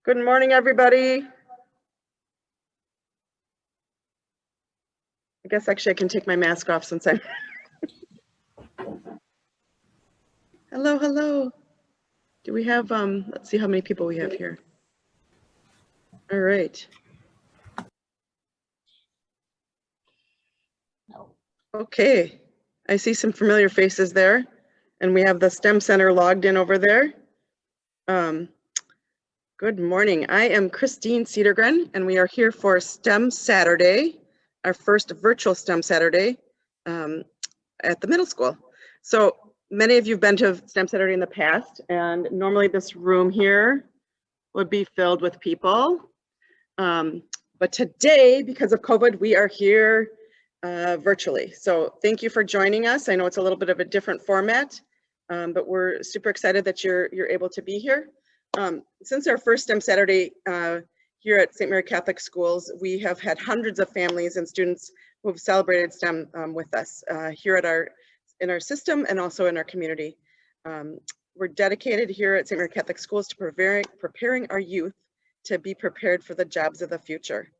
Good morning, everybody. I guess actually I can take my mask off since I'm. Hello, hello. Do we have, let's see how many people we have here. All right. Okay, I see some familiar faces there, and we have the STEM Center logged in over there. Good morning. I am Christine Cedergren, and we are here for STEM Saturday, our first virtual STEM Saturday at the middle school. So many of you have been to STEM Saturday in the past, and normally this room here would be filled with people. But today, because of COVID, we are here virtually. So thank you for joining us. I know it's a little bit of a different format, but we're super excited that you're able to be here. Since our first STEM Saturday here at St. Mary Catholic Schools, we have had hundreds of families and students who have celebrated STEM with us here at in our system and also in our community. We're dedicated here at St. Mary Catholic Schools to preparing our youth to be prepared for the jobs of the future.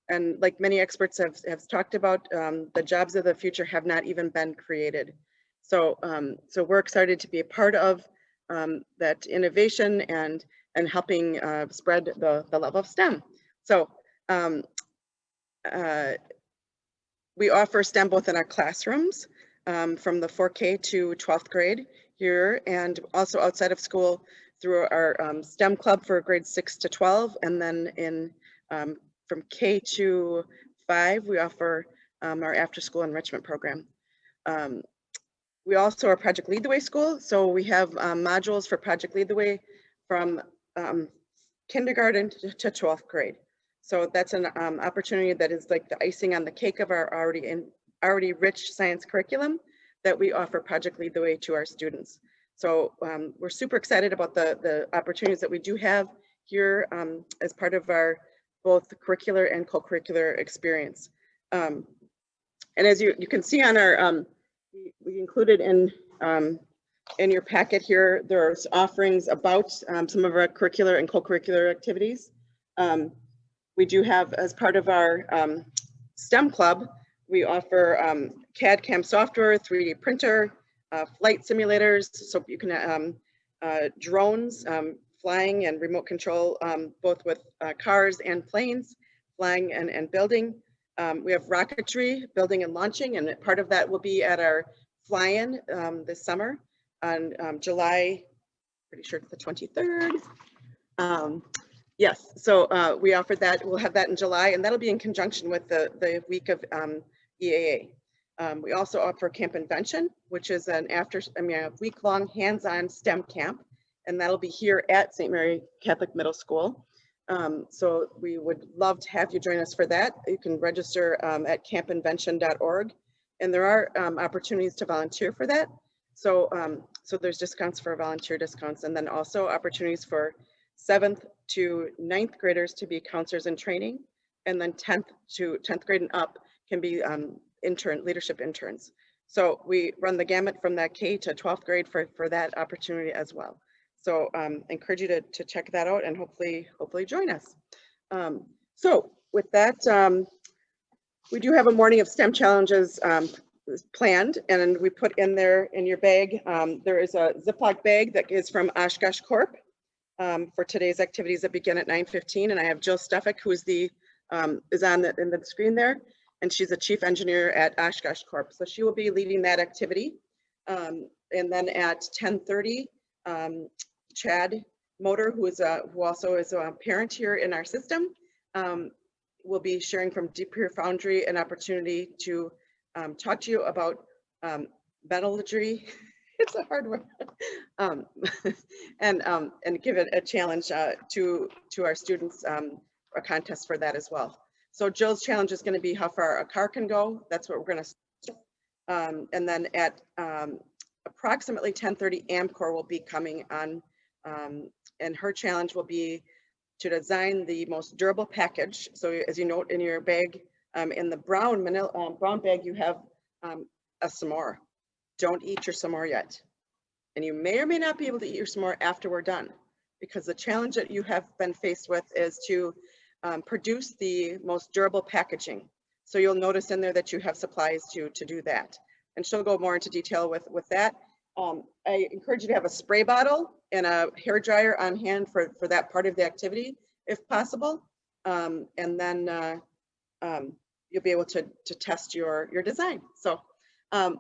And like many experts have talked about, the jobs of the future have not even been created. So, so we're excited to be a part of that innovation and helping spread the love of STEM. So we offer STEM both in our classrooms from the 4K to 12th grade here, and also outside of school through our STEM club for grades 6 to 12, and then in from K to 5 we offer our after school enrichment program. We also are Project Lead the Way school, so we have modules for Project Lead the Way from kindergarten to 12th grade. So that's an opportunity that is like the icing on the cake of our already rich science curriculum that we offer Project Lead the Way to our students. So we're super excited about the opportunities that we do have here as part of our both curricular and co-curricular experience. And as you can see on our, we included in your packet here, there's offerings about some of our curricular and co-curricular activities. We do have, as part of our STEM club, we offer CAD CAM software, 3D printer, flight simulators, so you can drones, flying and remote control, both with cars and planes, flying and building. We have rocketry, building and launching, and part of that will be at our fly-in this summer on July, pretty sure it's the 23rd. Yes, so we offered that. We'll have that in July, and that'll be in conjunction with the week of EAA. We also offer Camp Invention, which is a week-long hands-on STEM camp, and that'll be here at St. Mary Catholic Middle School. So we would love to have you join us for that. You can register at campinvention.org, and there are opportunities to volunteer for that. So, so there's discounts for volunteer discounts, and then also opportunities for 7th to 9th graders to be counselors in training, and then 10th grade and up can be leadership interns. So we run the gamut from that K to 12th grade for that opportunity as well. So encourage you to check that out and hopefully join us. So with that, we do have a morning of STEM challenges planned, and we put in there in your bag, there is a Ziploc bag that is from Oshkosh Corp for today's activities that begin at 9:15, and I have Jill Stefik, who is in the screen there, and she's a chief engineer at Oshkosh Corp. So she will be leading that activity. And then at 10:30, Chad Motor, who also is a parent here in our system, will be sharing from Pere Foundry an opportunity to talk to you about metallurgy. It's a hard word. And give it a challenge to our students, a contest for that as well. So Jill's challenge is going to be how far a car can go. That's what we're going to start. And then at approximately 10:30, Amcor will be coming on, and her challenge will be to design the most durable package. So as you note in your bag, in the brown bag, you have a s'more. Don't eat your s'more yet. And you may or may not be able to eat your s'more after we're done. because the challenge that you have been faced with is to produce the most durable packaging. So you'll notice in there that you have supplies to do that. And she'll go more into detail with that. I encourage you to have a spray bottle and a hair dryer on hand for that part of the activity, if possible. And then you'll be able to test your design. So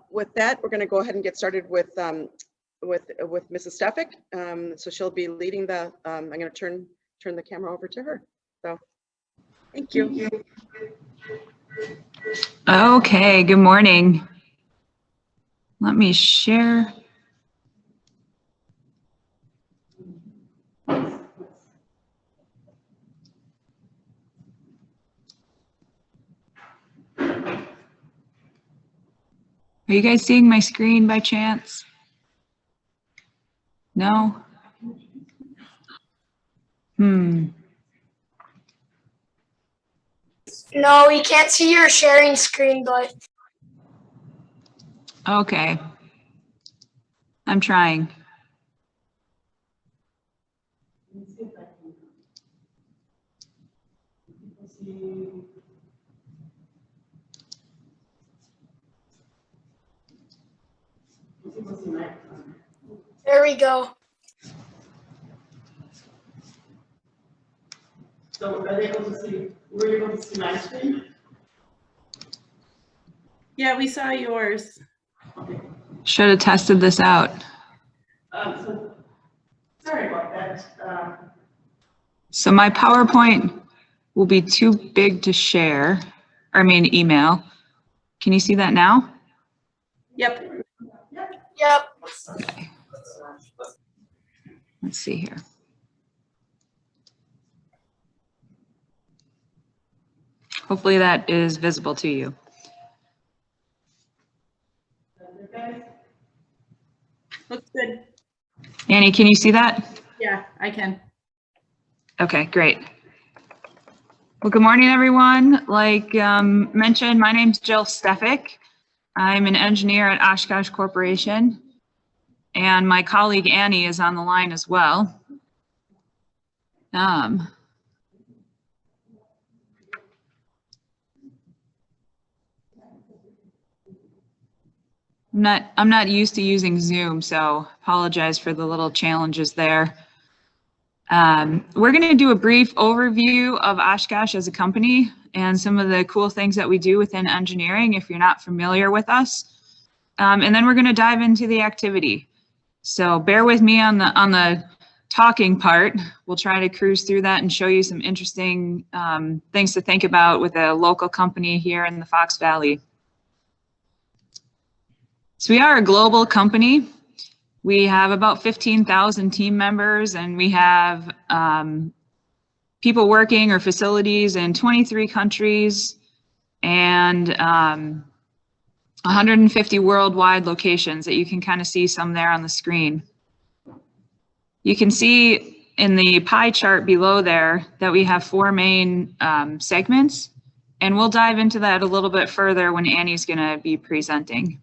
with that, we're going to go ahead and get started with Mrs. Stefik. So she'll be leading the. I'm going to turn the camera over to her. So thank you. Okay. Good morning. Let me share. Are you guys seeing my screen by chance? No? No, we can't see your sharing screen, but. Okay. I'm trying. There we go. So are they able to see, were you able to see my screen? Yeah, we saw yours. Okay. Should have tested this out. So sorry about that. So my PowerPoint will be too big to share, email. Can you see that now? Yep. Yep. Okay. Let's see here. Hopefully that is visible to you. Looks good. Annie, can you see that? Yeah, I can. Okay, great. Well, good morning, everyone. Like mentioned, my name's Jill Stefik. I'm an engineer at Oshkosh Corporation, and my colleague Annie is on the line as well. I'm not used to using Zoom, so apologize for the little challenges there. We're going to do a brief overview of Oshkosh as a company and some of the cool things that we do within engineering if you're not familiar with us. And then we're going to dive into the activity. So bear with me on the talking part. We'll try to cruise through that and show you some interesting things to think about with a local company here in the Fox Valley. So we are a global company. We have about 15,000 team members, and we have people working or facilities in 23 countries and 150 worldwide locations that you can kind of see some there on the screen. You can see in the pie chart below there that we have 4 main segments, and we'll dive into that a little bit further when Annie's going to be presenting.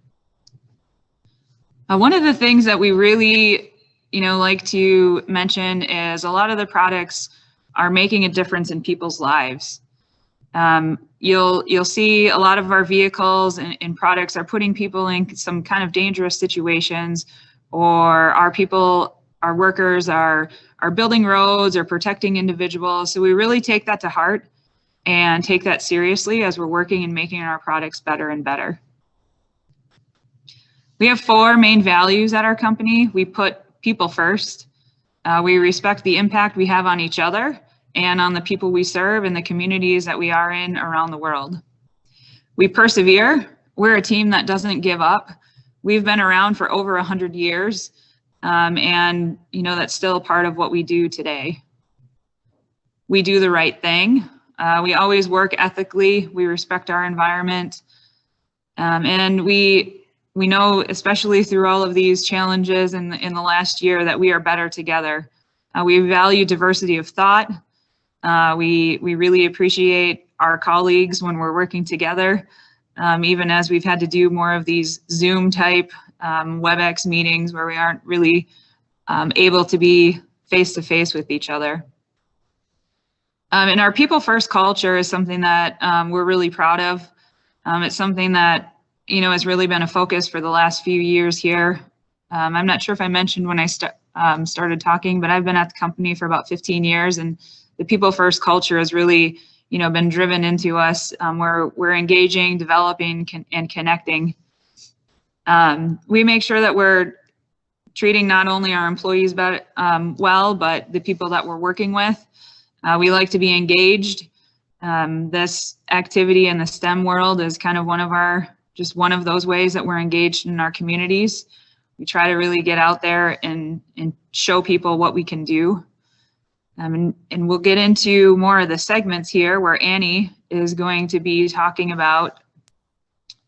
One of the things that we really, like to mention is a lot of the products are making a difference in people's lives. You'll see a lot of our vehicles and products are putting people in some kind of dangerous situations, or our workers are building roads or protecting individuals. So we really take that to heart and take that seriously as we're working and making our products better and better. We have 4 main values at our company. We put people first. We respect the impact we have on each other and on the people we serve and the communities that we are in around the world. We persevere. We're a team that doesn't give up. We've been around for over 100 years, and that's still part of what we do today. We do the right thing. We always work ethically. We respect our environment, and we know, especially through all of these challenges in the last year, that we are better together. We value diversity of thought. We really appreciate our colleagues when we're working together, even as we've had to do more of these Zoom type WebEx meetings where we aren't really able to be face to face with each other. And our people first culture is something that we're really proud of. It's something that, has really been a focus for the last few years here. I'm not sure if I mentioned when I started talking, but I've been at the company for about 15 years, and the people first culture has really, been driven into us. We're engaging, developing, and connecting. We make sure that we're treating not only our employees well, but the people that we're working with. We like to be engaged. This activity in the STEM world is kind of one of those ways that we're engaged in our communities. We try to really get out there and show people what we can do. And we'll get into more of the segments here where Annie is going to be talking about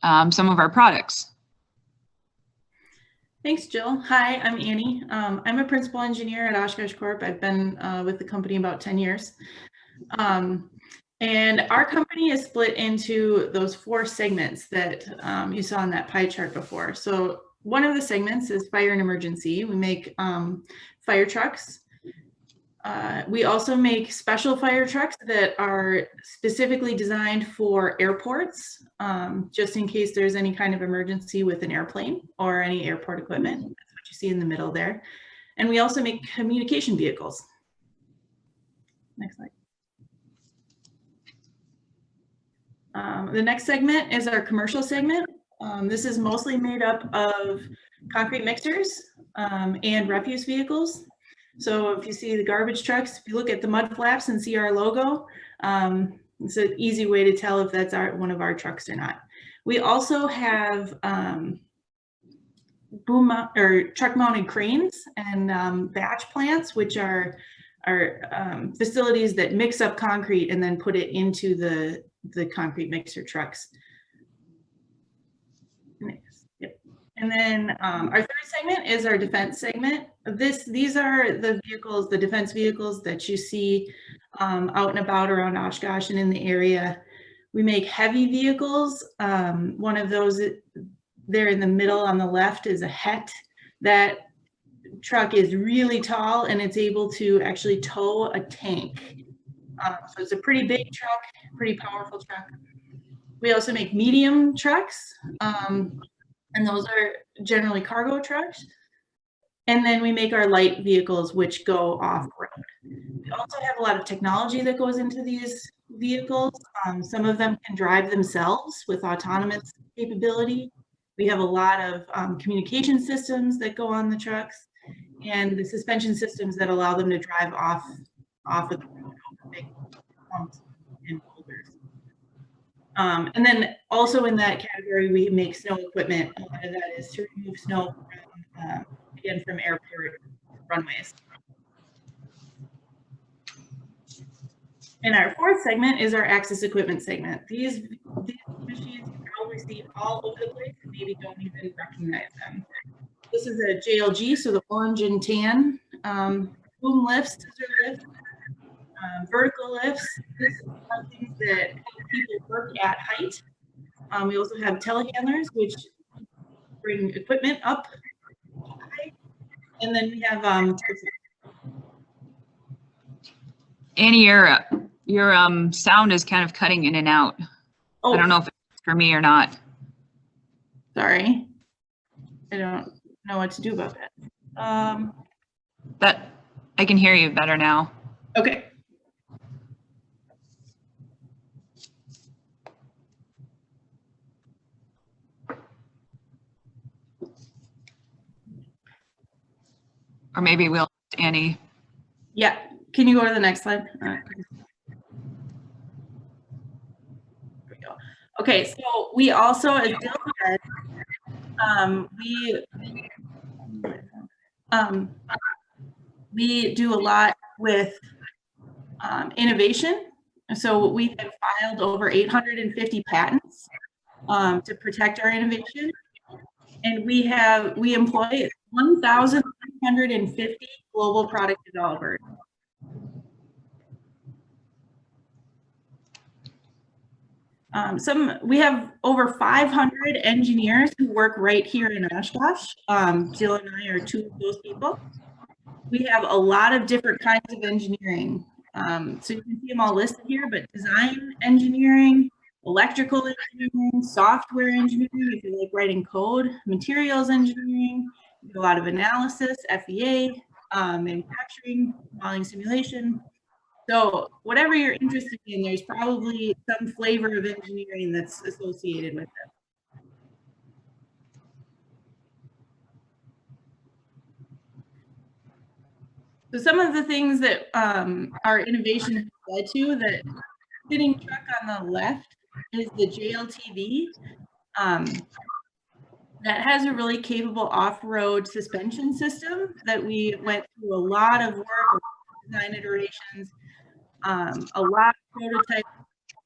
some of our products. Thanks, Jill. Hi, I'm Annie. I'm a principal engineer at Oshkosh Corp. I've been with the company about 10 years. And our company is split into those 4 segments that you saw in that pie chart before. So one of the segments is fire and emergency. We make fire trucks. We also make special fire trucks that are specifically designed for airports, just in case there's any kind of emergency with an airplane or any airport equipment. That's what you see in the middle there. And we also make communication vehicles. Next slide. The next segment is our commercial segment. This is mostly made up of concrete mixers and refuse vehicles. So if you see the garbage trucks, if you look at the mud flaps and see our logo, it's an easy way to tell if that's one of our trucks or not. We also have truck mounted cranes and batch plants, which are facilities that mix up concrete and then put it into the concrete mixer trucks. Yep. And then our third segment is our defense segment. These are the vehicles, the defense vehicles that you see out and about around Oshkosh and in the area. We make heavy vehicles. One of those there in the middle on the left is a HET. That truck is really tall and it's able to actually tow a tank. So it's a pretty big truck, pretty powerful truck. We also make medium trucks, and those are generally cargo trucks. And then we make our light vehicles, which go off-road. We also have a lot of technology that goes into these vehicles. Some of them can drive themselves with autonomous capability. We have a lot of communication systems that go on the trucks, and the suspension systems that allow them to drive off of the road over big humps and boulders. And then also in that category, we make snow equipment. A lot of that is to remove snow from, again, from airport runways. And our fourth segment is our access equipment segment. These machines you probably see all over the place and maybe don't even recognize them. This is a JLG, so the orange and tan. Boom lifts, scissor lifts, vertical lifts. These are things that help people work at height. We also have telehandlers, which bring equipment up high. And then we have Annie, your sound is kind of cutting in and out. oh, I don't know if it's for me or not. sorry. I don't know what to do about that. That I can hear you better now. Okay. Or maybe we'll, Annie. Yeah. Can you go to the next slide? There we go. Okay, so we also, as Jill said, we do a lot with innovation. So we have filed over 850 patents to protect our innovation. And we employ 1,350 global product developers. We have over 500 engineers who work right here in Oshkosh. Jill and I are two of those people. We have a lot of different kinds of engineering. So you can see them all listed here, but design engineering, electrical engineering, software engineering, if you like writing code, materials engineering, a lot of analysis, FEA, manufacturing, modeling, simulation. So whatever you're interested in, there's probably some flavor of engineering that's associated with it. So some of the things that our innovation has led to, that sitting truck on the left is the JLTV. That has a really capable off-road suspension system that we went through a lot of work, design iterations, a lot of prototypes,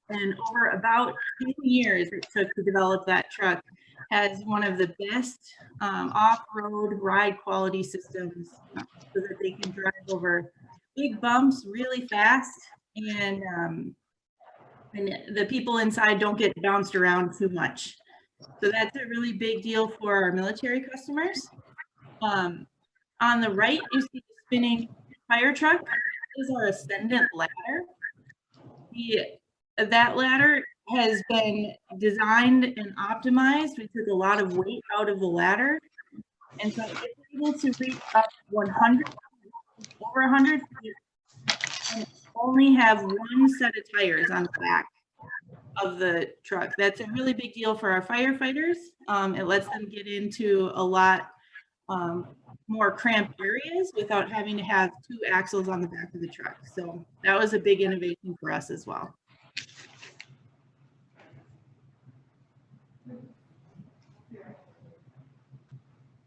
and over about 10 years it took to develop that truck. Has one of the best off-road ride quality systems so that they can drive over big bumps really fast, and the people inside don't get bounced around too much. So that's a really big deal for our military customers. On the right, you see the spinning fire truck. This is our Ascendant Ladder. That ladder has been designed and optimized. We took a lot of weight out of the ladder, and so it's able to reach up over 100 feet, and only have one set of tires on the back of the truck. That's a really big deal for our firefighters. It lets them get into a lot more cramped areas without having to have 2 axles on the back of the truck. So that was a big innovation for us as well.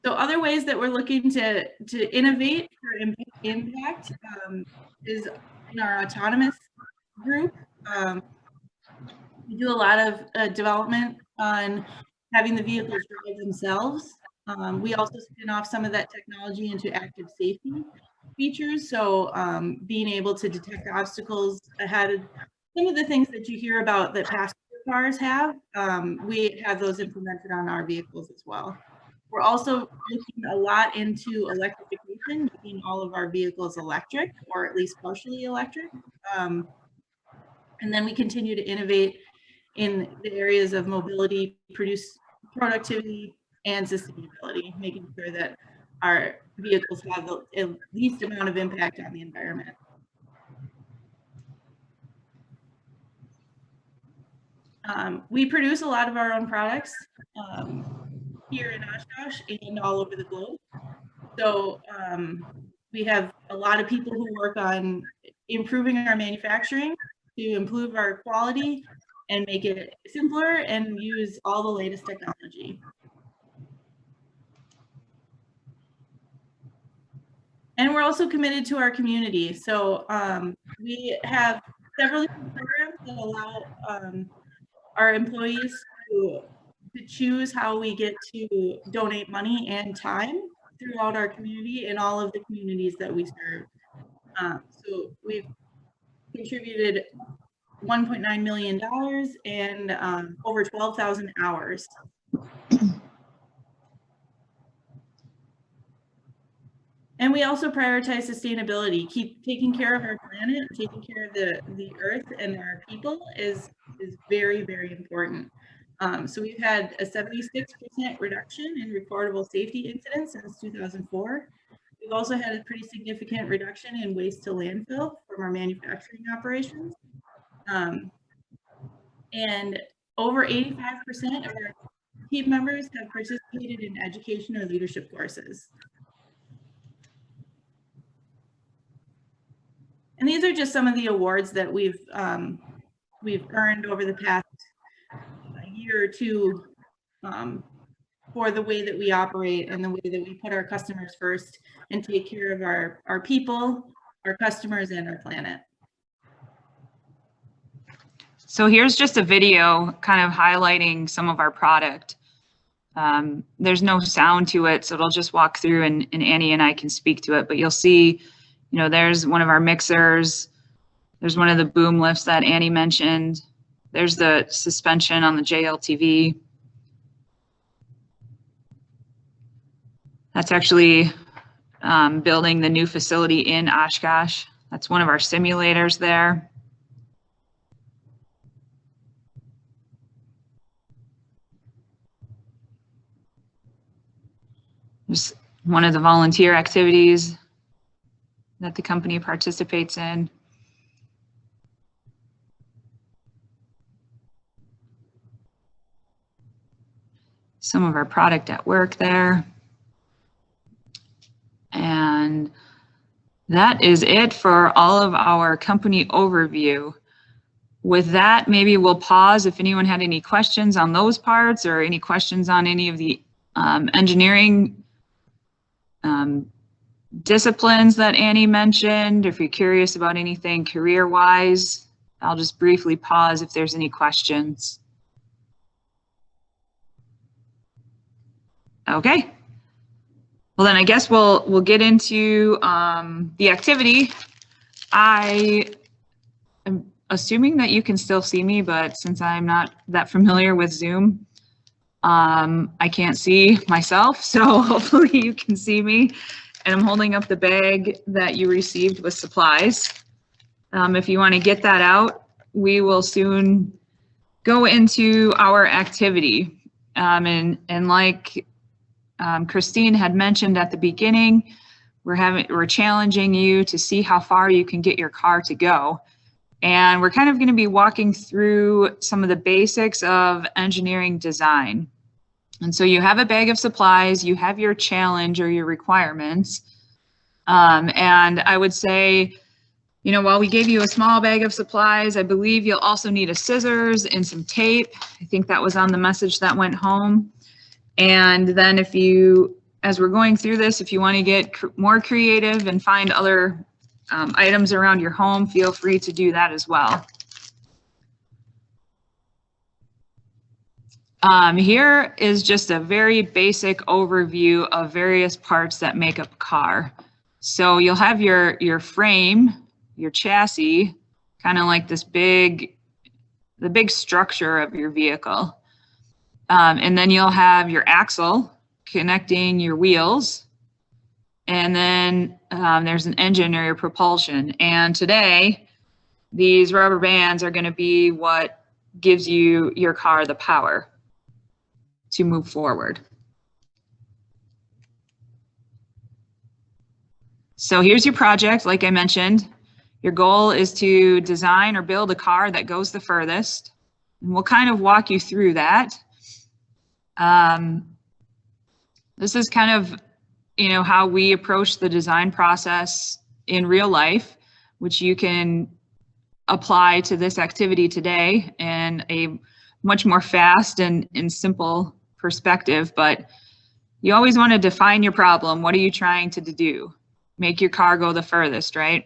So other ways that we're looking to innovate for impact is in our autonomous group. We do a lot of development on having the vehicles drive themselves. We also spin off some of that technology into active safety features. So being able to detect obstacles ahead of some of the things that you hear about that passenger cars have, we have those implemented on our vehicles as well. We're also looking a lot into electrification, making all of our vehicles electric, or at least partially electric. And then we continue to innovate in the areas of mobility, productivity, and sustainability, making sure that our vehicles have the least amount of impact on the environment. We produce a lot of our own products here in Oshkosh and all over the globe. So we have a lot of people who work on improving our manufacturing to improve our quality and make it simpler and use all the latest technology. And we're also committed to our community. So we have several programs that allow our employees to choose how we get to donate money and time throughout our community and all of the communities that we serve. So we've contributed $1.9 million and over 12,000 hours. And we also prioritize sustainability. Keep taking care of our planet, taking care of the earth and our people is very, very important. So we've had a 76% reduction in recordable safety incidents since 2004. We've also had a pretty significant reduction in waste to landfill from our manufacturing operations. And over 85% of our team members have participated in education or leadership courses. And these are just some of the awards that we've earned over the past year or two for the way that we operate and the way that we put our customers first and take care of our people, our customers, and our planet. So here's just a video kind of highlighting some of our product. There's no sound to it, so it'll just walk through and Annie and I can speak to it, but you'll see, you know, there's one of our mixers. There's one of the boom lifts that Annie mentioned. There's the suspension on the JLTV. That's actually building the new facility in Oshkosh. That's one of our simulators there. Just one of the volunteer activities that the company participates in. Some of our product at work there. And that is it for all of our company overview. With that, maybe we'll pause if anyone had any questions on those parts or any questions on any of the engineering disciplines that Annie mentioned. If you're curious about anything career-wise, I'll just briefly pause if there's any questions. Okay. Well, then I guess we'll get into the activity. I am assuming that you can still see me, but since I'm not that familiar with Zoom, I can't see myself, so hopefully you can see me. And I'm holding up the bag that you received with supplies. If you want to get that out, we will soon go into our activity. And like Christine had mentioned at the beginning, we're challenging you to see how far you can get your car to go. And we're kind of going to be walking through some of the basics of engineering design. And so you have a bag of supplies, you have your challenge or your requirements. And I would say, you know, while we gave you a small bag of supplies, I believe you'll also need a scissors and some tape. I think that was on the message that went home. And then if you, as we're going through this, if you want to get more creative and find other items around your home, feel free to do that as well. Here is just a very basic overview of various parts that make up a car. So you'll have your frame, your chassis, kind of like this the big structure of your vehicle. And then you'll have your axle connecting your wheels. And then there's an engine or your propulsion. And today, these rubber bands are going to be what gives you your car the power to move forward. So here's your project. Like I mentioned, your goal is to design or build a car that goes the furthest. And we'll kind of walk you through that. This is kind of, you know, how we approach the design process in real life, which you can apply to this activity today in a much more fast and simple perspective. But you always want to define your problem. What are you trying to do? Make your car go the furthest, right?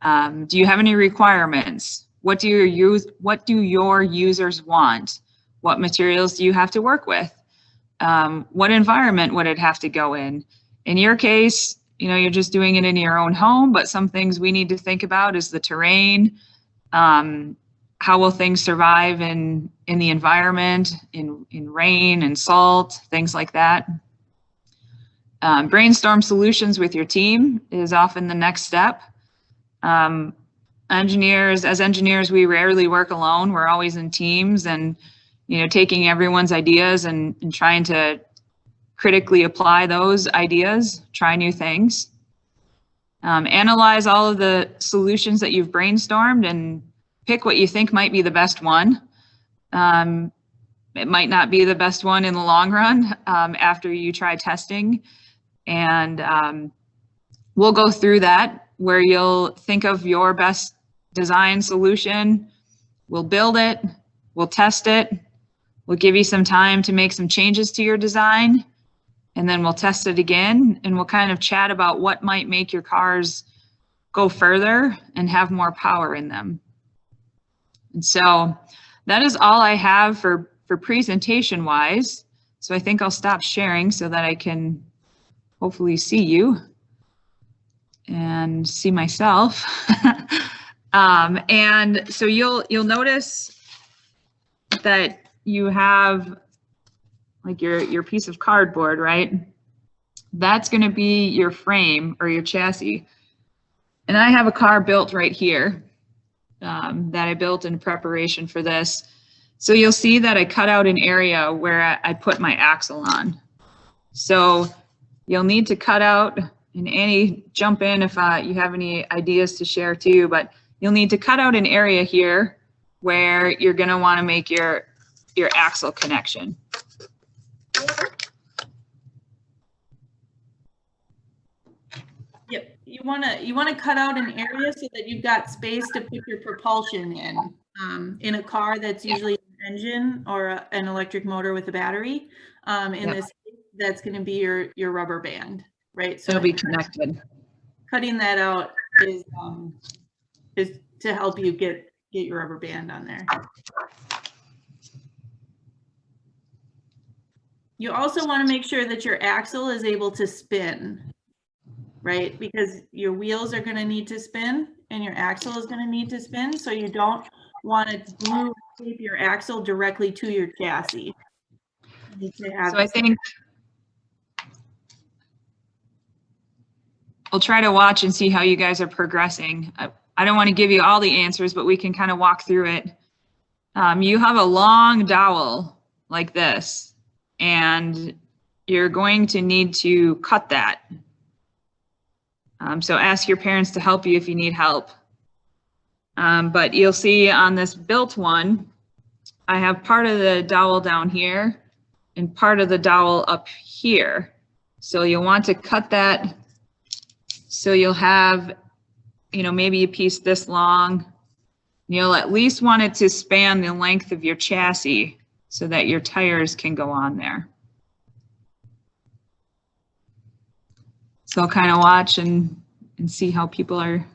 Do you have any requirements? What do your users want? What materials do you have to work with? What environment would it have to go in? In your case, you know, you're just doing it in your own home, but some things we need to think about is the terrain. How will things survive in the environment, in rain and salt, things like that. Brainstorm solutions with your team is often the next step. As engineers, we rarely work alone. We're always in teams, and you know, taking everyone's ideas and trying to critically apply those ideas, try new things. Analyze all of the solutions that you've brainstormed and pick what you think might be the best one. It might not be the best one in the long run after you try testing. And we'll go through that where you'll think of your best design solution. We'll build it, we'll test it, we'll give you some time to make some changes to your design, and then we'll test it again, and we'll kind of chat about what might make your cars go further and have more power in them. And so that is all I have for presentation wise. So I think I'll stop sharing so that I can hopefully see you and see myself. And so you'll notice that you have like your piece of cardboard, right? that's going to be your frame or your chassis. And I have a car built right here that I built in preparation for this. So you'll see that I cut out an area where I put my axle on. So you'll need to cut out, and Annie, jump in if you have any ideas to share too, but you'll need to cut out an area here where you're going to want to make your axle connection. Yep, you want to cut out an area so that you've got space to put your propulsion in. In a car, that's usually an engine or an electric motor with a battery. In this case, that's going to be your rubber band, right? So It'll be connected. Cutting that out is to help you get your rubber band on there. You also want to make sure that your axle is able to spin, right? Because your wheels are going to need to spin and your axle is going to need to spin. So you don't want to glue tape your axle directly to your chassis. You need to have So I think we'll try to watch and see how you guys are progressing. I don't want to give you all the answers, but we can kind of walk through it. You have a long dowel like this, and you're going to need to cut that. So ask your parents to help you if you need help. But you'll see on this built one, I have part of the dowel down here and part of the dowel up here. So you'll want to cut that so you'll have, you know, maybe a piece this long. You'll at least want it to span the length of your chassis so that your tires can go on there. So I'll kind of watch and see how people are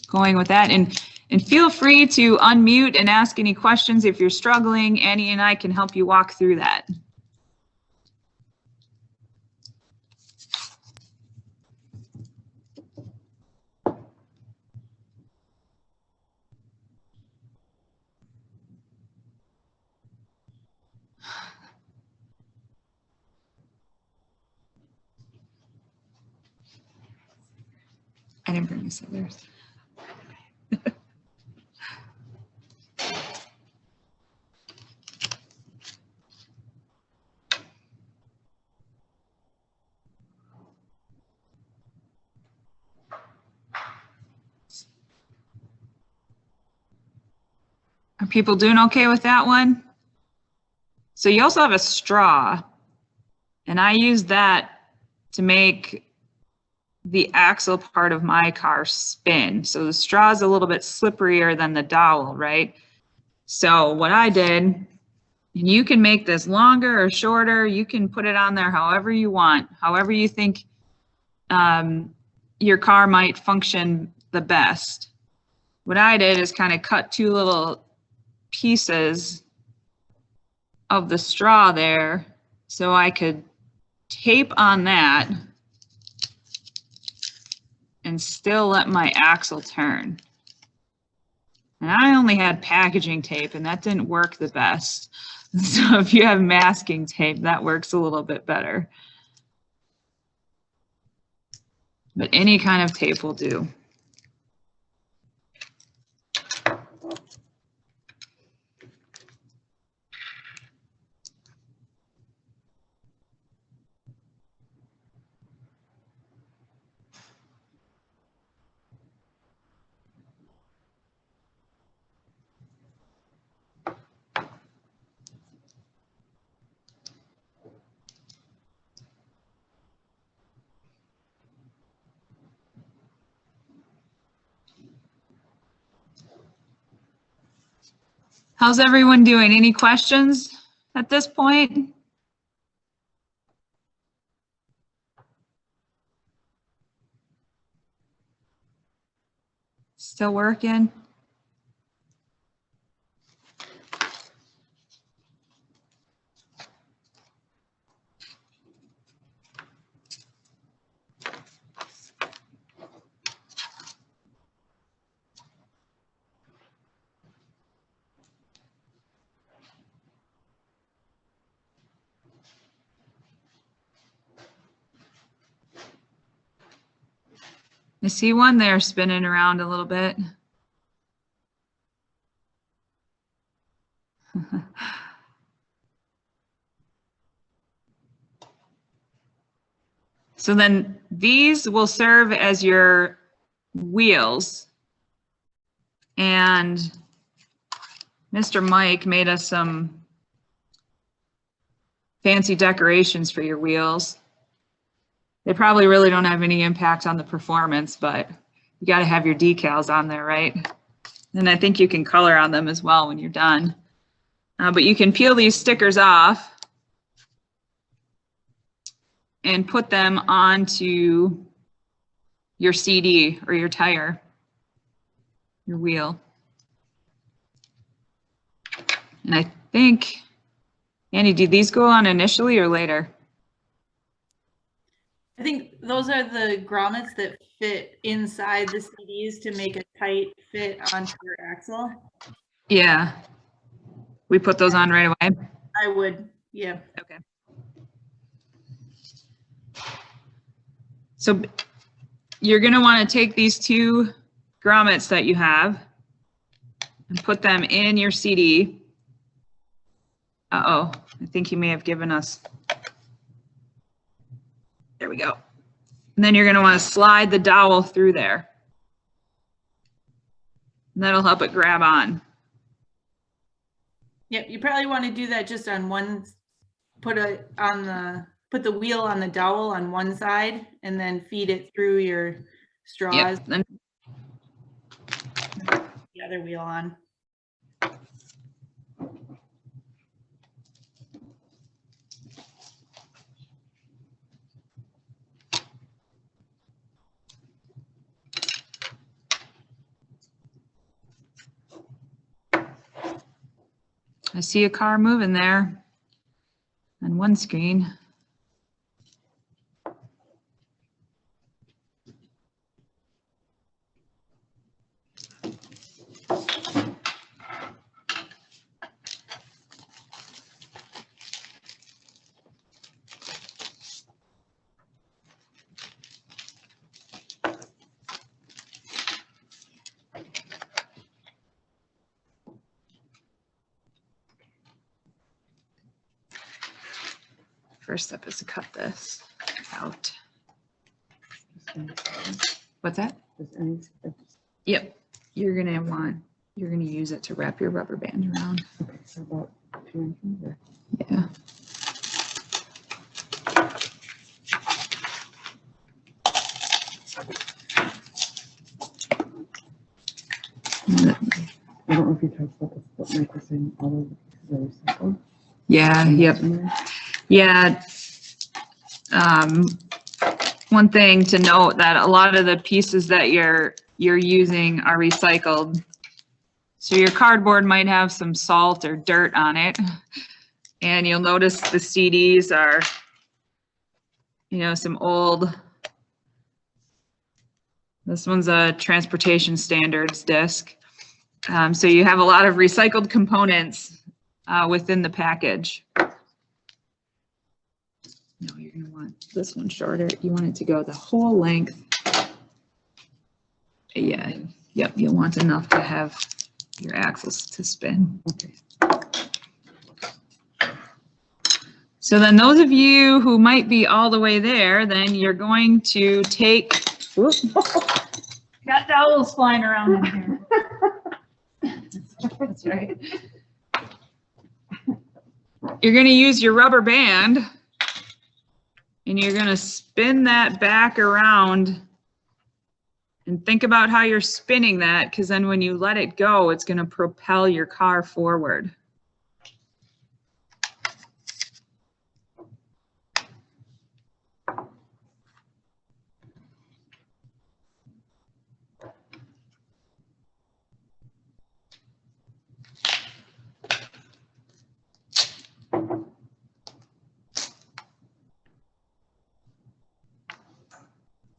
going with that. And feel free to unmute and ask any questions if you're struggling. Annie and I can help you walk through that. I didn't bring this others. Are people doing okay with that one? So you also have a straw, and I use that to make the axle part of my car spin. So the straw is a little bit slipperier than the dowel, right? So what I did, and you can make this longer or shorter, you can put it on there however you want, however you think your car might function the best. What I did is kind of cut two little pieces of the straw there so I could tape on that and still let my axle turn. And I only had packaging tape, and that didn't work the best. So if you have masking tape, that works a little bit better. But any kind of tape will do. How's everyone doing? Any questions at this point? Still working? I see one there spinning around a little bit. So then these will serve as your wheels. And Mr. Mike made us some fancy decorations for your wheels. They probably really don't have any impact on the performance, but you got to have your decals on there, right? And I think you can color on them as well when you're done. But you can peel these stickers off and put them onto your CD or your tire, your wheel. And I think, Andy, did these go on initially or later? I think those are the grommets that fit inside the CDs to make a tight fit onto your axle. Yeah. We put those on right away? I would, yeah. Okay. So you're going to want to take these two grommets that you have and put them in your CD. Uh-oh, I think he may have given us. There we go. And then you're going to want to slide the dowel through there. And that'll help it grab on. Yep, you probably want to do that just on one, put the wheel on the dowel on one side and then feed it through your straws. Yep. Then the other wheel on. I see a car moving there on one screen. First step is to cut this out. What's that? Yep. You're gonna use it to wrap your rubber band around. Okay, so about 2 inches or? Yeah. I don't know if you talked about this, but Mike was saying all of the pieces are recycled. Yeah, yep. Yeah. One thing to note that a lot of the pieces that you're using are recycled. So your cardboard might have some salt or dirt on it. And you'll notice the CDs are, some old, this one's a transportation standards disc. So you have a lot of recycled components within the package. No, you're going to want this one shorter. You want it to go the whole length. Yeah, yep, you'll want enough to have your axles to spin. Okay. So then those of you who might be all the way there, then you're going to take, whoop, got dowels flying around in here. That's right. You're going to use your rubber band and you're going to spin that back around and think about how you're spinning that, because then when you let it go, it's going to propel your car forward.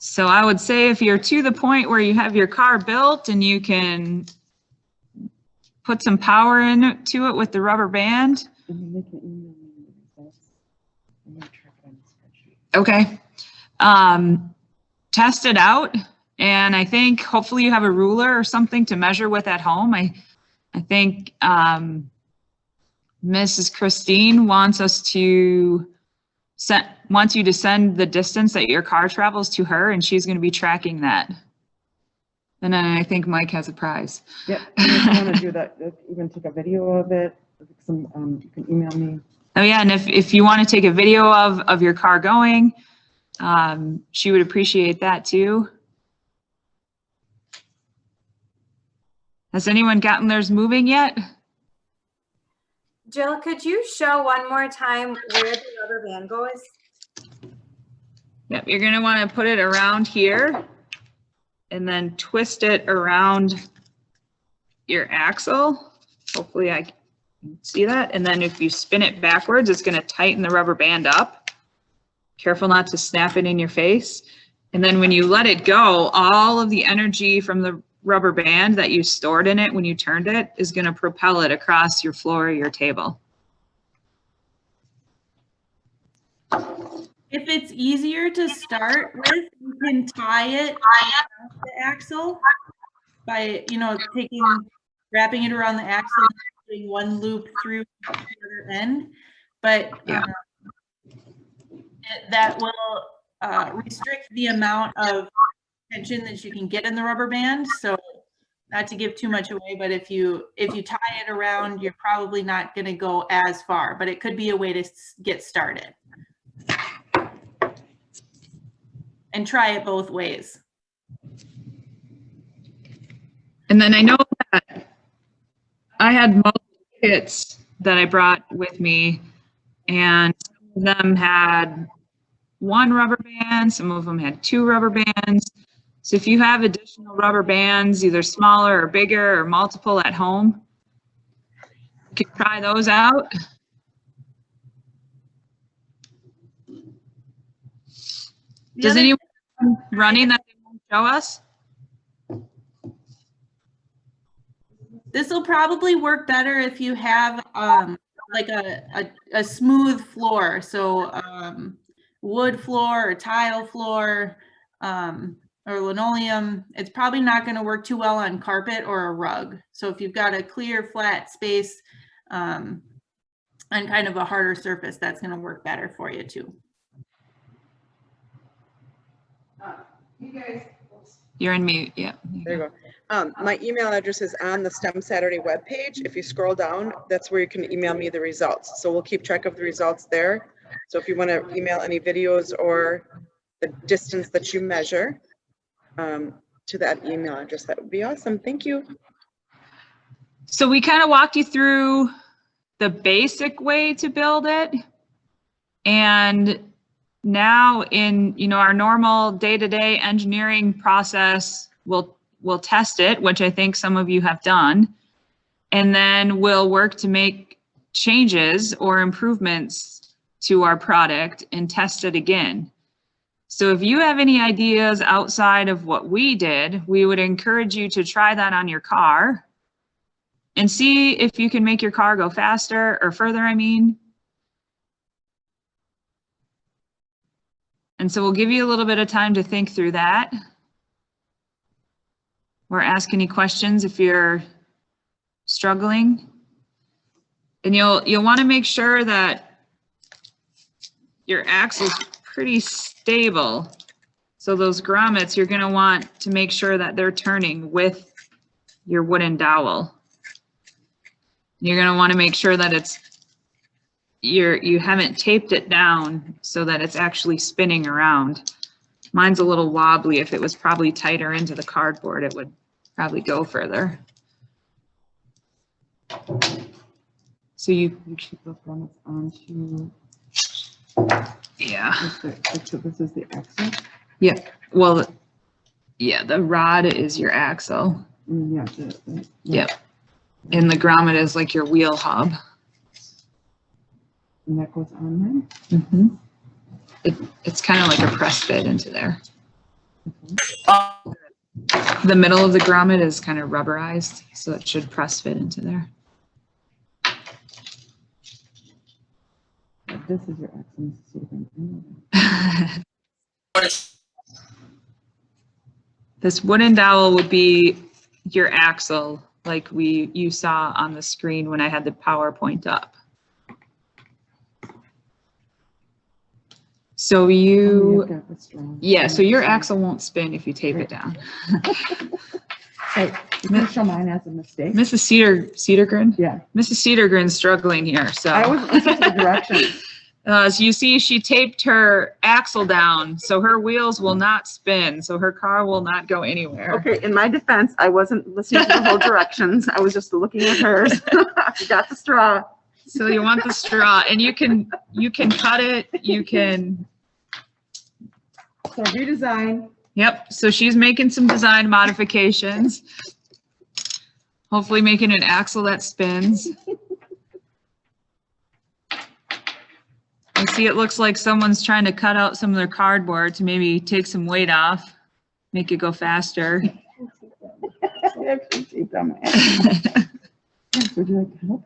So I would say if you're to the point where you have your car built and you can put some power into it with the rubber band. Okay. Test it out And I think hopefully you have a ruler or something to measure with at home. I think Mrs. Christine wants you to send the distance that your car travels to her, and she's going to be tracking that. And then I think Mike has a prize. Yep, and if you want to do that, even take a video of it, you can email me. Oh yeah, and if you want to take a video of your car going, she would appreciate that too. Has anyone gotten theirs moving yet? Jill, could you show one more time where the rubber band goes? Yep, you're going to want to put it around here and then twist it around your axle. Hopefully I can see that. And then if you spin it backwards, it's going to tighten the rubber band up. Careful not to snap it in your face. And then when you let it go, all of the energy from the rubber band that you stored in it when you turned it is going to propel it across your floor or your table. If it's easier to start with, you can tie it to the axle by, wrapping it around the axle and putting one loop through the other end. But Yeah. That will restrict the amount of tension that you can get in the rubber band. So not to give too much away, but if you tie it around, you're probably not going to go as far, but it could be a way to get started. And try it both ways. And then I know that I had multiple kits that I brought with me, and some of them had one rubber band, some of them had two rubber bands. So if you have additional rubber bands, either smaller or bigger or multiple at home, you can try those out. Does anyone running that they want to show us? This will probably work better if you have like a smooth floor. So wood floor or tile floor or linoleum. It's probably not going to work too well on carpet or a rug. So if you've got a clear flat space and kind of a harder surface, that's going to work better for you too. You guys. You're in mute, yeah. There you go. My email address is on the STEM Saturday webpage. If you scroll down, that's where you can email me the results. So we'll keep track of the results there. So if you want to email any videos or the distance that you measure to that email address, that would be awesome. Thank you. So we kind of walked you through the basic way to build it. And now in our normal day-to-day engineering process, we'll test it, which I think some of you have done, and then we'll work to make changes or improvements to our product and test it again. So if you have any ideas outside of what we did, we would encourage you to try that on your car and see if you can make your car go faster or further, I mean. And so we'll give you a little bit of time to think through that. Or ask any questions if you're struggling. And you'll want to make sure that your axle's pretty stable. So those grommets, you're going to want to make sure that they're turning with your wooden dowel. You're going to want to make sure that you haven't taped it down so that it's actually spinning around. Mine's a little wobbly. If it was probably tighter into the cardboard, it would probably go further. So you keep those grommets onto. Yeah. So this is the axle. Yeah. Well, yeah. The rod is your axle. Yeah. Yep. And the grommet is like your wheel hub. And that goes on there. Mm-hmm. It's kind of like a press fit into there. The middle of the grommet is kind of rubberized, so it should press fit into there. This is your axle. This wooden dowel would be your axle, like you saw on the screen when I had the PowerPoint up. So yeah, so your axle won't spin if you tape it down. So you can show mine as a mistake. Mrs. Cedergren? Yeah. Mrs. Cedergren's struggling here, so. I wasn't listening to the directions. So you see, she taped her axle down, so her wheels will not spin, so her car will not go anywhere. Okay, in my defense, I wasn't listening to the whole directions. I was just looking at hers. I got the straw. So you want the straw, and you can cut it, you can. So redesign. Yep, so she's making some design modifications. Hopefully making an axle that spins. I see it looks like someone's trying to cut out some of their cardboard to maybe take some weight off, make it go faster. I actually taped on my ass. Yes, would you like to help?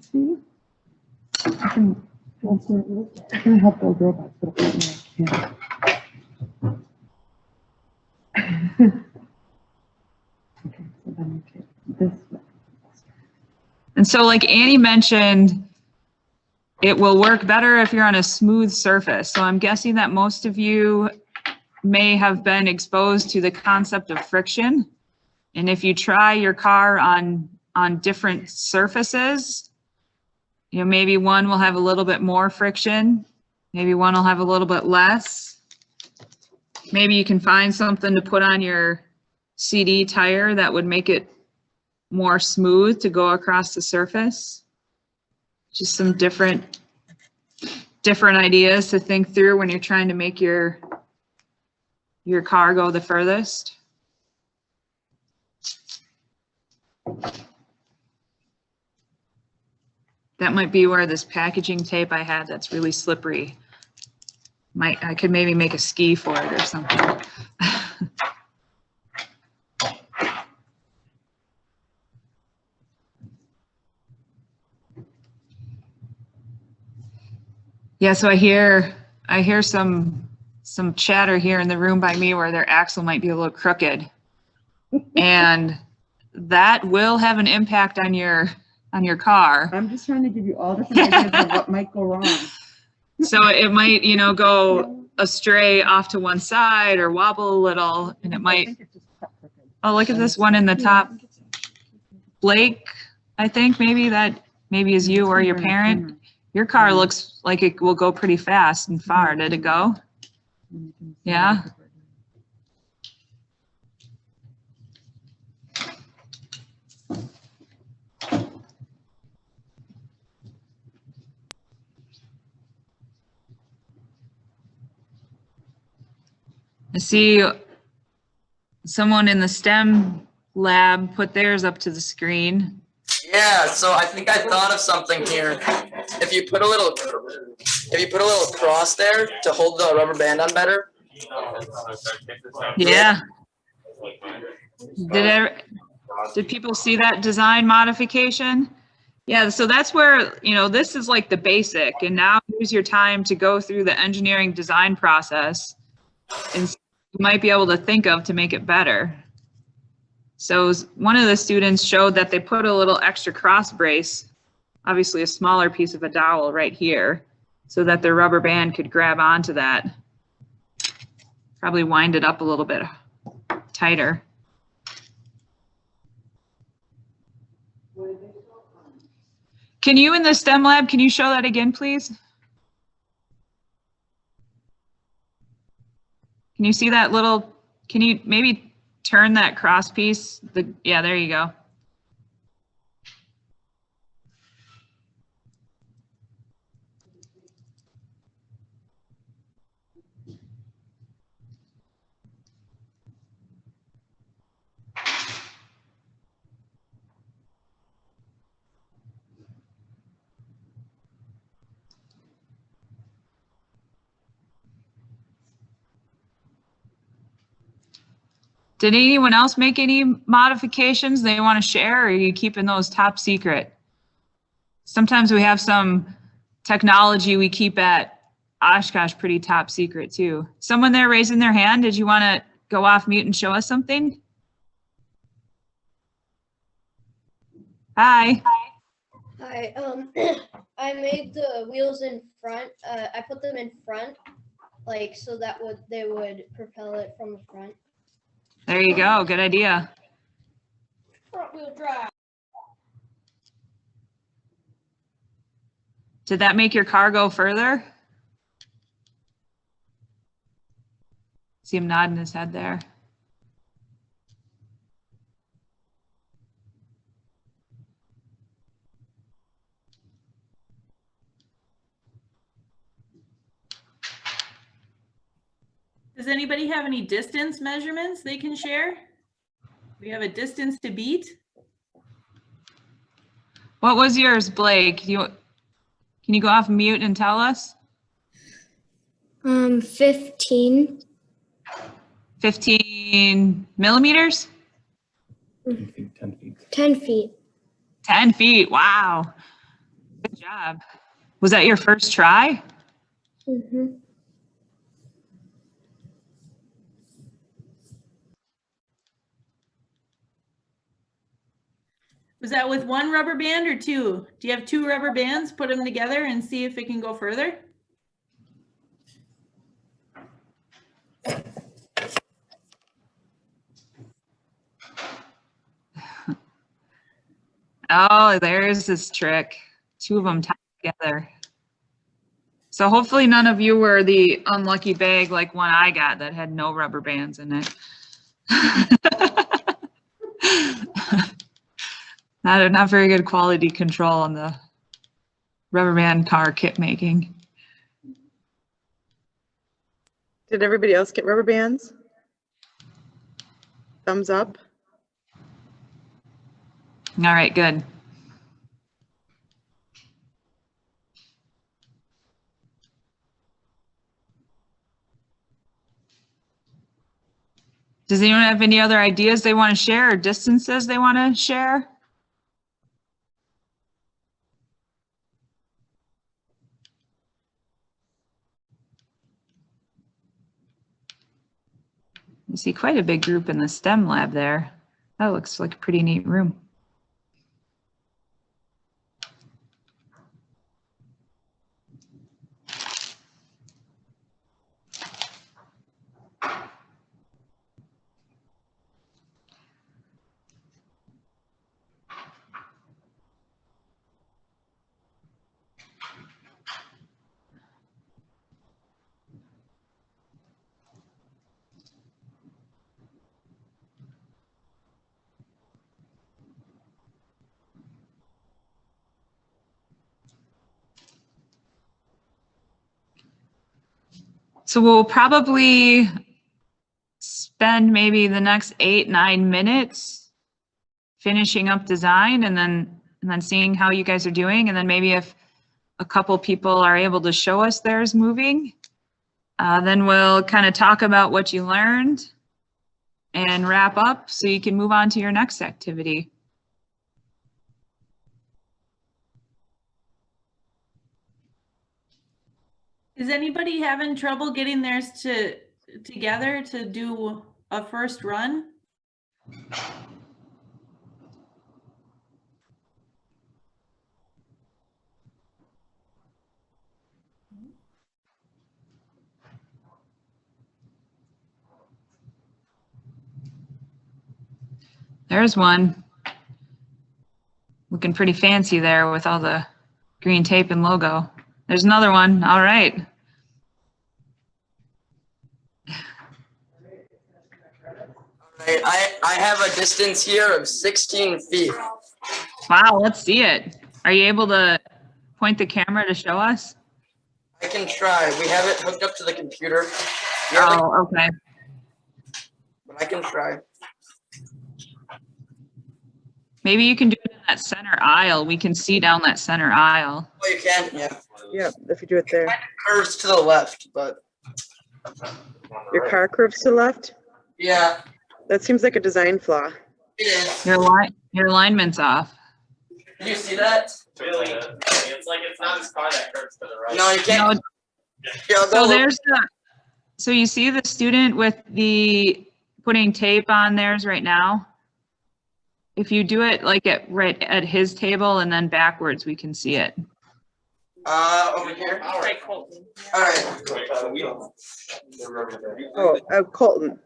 See? I can help build robots, but apparently I can't. Okay, so then we take this way. And so like Annie mentioned, it will work better if you're on a smooth surface. So I'm guessing that most of you may have been exposed to the concept of friction. And if you try your car on different surfaces, you know, maybe one will have a little bit more friction, maybe one will have a little bit less. Maybe you can find something to put on your CD tire that would make it more smooth to go across the surface. Just some different ideas to think through when you're trying to make your car go the furthest. That might be where this packaging tape I had that's really slippery. I could maybe make a ski for it or something. Yeah, so I hear some chatter here in the room by me where their axle might be a little crooked. And that will have an impact on your car. I'm just trying to give you all different ideas of what might go wrong. So it might, you know, go astray off to one side or wobble a little, and it might. Oh, look at this one in the top. Blake, I think maybe is you or your parent. Your car looks like it will go pretty fast and far. Did it go? Yeah. I see someone in the STEM lab put theirs up to the screen. Yeah, so I think I thought of something here. If you put a little cross there to hold the rubber band on better. Yeah. Did people see that design modification? Yeah, so that's where, you know, this is like the basic, and now here's your time to go through the engineering design process and you might be able to think of to make it better. So one of the students showed that they put a little extra cross brace, obviously a smaller piece of a dowel right here, so that the rubber band could grab onto that. Probably wind it up a little bit tighter. Can you in the STEM lab, can you show that again, please? Can you see that little, can you maybe turn that cross piece? Yeah, there you go. Did anyone else make any modifications they want to share, or are you keeping those top secret? Sometimes we have some technology we keep at Oshkosh pretty top secret too. Someone there raising their hand. Did you want to go off mute and show us something? Hi. Hi, I made the wheels in front. I put them in front, like so that they would propel it from the front. There you go. Good idea. Front wheel drive. Did that make your car go further? See him nodding his head there. Does anybody have any distance measurements they can share? We have a distance to beat. What was yours, Blake? Can you go off mute and tell us? 15. 15 millimeters? 10 feet. 10 feet. 10 feet. 10 feet. Wow. Good job. Was that your first try? Mm-hmm. Was that with one rubber band or two? Do you have two rubber bands? Put them together and see if it can go further. Oh, there's this trick. Two of them tied together. So hopefully none of you were the unlucky bag like one I got that had no rubber bands in it. Not very good quality control on the rubber band car kit making. Did everybody else get rubber bands? Thumbs up. All right, good. Does anyone have any other ideas they want to share or distances they want to share? You see quite a big group in the STEM lab there. That looks like a pretty neat room. So we'll probably spend maybe the next 8-9 minutes finishing up design and then seeing how you guys are doing. And then maybe if a couple people are able to show us theirs moving, then we'll kind of talk about what you learned and wrap up so you can move on to your next activity. Is anybody having trouble getting theirs together to do a first run? There's one. Looking pretty fancy there with all the green tape and logo. There's another one. All right. All right, I have a distance here of 16 feet. Wow, let's see it. Are you able to point the camera to show us? I can try. We have it hooked up to the computer. Oh, okay. But I can try. Maybe you can do it in that center aisle. We can see down that center aisle. Oh, you can? Yeah. Yeah, if you do it there. It curves to the left, but. Your car curves to the left? Yeah, That seems like a design flaw. it is. Your alignment's off. Can you see that? Really? It's like it's not his car that curves to the right. No, you can't. Yeah, So there's the, so you see the student with the putting tape on theirs right now? If you do it like right at his table and then backwards, we can see it. Over here. All right. Oh, Colton.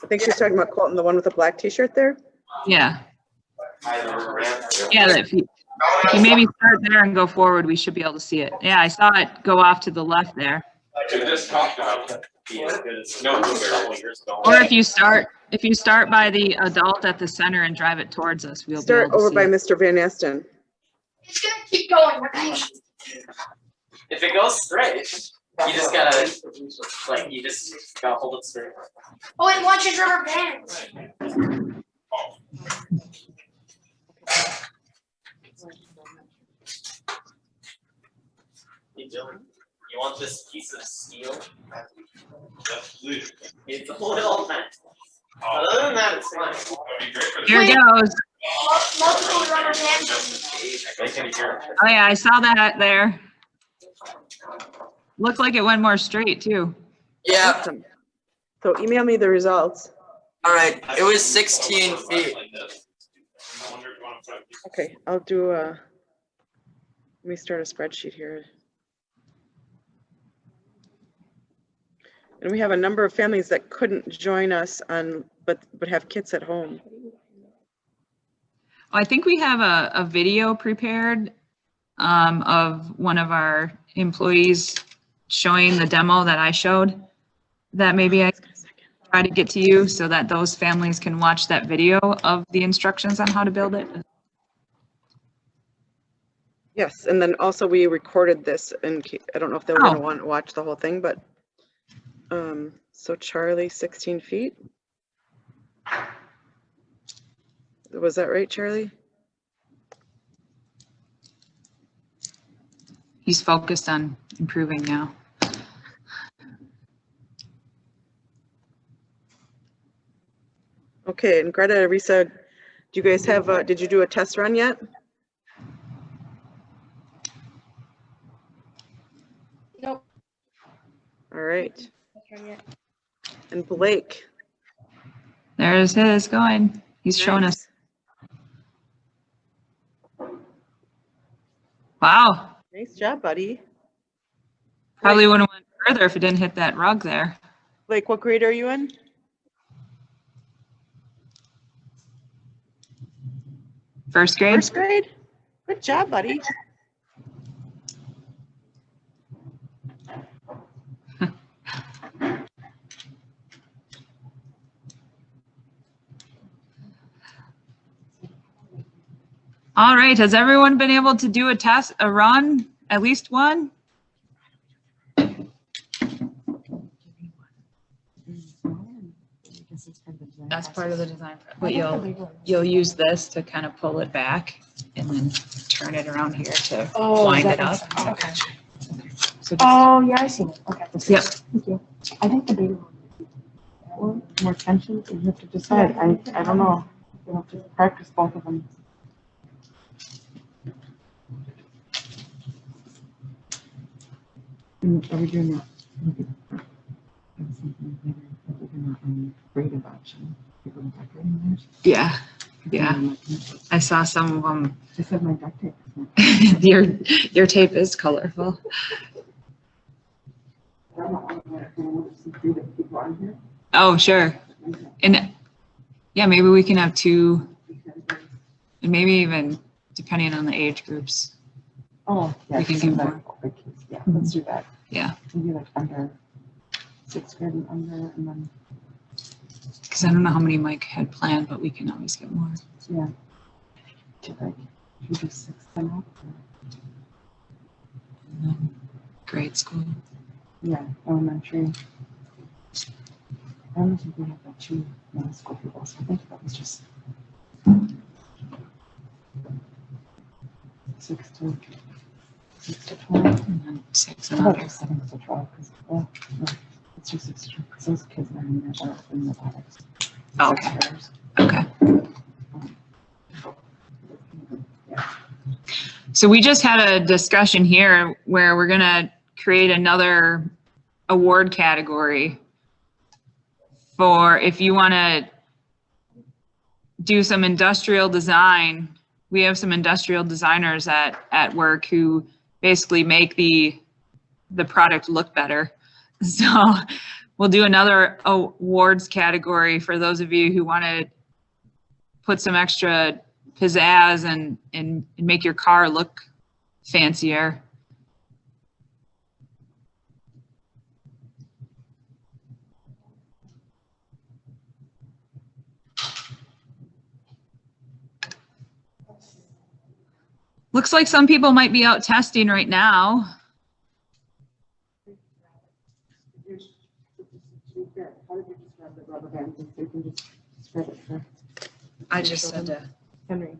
I think she's talking about Colton, the one with the black t-shirt there. Yeah. Yeah, if you maybe start there and go forward, we should be able to see it. Yeah, I saw it go off to the left there. Or if you start by the adult at the center and drive it towards us, we'll Start be able over to by see it. Mr. Van Esten. It's gonna keep going. If it goes straight, you just gotta, like, you just gotta hold it straight. Oh, it launches rubber bands. You want this piece of steel? It's a little nice. Other than that, it's fine. Here it goes. Multiple rubber bands. Oh yeah, I saw that there. Looked like it went more straight too. Yeah. Awesome. So email me the results. All right. It was 16 feet. Okay, I'll do let me start a spreadsheet here. And we have a number of families that couldn't join us on, but have kids at home. I think we have a video prepared of one of our employees showing the demo that I showed, that maybe I try to get to you so that those families can watch that video of the instructions on how to build it. Yes, and then also we recorded this, and I don't know if they were going to want to watch the whole thing, but so Charlie, 16 feet. Was that right, Charlie? He's focused on improving now. Okay, and Greta, Risa, do you guys have, did you do a test run yet? Nope. All right. And Blake. There's his going. He's showing us. Wow. Nice job, buddy. Probably would have went further if it didn't hit that rug there. Blake, what grade are you in? First grade? First grade? Good job, buddy. All right, has everyone been able to do a run, at least one? That's part of the design, but you'll use this to kind of pull it back and then turn it around here to wind it up. Okay. So Oh, yeah, I see it. Okay. Yep. Thank you. I think the bigger one, more tension, you have to decide. I don't know. You have to practice both of them. Are we doing that? Creative option. Yeah, yeah. I saw some of them. I said my duct tape. Your tape is colorful. Oh, sure. And yeah, maybe we can have two, and maybe even depending on the age groups. Oh, yeah. We can get more. Yeah, let's do that. Yeah. Maybe like under 6th grade and under, and then. Because I don't know how many Mike had planned, but we can always get more. Yeah. Should we do 6th and up? Grade school. Yeah, elementary. I don't think we have that 2 middle school people, so I think that was just 6 to 12. And then 6 and How about under. just 7 to 12? Because, well, no, let's do 6 to 12, because those kids are in the athletics. Oh, okay. Okay. So we just had a discussion here where we're gonna create another award category for if you want to do some industrial design. We have some industrial designers at work who basically make the product look better. So we'll do another awards category for those of you who want to put some extra pizzazz and make your car look fancier. Looks like some people might be out testing right now. I just said to Henry.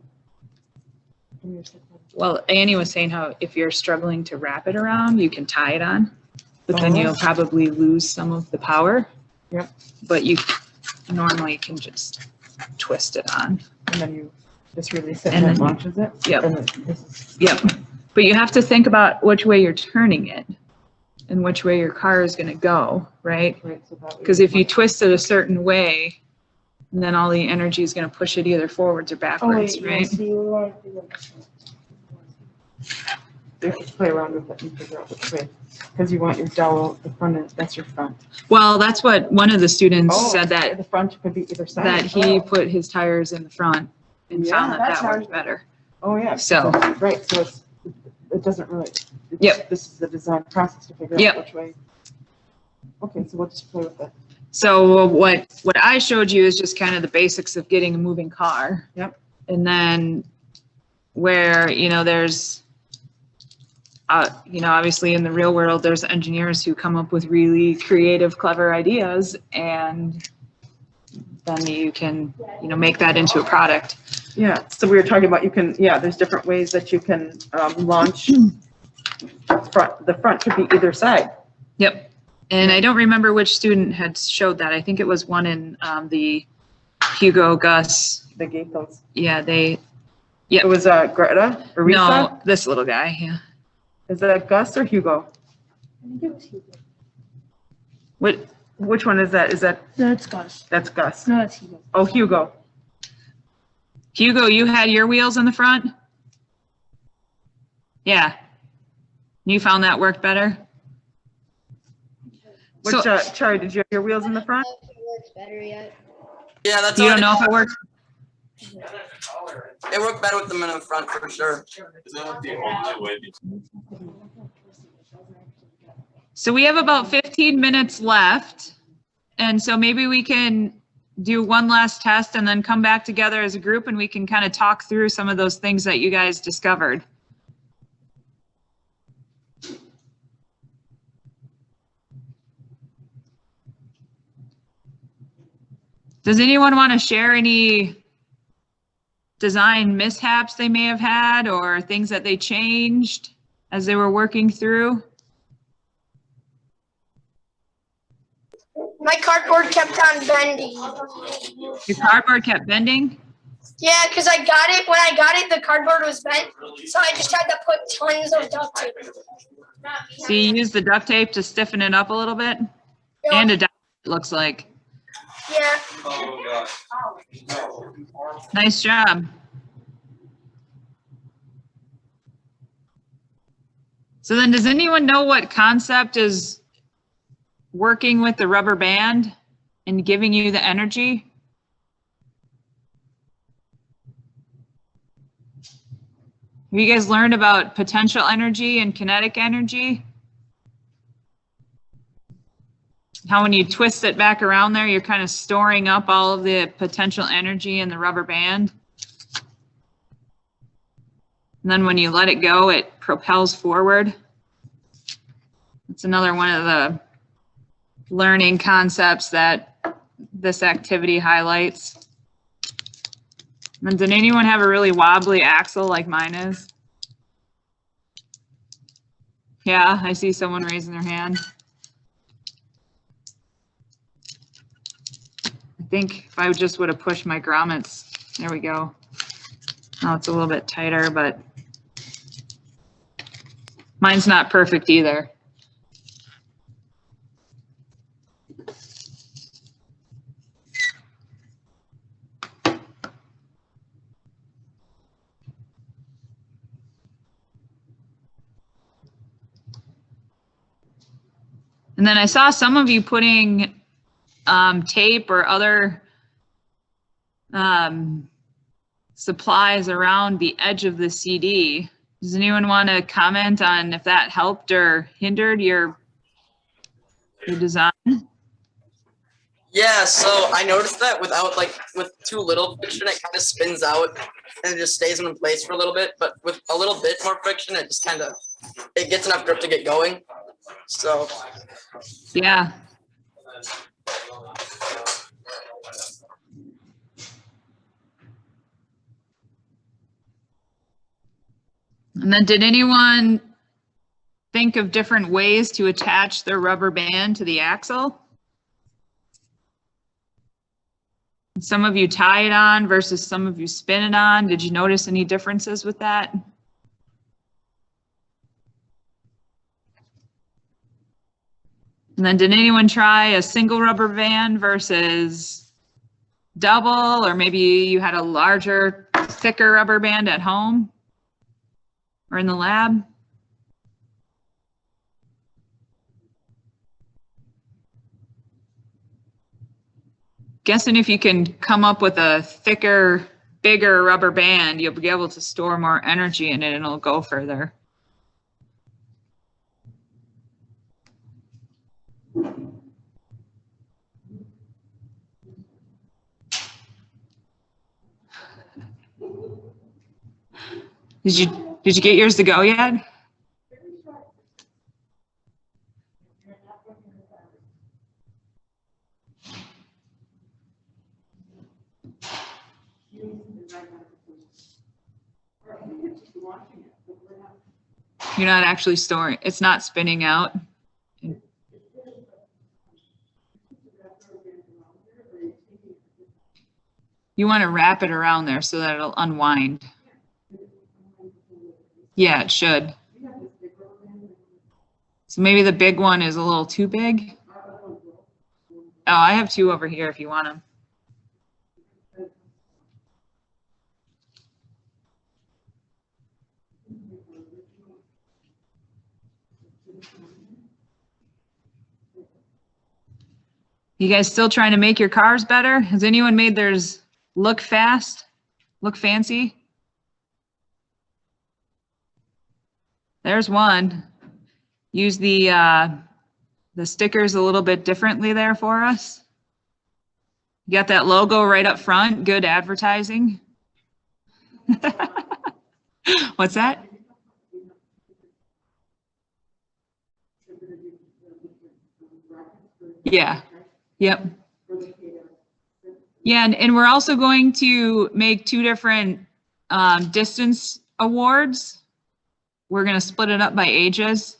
Well, Annie was saying how if you're struggling to wrap it around, you can tie it on, but then you'll probably lose some of the power. Yep. But you normally can just twist it on. And then you just release it And and it then- launches it. Yep. And then this is- Yep. But you have to think about which way you're turning it and which way your car is going to go, right? Right, so that way Because if you twist it a certain way, then all the energy is going to push it either forwards or backwards, right? You have to play around with it and figure out which way. Because you want your dowel, the front end, that's your front. Well, that's what one of the students said The that front could be either side. that he put his tires in the front and found Yeah, that that worked sounds- better. Oh, yeah. So- Right, so it doesn't really. Yep. This is the design process to figure Yep. out which way. Okay, so we'll just play with it. So what I showed you is just kind of the basics of getting a moving car. Yep. And then where, there's, obviously in the real world, there's engineers who come up with really creative, clever ideas, and then you can, make that into a product. Yeah, so we were talking about there's different ways that you can launch. The front could be either side. Yep. And I don't remember which student had showed that. I think it was one in the Hugo Gus. They gave those. Yeah, It was Greta or Risa? no, this little guy, yeah. Is that Gus or Hugo? Which one is that? Is that? That's Gus. That's Gus. No, that's Hugo. Oh, Hugo. Hugo, you had your wheels in the front? Yeah. You found that worked better? Which, So- Charlie, did you have your wheels in the I front? don't know if it works better yet. Yeah, that's You all don't know if it works? It worked better with them in the front for sure. So we have about 15 minutes left. And so maybe we can do one last test and then come back together as a group and we can kind of talk through some of those things that you guys discovered. Does anyone want to share any design mishaps they may have had or things that they changed as they were working through? My cardboard kept on bending. Your cardboard kept bending? Yeah, because I got it. When I got it, the cardboard was bent. So I just had to put tons of duct tape. So you use the duct tape to stiffen it up a little bit? Yep. And a dowel, it looks like. Yeah. Nice job. So then does anyone know what concept is working with the rubber band and giving you the energy? Have you guys learned about potential energy and kinetic energy? How when you twist it back around there, you're kind of storing up all of the potential energy in the rubber band. And then when you let it go, it propels forward. It's another one of the learning concepts that this activity highlights. And did anyone have a really wobbly axle like mine is? Yeah, I see someone raising their hand. I think if I just would have pushed my grommets, there we go. Now it's a little bit tighter, but mine's not perfect either. And then I saw some of you putting tape or other supplies around the edge of the CD. Does anyone want to comment on if that helped or hindered your design? Yeah, so I noticed that with too little friction, it kind of spins out and it just stays in place for a little bit. But with a little bit more friction, it just it gets enough grip to get going. So yeah. And then did anyone think of different ways to attach their rubber band to the axle? Some of you tie it on versus some of you spin it on. Did you notice any differences with that? And then did anyone try a single rubber band versus double, or maybe you had a larger, thicker rubber band at home or in the lab? Guessing if you can come up with a thicker, bigger rubber band, you'll be able to store more energy in it and it'll go further. Did you get yours to go yet? You're not actually storing, it's not spinning out. You want to wrap it around there so that it'll unwind. Yeah, it should. So maybe the big one is a little too big. Oh, I have two over here if you want them. You guys still trying to make your cars better? Has anyone made theirs look fast, look fancy? There's one. Use the stickers a little bit differently there for us. You got that logo right up front, good advertising. What's that? Yeah, yep. Yeah, and we're also going to make two different distance awards. We're going to split it up by ages.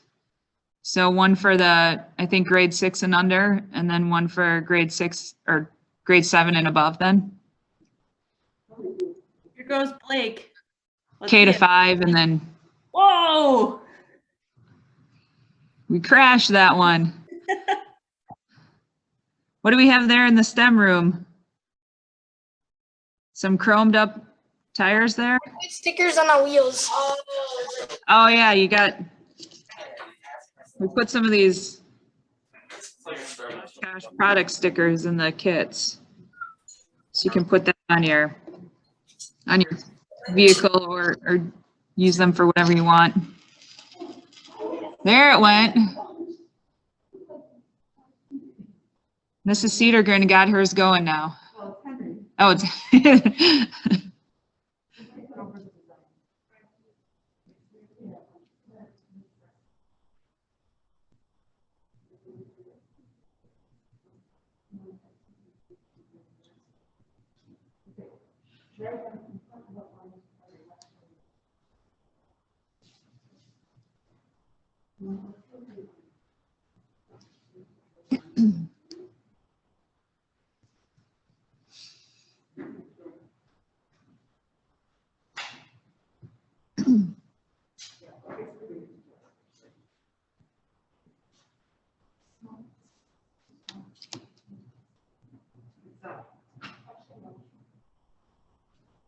So one for the, I think, grade 6 and under, and then one for grade 6 or grade 7 and above then. Here goes Blake. K to 5, and then. Whoa! We crashed that one. What do we have there in the STEM room? Some chromed up tires there? Stickers on the wheels. Oh yeah, you got, we put some of these cash product stickers in the kits. So you can put that on your vehicle or use them for whatever you want. There it went. Mrs. Cedergren got hers going now. Oh, it's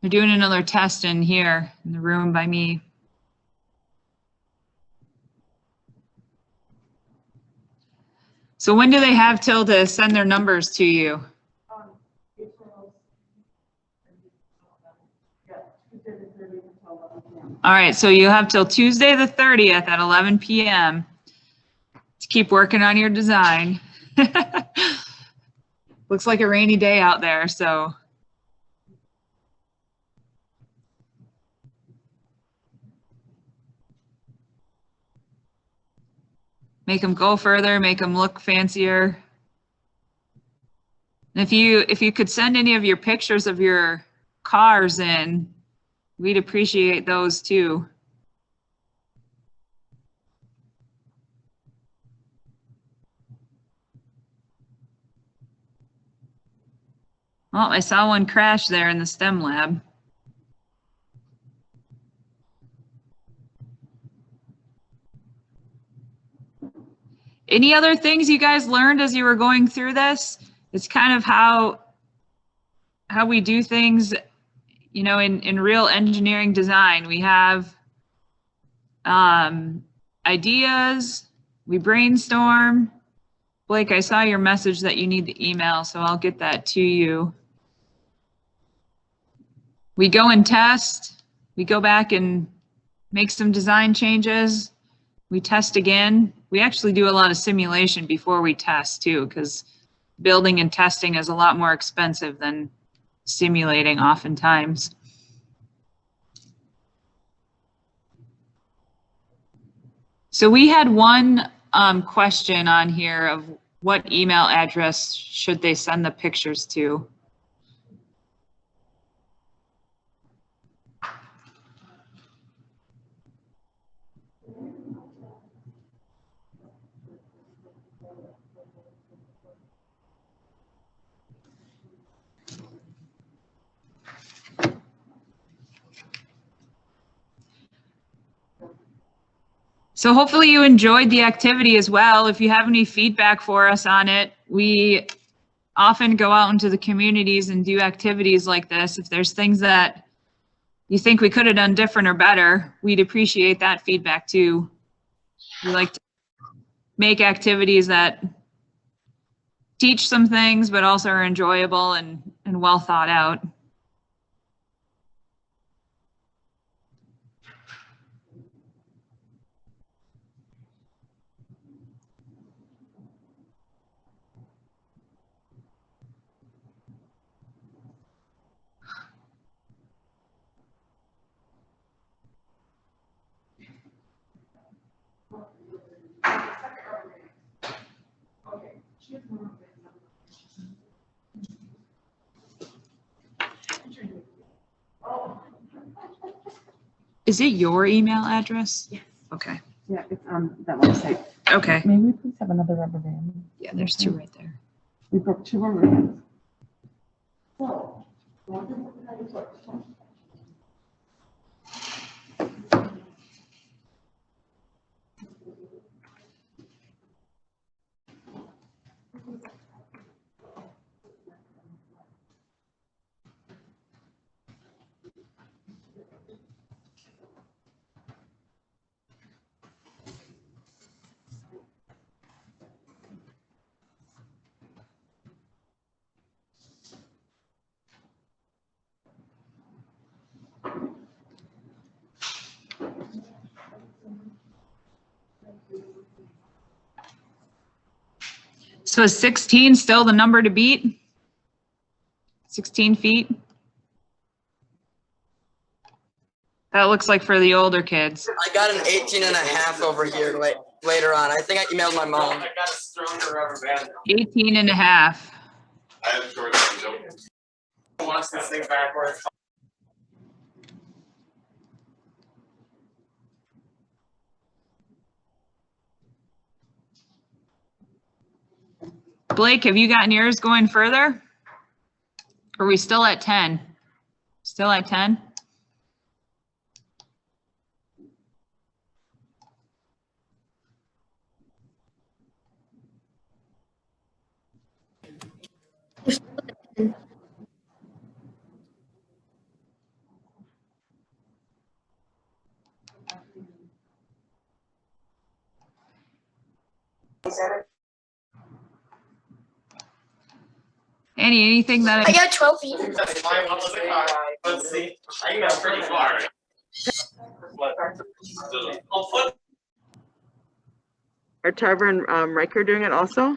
they're doing another test in here in the room by me. So when do they have till to send their numbers to you? All right, so you have till Tuesday the 30th at 11 p.m. to keep working on your design. Looks like a rainy day out there, so. Make them go further, make them look fancier. And if you could send any of your pictures of your cars in, we'd appreciate those too. Oh, I saw one crash there in the STEM lab. Any other things you guys learned as you were going through this? It's kind of how we do things, you know, in real engineering design. We have ideas, we brainstorm. Blake, I saw your message that you need the email, so I'll get that to you. We go and test, we go back and make some design changes, we test again. We actually do a lot of simulation before we test too, because building and testing is a lot more expensive than simulating oftentimes. So we had one question on here of what email address should they send the pictures to? So hopefully you enjoyed the activity as well. If you have any feedback for us on it, we often go out into the communities and do activities like this. If there's things that you think we could have done different or better, we'd appreciate that feedback too. We like to make activities that teach some things, but also are enjoyable and well thought out. Is it your email address? Yes. Okay. Yeah, it's on that website. Okay. May we please have another rubber band? Yeah, there's two right there. We broke 2 rubber bands. So, So is 16 still the number to beat? 16 feet? That looks like for the older kids. I got an 18 and a half over here later on. I think I emailed my mom. I got a stronger rubber band. 18 and a half. I have short ones. Wants this thing backwards. Blake, have you gotten yours going further? Are we still at 10? Still at 10? Annie, anything that I got 12 feet. That's my one was a car. Let's see. I think that's pretty far. I'll put. Are Tarver and Riker doing it also?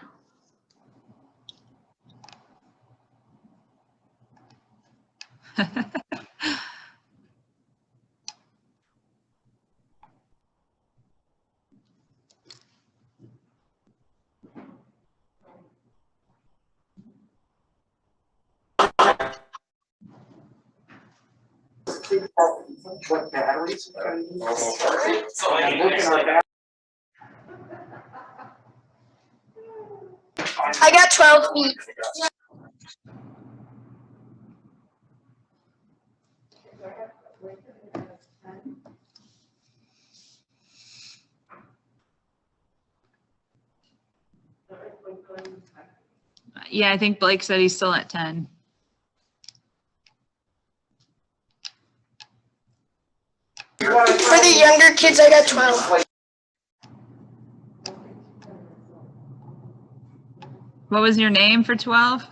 What batteries? So I'm looking like that. I got 12 feet. Yeah, I think Blake said he's still at 10. For the younger kids, I got 12. What was your name for 12?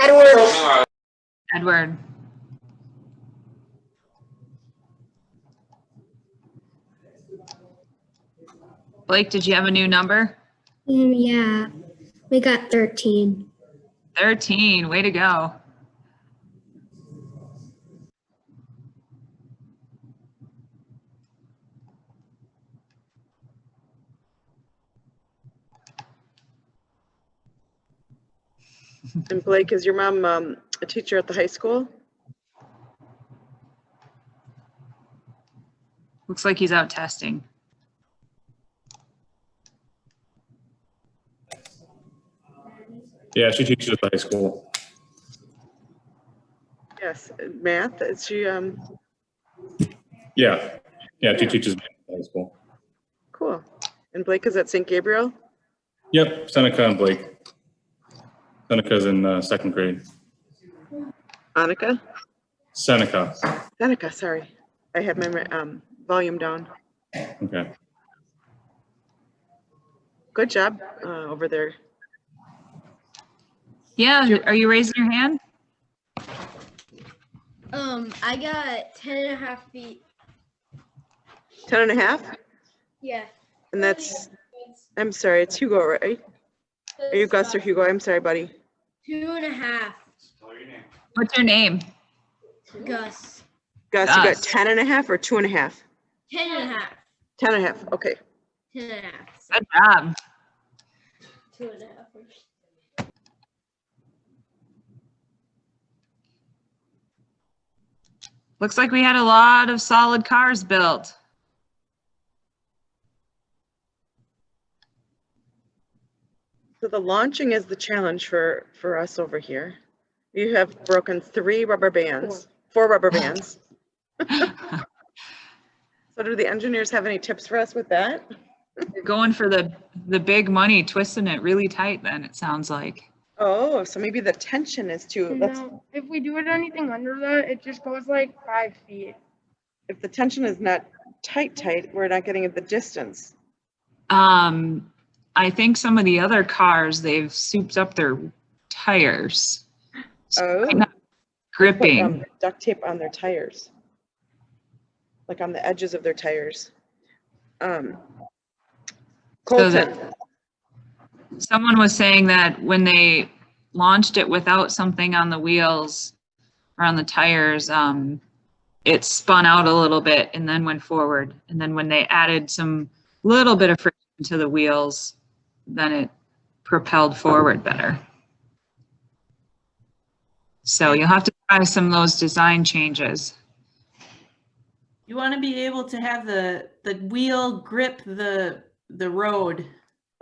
Edward. Edward. Blake, did you have a new number? Yeah, we got 13. 13, way to go. And Blake, is your mom a teacher at the high school? Looks like he's out testing. Yeah, she teaches at the high school. Yes, math, is she, Yeah, she teaches math at the high school. cool. And Blake is at St. Gabriel? Yep, Seneca and Blake. Seneca's in second grade. Annika? Seneca. Seneca, sorry. I had my volume down. Okay. Good job over there. Yeah, are you raising your hand? I got 10.5 feet. 10.5? Yeah. And that's, I'm sorry, it's Hugo, right? Are you Gus or Hugo? I'm sorry, buddy. 2.5. What's your name? Gus. Gus, you got Gus. 10.5 or 2.5? 10.5. 10.5, okay. 10.5. Good job. 2.5. Looks like we had a lot of solid cars built. So the launching is the challenge for us over here. You have broken 4 rubber bands. So do the engineers have any tips for us with that? You're going for the big money, twisting it really tight then, it sounds like. Oh, so maybe the tension is too, No, if we do it anything under that, it just goes like 5 feet. if the tension is not tight, we're not getting the distance. I think some of the other cars, they've souped up their tires. So Oh. not gripping. Put, duct tape on their tires. Like on the edges of their tires. Colton. Someone was saying that when they launched it without something on the wheels or on the tires, it spun out a little bit and then went forward. And then when they added some little bit of friction to the wheels, then it propelled forward better. So you'll have to try some of those design changes. You want to be able to have the wheel grip the road.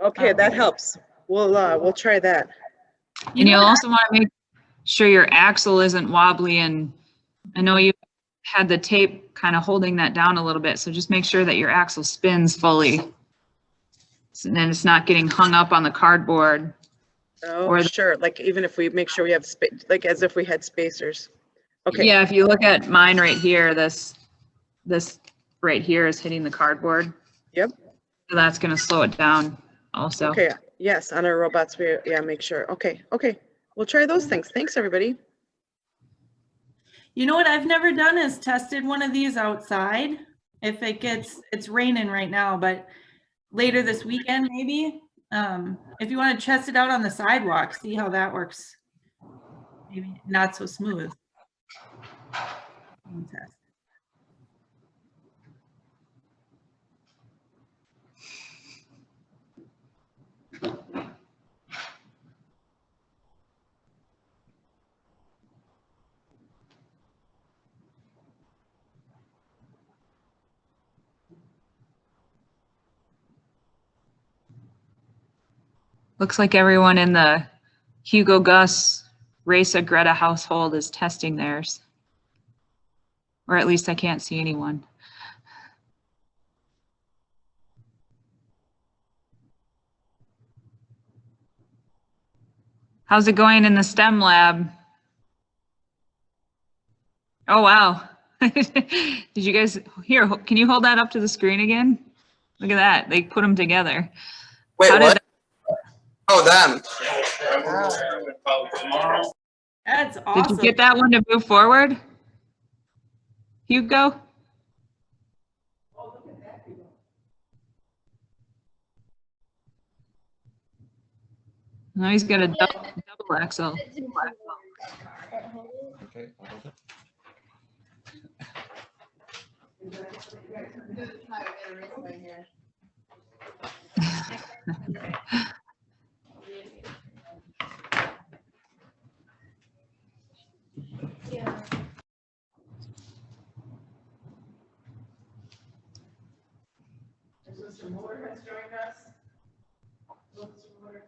Okay, that helps. We'll try that. And you'll also want to make sure your axle isn't wobbly, and I know you had the tape kind of holding that down a little bit, so just make sure that your axle spins fully. And then it's not getting hung up on the cardboard. Oh, or sure. Like even if we make sure we have space, like as if we had spacers. Okay. Yeah, if you look at mine right here, this right here is hitting the cardboard. Yep. So that's going to slow it down also. Okay, Yes, on our robots, yeah, make sure. Okay, we'll try those things. Thanks, everybody. You know what I've never done is tested one of these outside. If it's raining right now, but later this weekend, maybe. If you want to test it out on the sidewalk, see how that works. Maybe not so smooth. Test. Looks like everyone in the Hugo Gus Raisa Greta household is testing theirs. Or at least I can't see anyone. How's it going in the STEM lab? Oh, wow. Did you guys, here, can you hold that up to the screen again? Look at that, they put them together. Wait, How what? Oh, them. That's awesome. Did you get that one to move forward? Hugo? No, he's got a double axle. Okay, I'll hold it. Yeah. Mr. Mueller has joined us. Mr. Mueller.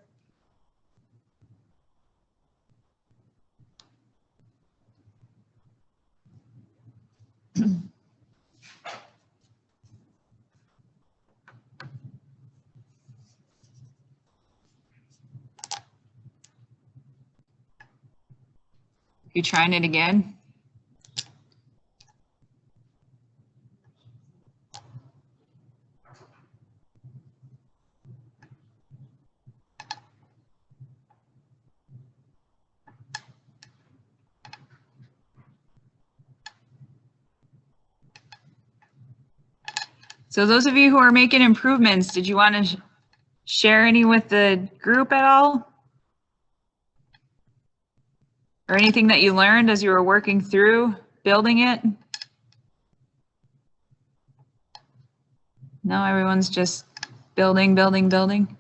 You trying it again? So those of you who are making improvements, did you want to share any with the group at all? Or anything that you learned as you were working through building it? No, everyone's just building, building, building.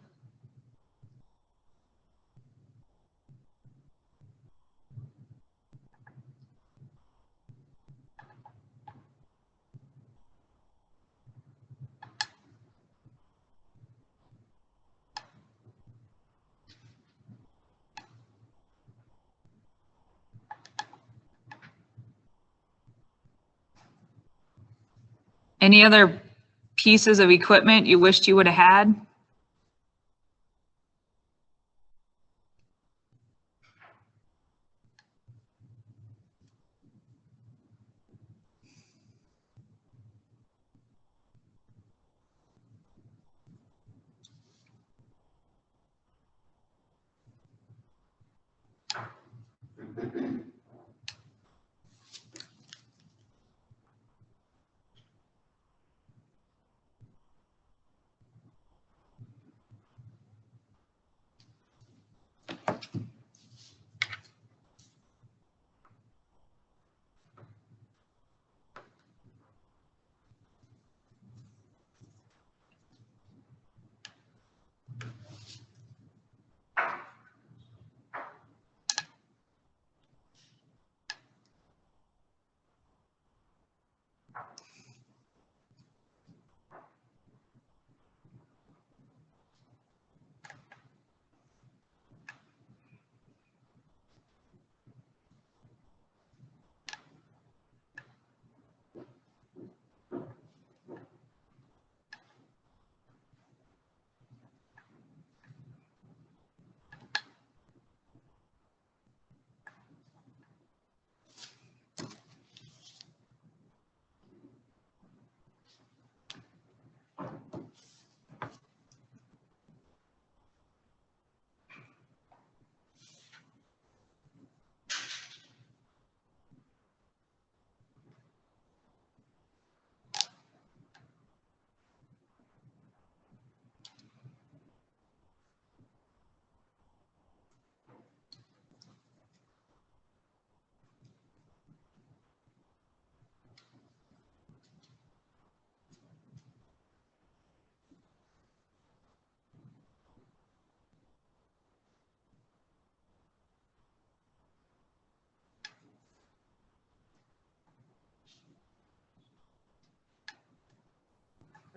Any other pieces of equipment you wished you would have had?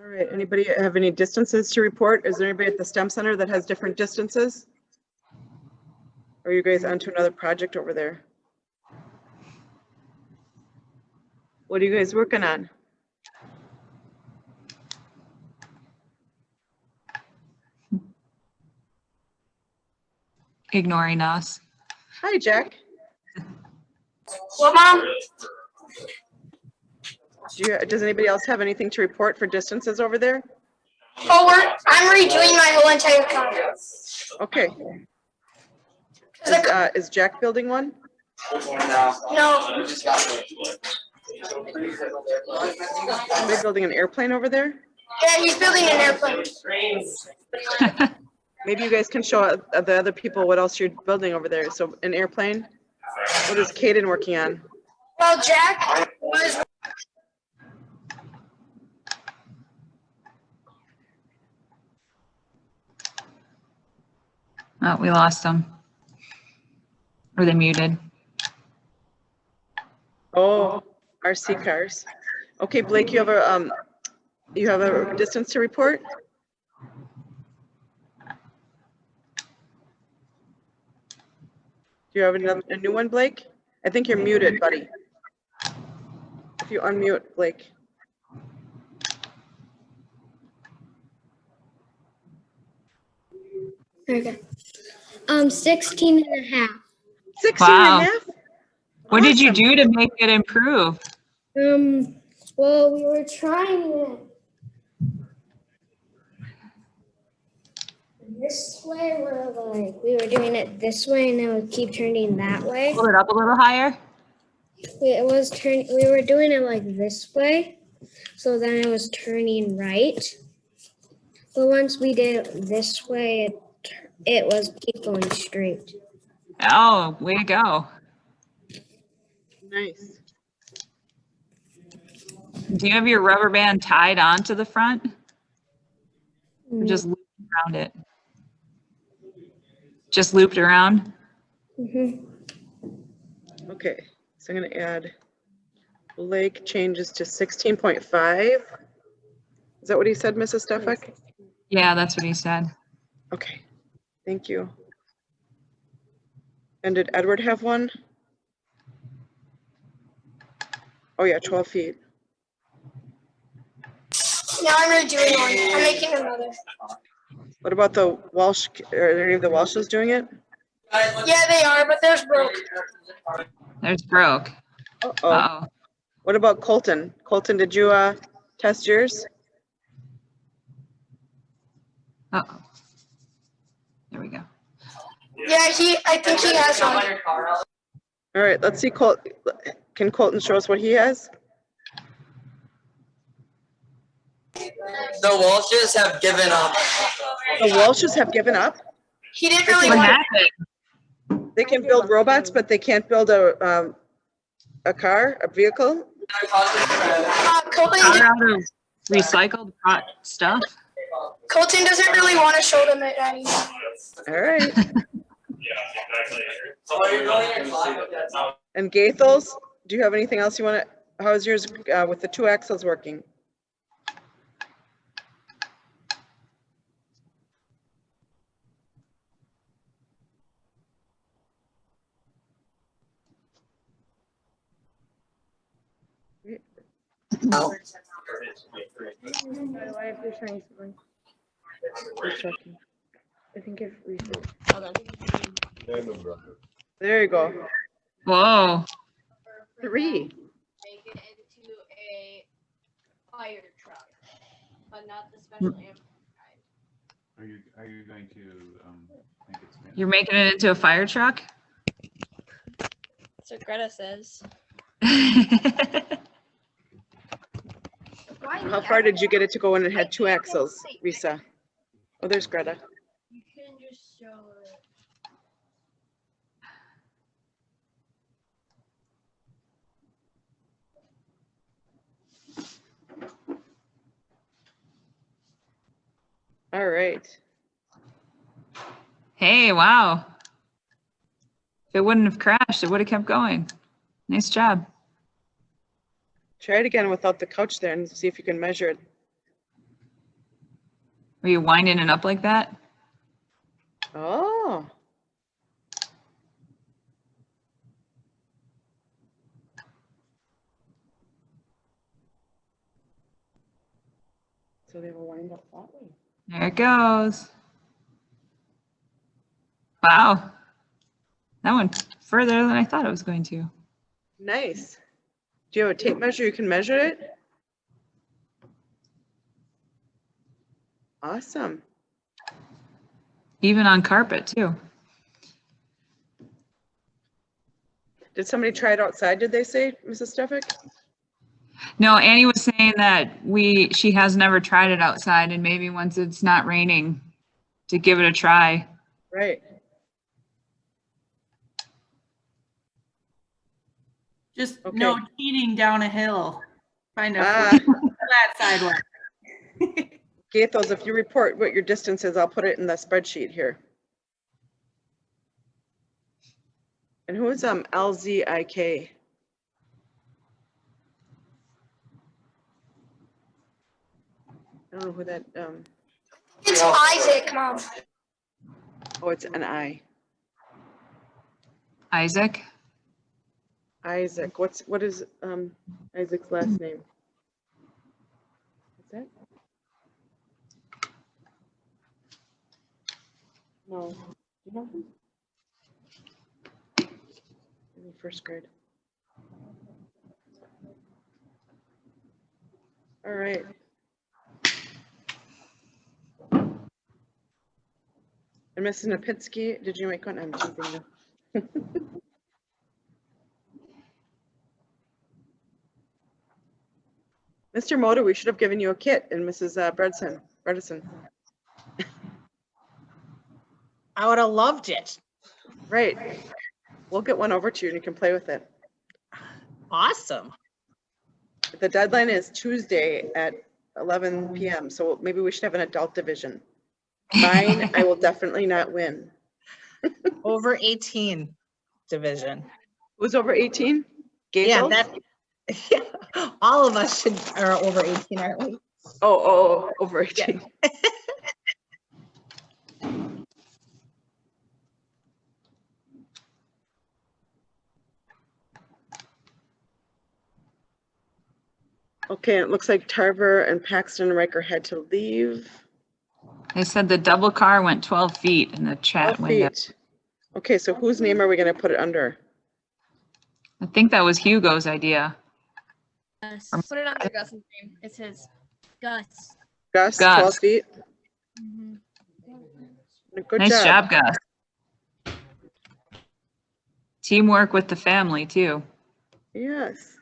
All right, anybody have any distances to report? Is there anybody at the STEM Center that has different distances? Or are you guys onto another project over there? What are you guys working on? Ignoring us. Hi, Jack. Well, Mom, Does anybody else have anything to report for distances over there? I'm redoing my whole entire car. Okay. Is Jack building one? No. Somebody building an airplane over there? Yeah, he's building an airplane. Maybe you guys can show the other people what else you're building over there. So an airplane. What is Caden working on? Well, Jack was. Oh, we lost them. Or they muted. Oh, RC cars. Okay, Blake, you have a distance to report? Do you have a new one, Blake? I think you're muted, buddy. If you unmute, Blake. Okay. 16 and a half. 16 Wow. and a half? What did you Awesome. do to make it improve? Well, we were trying it this way, we were doing it this way and it would keep turning that way. Pull it up a little higher. We were doing it like this way, so then it was turning right. But once we did it this way, it was keep going straight. Oh, way to go. Nice. Do you have your rubber band tied onto the front? Or just looped around it? Just looped around? Mm-hmm. Okay, so I'm going to add Blake changes to 16.5. Is that what he said, Mrs. Stefak? Yeah, that's what he said. Okay, thank you. And did Edward have one? Oh yeah, 12 feet. Now I'm redoing one. I'm making another. What about the Walsh? Are any of the Walshes doing it? Yeah, they are, but there's broke. There's broke. Uh-oh. Uh-oh. What about Colton? Colton, did you test yours? Uh-oh. There we go. Yeah, I think he has one. All right, let's see. Can Colton show us what he has? The Walshes have given up. The Walshes have given up? He didn't really What want happened? They can build robots, but they can't build a car, a vehicle? Colton, Out of recycled stuff? Colton doesn't really want to show them it anymore. All right. And Gaethels, do you have anything else you want to, how's yours with the 2 axles working? Oh. I think if research. There you go. Whoa. 3. Make it into a fire truck, but not the special Amcor kind. Are you going to make it spin? You're making it into a fire truck? That's what Greta says. How far did you get it to go when it had 2 axles, Risa? Oh, there's Greta. You can just show it. All right. Hey, wow. If it wouldn't have crashed, it would have kept going. Nice job. Try it again without the couch there and see if you can measure it. Are you winding it up like that? Oh. So they will wind up that way. There it goes. Wow. That went further than I thought it was going to. Nice. Do you have a tape measure? You can measure it? Awesome. Even on carpet too. Did somebody try it outside, did they say, Mrs. Stefik? No, Annie was saying that she has never tried it outside, and maybe once it's not raining to give it a try. Right. Just Okay. no cheating down a hill. Find a flat sidewalk. Gathos, if you report what your distance is, I'll put it in the spreadsheet here. And who is LZIK? I don't know who that It's Isaac, Mom. oh, it's an I. Isaac? Isaac. What is Isaac's last name? Is that? No. You know him? In first grade. All right. And Mrs. Napitsky, did you make one? I'm choosing them. Mr. Moda, we should have given you a kit, and Mrs. Bredesen. I would have loved it. Right. We'll get one over to you and you can play with it. Awesome. The deadline is Tuesday at 11 p.m. So maybe we should have an adult division. Mine, I will definitely not win. Over 18 division. Who's over 18? Yeah, Gaethel? yeah, all of us are over 18, aren't we? Oh, over 18. Yeah. Okay, it looks like Tarver and Paxton and Riker had to leave. They said the double car went 12 feet in the chat 12 window. feet. Okay, so whose name are we going to put it under? I think that was Hugo's idea. Gus. Put it under Gus's name. It's his. Gus. Gus, Gus. 12 feet. Good Nice job, Gus. Teamwork with the family, too. Yes.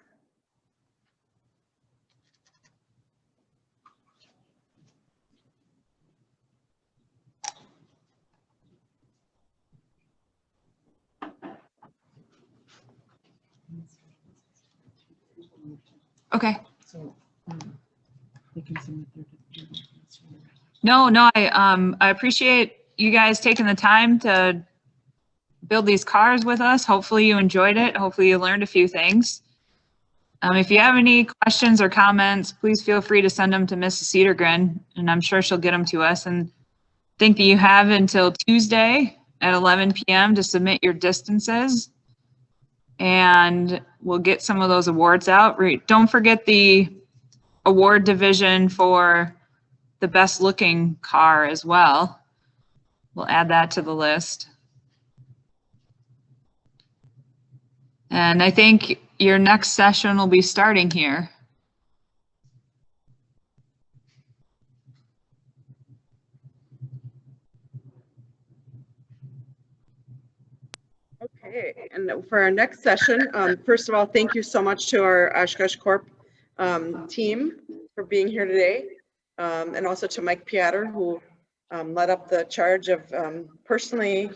Okay. So, they can submit their No, I appreciate you guys taking the time to build these cars with us. Hopefully you enjoyed it. Hopefully you learned a few things. If you have any questions or comments, please feel free to send them to Mrs. Cedergren, and I'm sure she'll get them to us. And think that you have until Tuesday at 11 p.m. to submit your distances, and we'll get some of those awards out. Don't forget the award division for the best looking car as well. We'll add that to the list. And I think your next session will be starting here. Okay, and for our next session, first of all, thank you so much to our Oshkosh Corp team for being here today, and also to Mike Piatter, who led up the charge of personally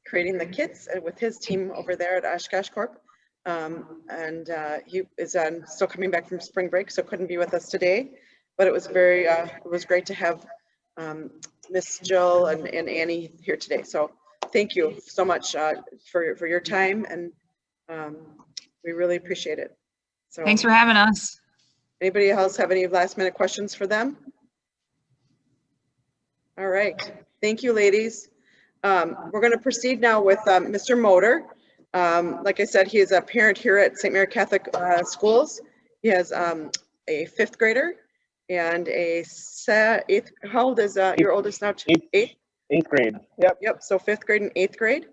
creating the kits with his team over there at Oshkosh Corp. And he is still coming back from spring break, so couldn't be with us today, but it was it was great to have Miss Jill and Annie here today. So thank you so much for your time, and we really appreciate it. So thanks for having us. Anybody else have any last minute questions for them? All right. Thank you, ladies. We're going to proceed now with Mr. Motor. Like I said, he is a parent here at St. Mary Catholic Schools. He has a 5th grader and a 8th. How old is your oldest now? 8th? 8th grade. Yep. Yep. So 5th grade and 8th grade.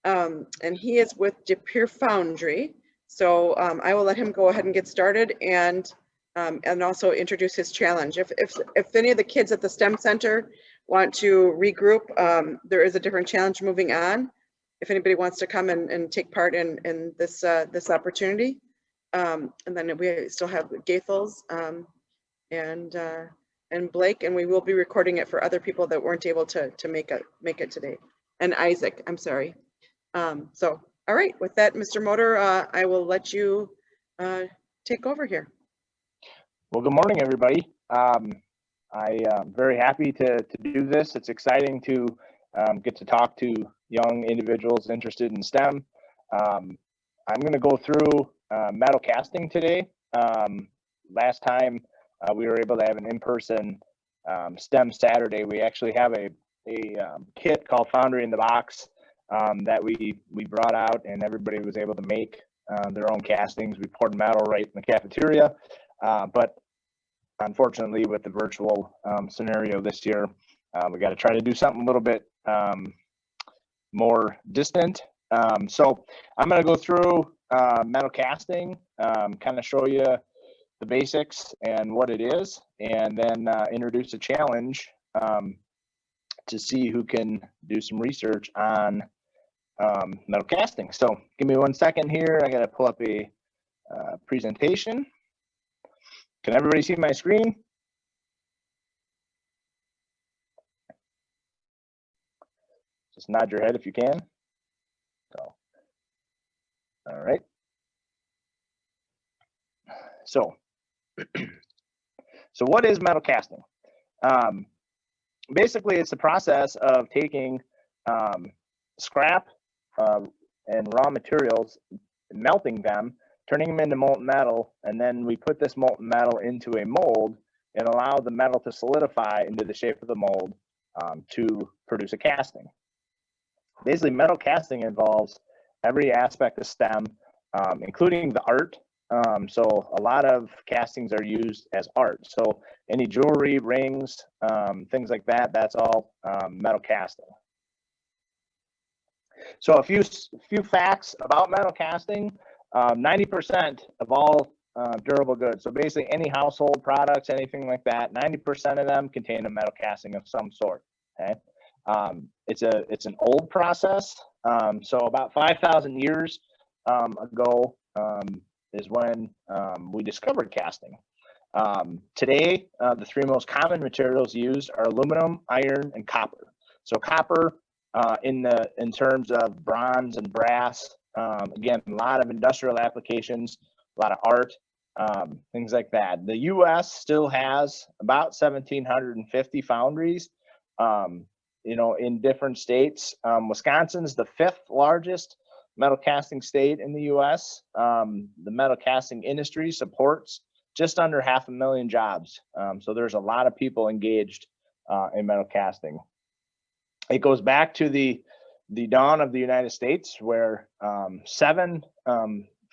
And he is with Pere Foundry. So I will let him go ahead and get started and also introduce his challenge. If any of the kids at the STEM Center want to regroup, there is a different challenge moving on. If anybody wants to come and take part in this this opportunity. And then we still have Gaethels and Blake, and we will be recording it for other people that weren't able to make it today. And Isaac, I'm sorry. So, all right, with that, Mr. Motor, I will let you take over here. Well, good morning, everybody. I'm very happy to do this. It's exciting to get to talk to young individuals interested in STEM. I'm going to go through metal casting today. Last time we were able to have an in-person STEM Saturday. We actually have a kit called Foundry in the Box that we brought out, and everybody was able to make their own castings. We poured metal right in the cafeteria, but unfortunately with the virtual scenario this year, we got to try to do something a little bit more distant. So I'm going to go through metal casting, kind of show you the basics and what it is, and then introduce a challenge to see who can do some research on metal casting. So give me 1 second here. I got to pull up a presentation. Can everybody see my screen? Just nod your head if you can. So, all right. So what is metal casting? Basically, it's the process of taking scrap and raw materials, melting them, turning them into molten metal, and then we put this molten metal into a mold and allow the metal to solidify into the shape of the mold to produce a casting. Basically, metal casting involves every aspect of STEM, including the art. So a lot of castings are used as art. So any jewelry, rings, things like that, that's all metal casting. So a few facts about metal casting. 90% of all durable goods, so basically any household products, anything like that, 90% of them contain a metal casting of some sort. Okay, it's an old process. So about 5,000 years ago is when we discovered casting. Today, the 3 most common materials used are aluminum, iron, and copper. So copper, in terms of bronze and brass. Again, a lot of industrial applications, a lot of art, things like that. The U.S. still has about 1,750 foundries, in different states. Wisconsin's the 5th largest metal casting state in the U.S. The metal casting industry supports just under 500,000 jobs. So there's a lot of people engaged in metal casting. It goes back to the dawn of the United States, where 7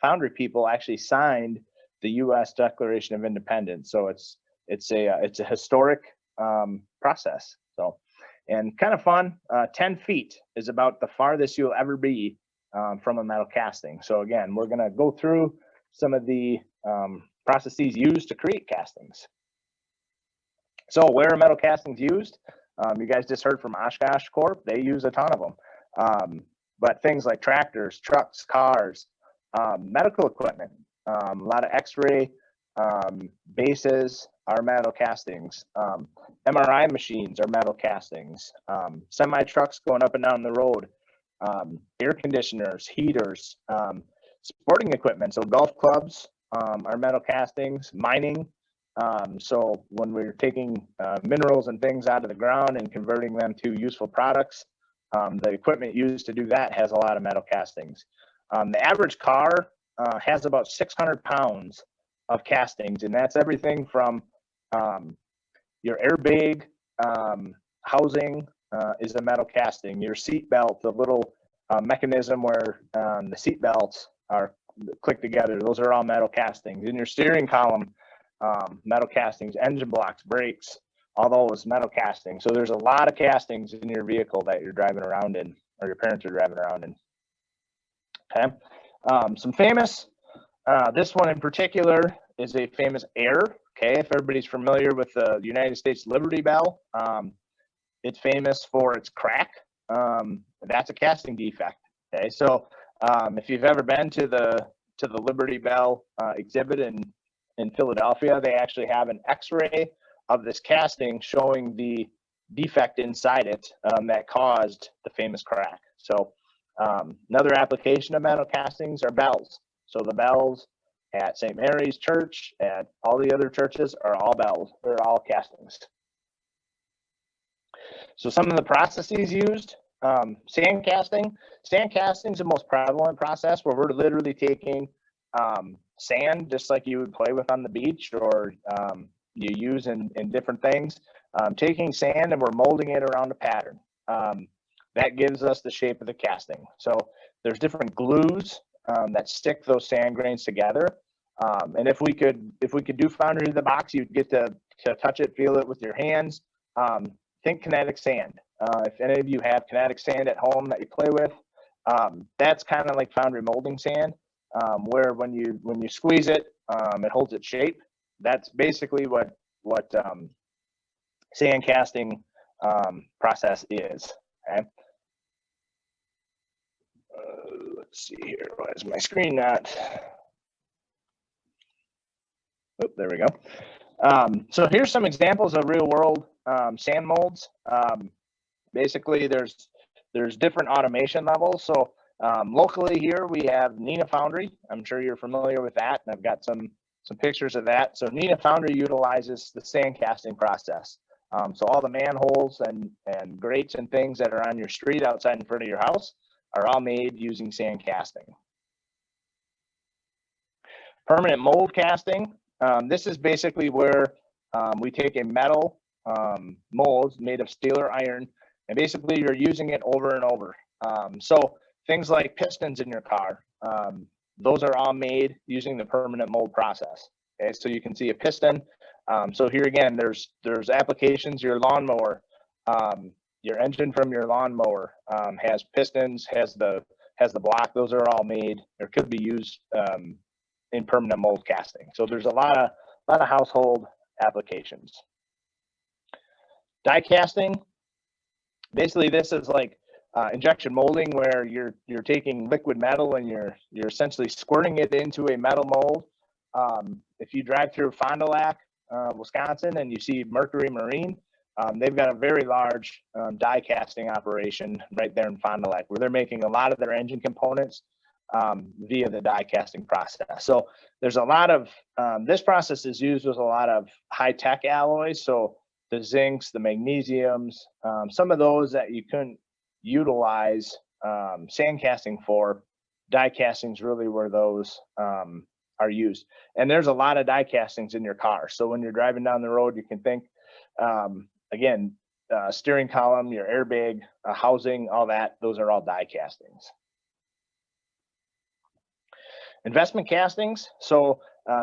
foundry people actually signed the U.S. Declaration of Independence. So it's a historic process. So, and kind of fun. 10 feet is about the farthest you'll ever be from a metal casting. So again, we're going to go through some of the processes used to create castings. So where are metal castings used? You guys just heard from Oshkosh Corp. They use a ton of them. But things like tractors, trucks, cars, medical equipment, a lot of x-ray bases are metal castings. MRI machines are metal castings. Semi-trucks going up and down the road. Air conditioners, heaters, sporting equipment. So golf clubs are metal castings. Mining. So when we're taking minerals and things out of the ground and converting them to useful products, the equipment used to do that has a lot of metal castings. The average car has about 600 pounds of castings, and that's everything from your airbag housing is a metal casting. Your seat belt, the little mechanism where the seat belts are clicked together, those are all metal castings. In your steering column, metal castings, engine blocks, brakes, all those metal castings. So there's a lot of castings in your vehicle that you're driving around in, or your parents are driving around in. Okay, some famous, this one in particular is a famous error. Okay, if everybody's familiar with the United States Liberty Bell, it's famous for its crack. That's a casting defect. Okay, so if you've ever been to the Liberty Bell exhibit in Philadelphia, they actually have an X-ray of this casting showing the defect inside it that caused the famous crack. So another application of metal castings are bells. So the bells at St. Mary's Church, at all the other churches, are all bells. They're all castings. So some of the processes used, sand casting. Sand casting is the most prevalent process, where we're literally taking sand, just like you would play with on the beach, or you use in different things. Taking sand and we're molding it around a pattern. That gives us the shape of the casting. So there's different glues that stick those sand grains together. And if we could do Foundry in the box, you'd get to touch it, feel it with your hands. Think kinetic sand. If any of you have kinetic sand at home that you play with, that's kind of like Foundry molding sand, where when you squeeze it, it holds its shape. That's basically what sand casting process is. Okay. Let's see here. Why is my screen not? Oh, there we go. So here's some examples of real world sand molds. Basically, there's different automation levels. So locally here we have Neenah Foundry. I'm sure you're familiar with that, and I've got some pictures of that. So Neenah Foundry utilizes the sand casting process. So all the manholes and grates and things that are on your street outside in front of your house are all made using sand casting. Permanent mold casting. This is basically where we take a metal mold made of steel or iron, and basically you're using it over and over. So things like pistons in your car, those are all made using the permanent mold process. Okay, so you can see a piston. So here again, there's applications. Your lawnmower, your engine from your lawnmower has pistons, has the block. Those are all made or could be used in permanent mold casting. So there's a lot of household applications. Die casting. Basically, this is like injection molding, where you're taking liquid metal and you're essentially squirting it into a metal mold. If you drive through Fond du Lac, Wisconsin, and you see Mercury Marine, they've got a very large die casting operation right there in Fond du Lac, where they're making a lot of their engine components via the die casting process. So there's a lot of this process is used with a lot of high-tech alloys. So the zincs, the magnesiums, some of those that you couldn't utilize sand casting for, die castings really where those are used. And there's a lot of die castings in your car. So when you're driving down the road, you can think, again, steering column, your airbag, housing, all that, those are all die castings. Investment castings. So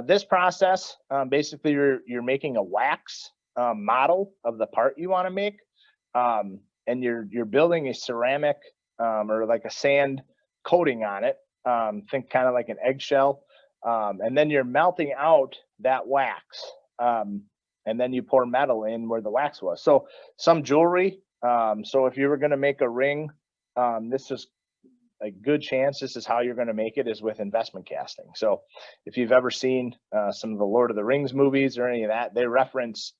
this process, basically you're making a wax model of the part you want to make, and you're building a ceramic or like a sand coating on it. Think kind of like an eggshell, and then you're melting out that wax, and then you pour metal in where the wax was. So some jewelry. So if you were going to make a ring, this is a good chance this is how you're going to make it, is with investment casting. So if you've ever seen some of the Lord of the Rings movies or any of that, they reference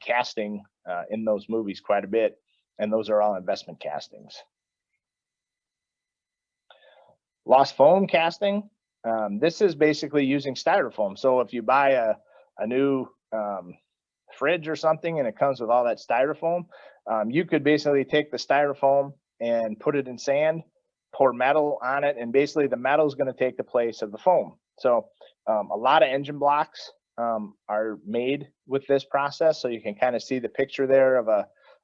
casting in those movies quite a bit, and those are all investment castings. Lost foam casting. This is basically using styrofoam. So if you buy a new fridge or something and it comes with all that styrofoam, you could basically take the styrofoam and put it in sand, pour metal on it, and basically the metal is going to take the place of the foam. So a lot of engine blocks are made with this process. So you can kind of see the picture there of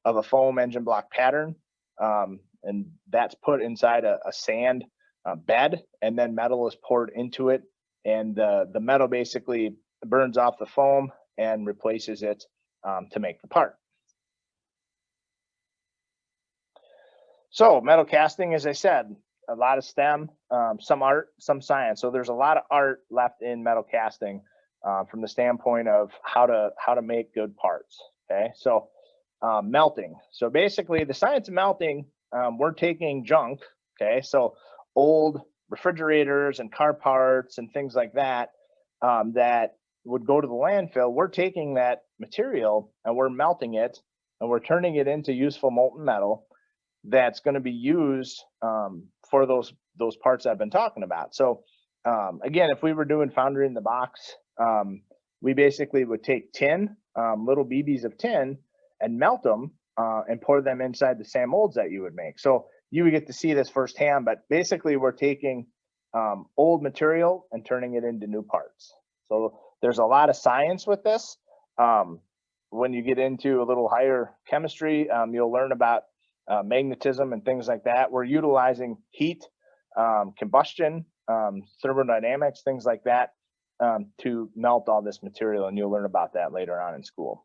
of a foam engine block pattern. And that's put inside a sand bed, and then metal is poured into it. And the metal basically burns off the foam and replaces it to make the part. So metal casting, as I said, a lot of STEM, some art, some science. So there's a lot of art left in metal casting from the standpoint of how to make good parts. Okay, so melting. So basically, the science of melting, we're taking junk. Okay, so old refrigerators and car parts and things like that that would go to the landfill. We're taking that material and we're melting it and we're turning it into useful molten metal that's going to be used for those parts I've been talking about. So again, if we were doing Foundry in the Box, we basically would take tin, little BBs of tin, and melt them and pour them inside the same molds that you would make. So you would get to see this firsthand, but basically we're taking old material and turning it into new parts. So there's a lot of science with this. When you get into a little higher chemistry, you'll learn about magnetism and things like that. We're utilizing heat, combustion, thermodynamics, things like that to melt all this material, and you'll learn about that later on in school.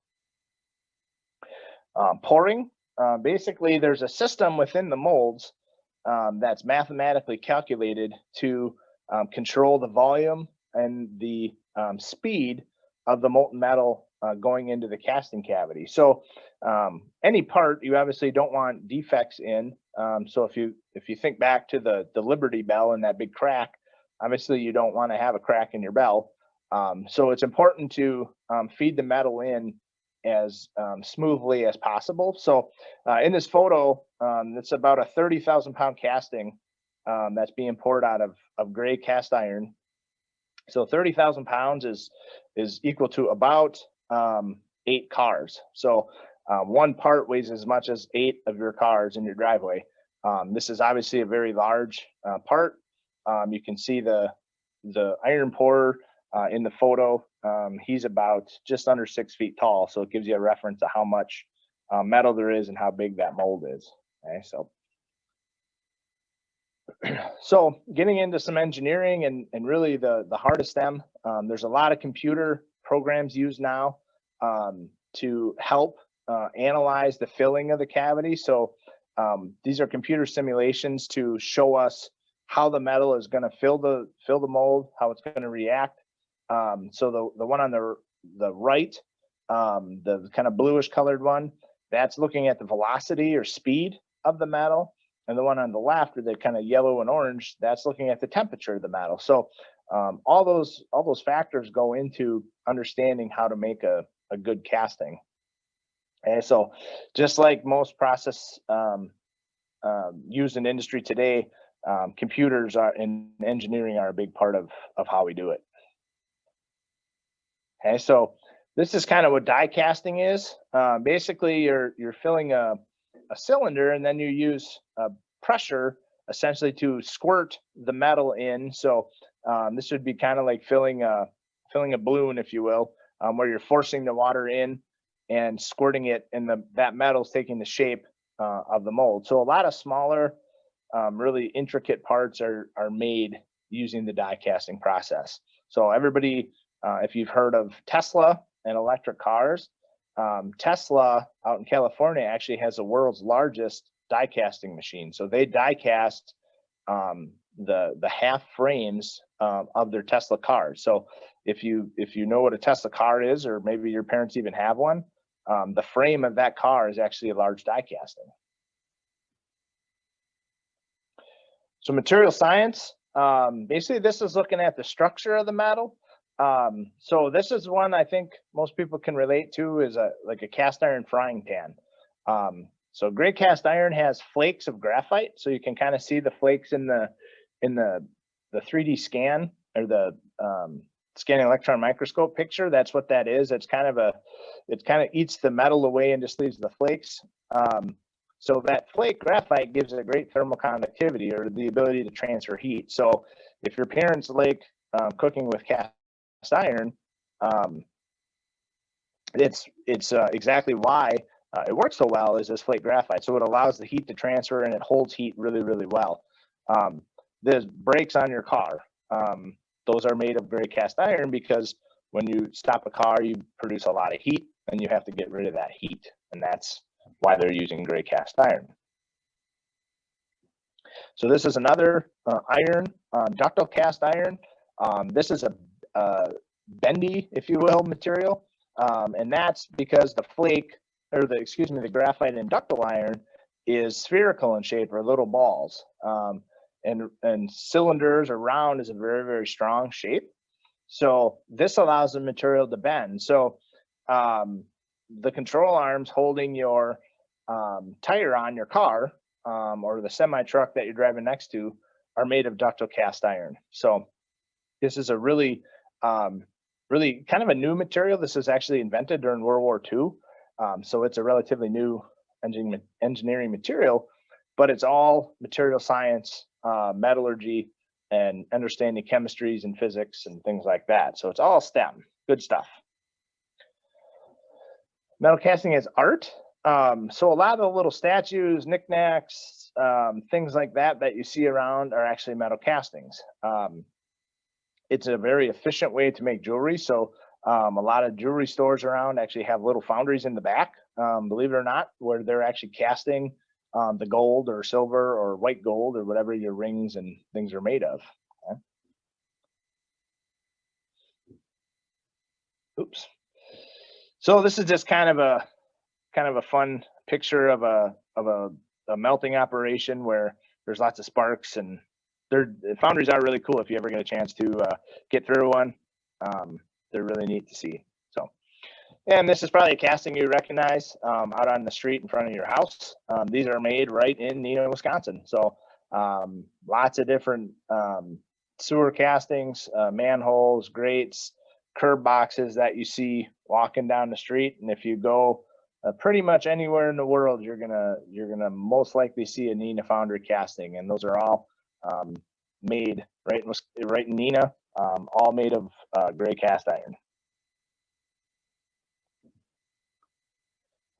Pouring, basically there's a system within the molds that's mathematically calculated to control the volume and the speed of the molten metal going into the casting cavity. So any part, you obviously don't want defects in. So if you think back to the Liberty Bell and that big crack, obviously you don't want to have a crack in your bell. So it's important to feed the metal in as smoothly as possible. So in this photo, it's about a 30,000 pound casting that's being poured out of gray cast iron. So 30,000 pounds is equal to about 8 cars. So one part weighs as much as 8 of your cars in your driveway. This is obviously a very large part. You can see the iron pourer in the photo. He's about just under 6 feet tall. So it gives you a reference to how much metal there is and how big that mold is. Okay, so getting into some engineering and really the heart of STEM, there's a lot of computer programs used now to help analyze the filling of the cavity. So these are computer simulations to show us how the metal is going to fill the mold, how it's going to react. So the one on the right, the kind of bluish colored one, that's looking at the velocity or speed of the metal. And the one on the left, or the kind of yellow and orange, that's looking at the temperature of the metal. So all those factors go into understanding how to make a good casting. And so just like most process used in industry today, computers in engineering are a big part of how we do it. Okay, so this is kind of what die casting is. Basically, you're filling a cylinder, and then you use pressure essentially to squirt the metal in. So this would be kind of like filling a balloon, if you will, where you're forcing the water in and squirting it, and that metal's taking the shape of the mold. So a lot of smaller, really intricate parts are made using the die casting process. So everybody, if you've heard of Tesla and electric cars, Tesla out in California actually has the world's largest die casting machine. So they die cast the half frames of their Tesla cars. So if you know what a Tesla car is, or maybe your parents even have one, the frame of that car is actually a large die casting. So material science, basically this is looking at the structure of the metal. So this is one I think most people can relate to, is like a cast iron frying pan. So gray cast iron has flakes of graphite, so you can kind of see the flakes in the 3D scan, or the scanning electron microscope picture. That's what that is. It kind of eats the metal away and just leaves the flakes. So that flake graphite gives it a great thermal conductivity, or the ability to transfer heat. So if your parents like cooking with cast iron, it's exactly why it works so well is this flake graphite. So it allows the heat to transfer and it holds heat really, really well. There's brakes on your car. Those are made of gray cast iron because when you stop a car, you produce a lot of heat and you have to get rid of that heat. And that's why they're using gray cast iron. So this is another iron, ductile cast iron. This is a bendy, if you will, material. And that's because the flake, or the graphite and ductile iron is spherical in shape, or little balls. And cylinders or round is a very, very strong shape. So this allows the material to bend. So the control arms holding your tire on your car or the semi truck that you're driving next to are made of ductile cast iron. So this is a really kind of a new material. This was actually invented during World War II. So it's a relatively new engineering material, but it's all material science, metallurgy, and understanding chemistries and physics and things like that. So it's all STEM, good stuff. Metal casting is art. So a lot of the little statues, knickknacks, things like that that you see around are actually metal castings. It's a very efficient way to make jewelry. So a lot of jewelry stores around actually have little foundries in the back, believe it or not, where they're actually casting the gold or silver or white gold or whatever your rings and things are made of. Okay. Oops. So this is just kind of a fun picture of a melting operation where there's lots of sparks, and the foundries are really cool if you ever get a chance to get through one. They're really neat to see. So, and this is probably a casting you recognize out on the street in front of your house. These are made right in Neenah, Wisconsin. So lots of different sewer castings, manholes, grates, curb boxes that you see walking down the street. And if you go pretty much anywhere in the world, you're gonna most likely see a Neenah Foundry casting, and those are all made right in Neenah, all made of gray cast iron.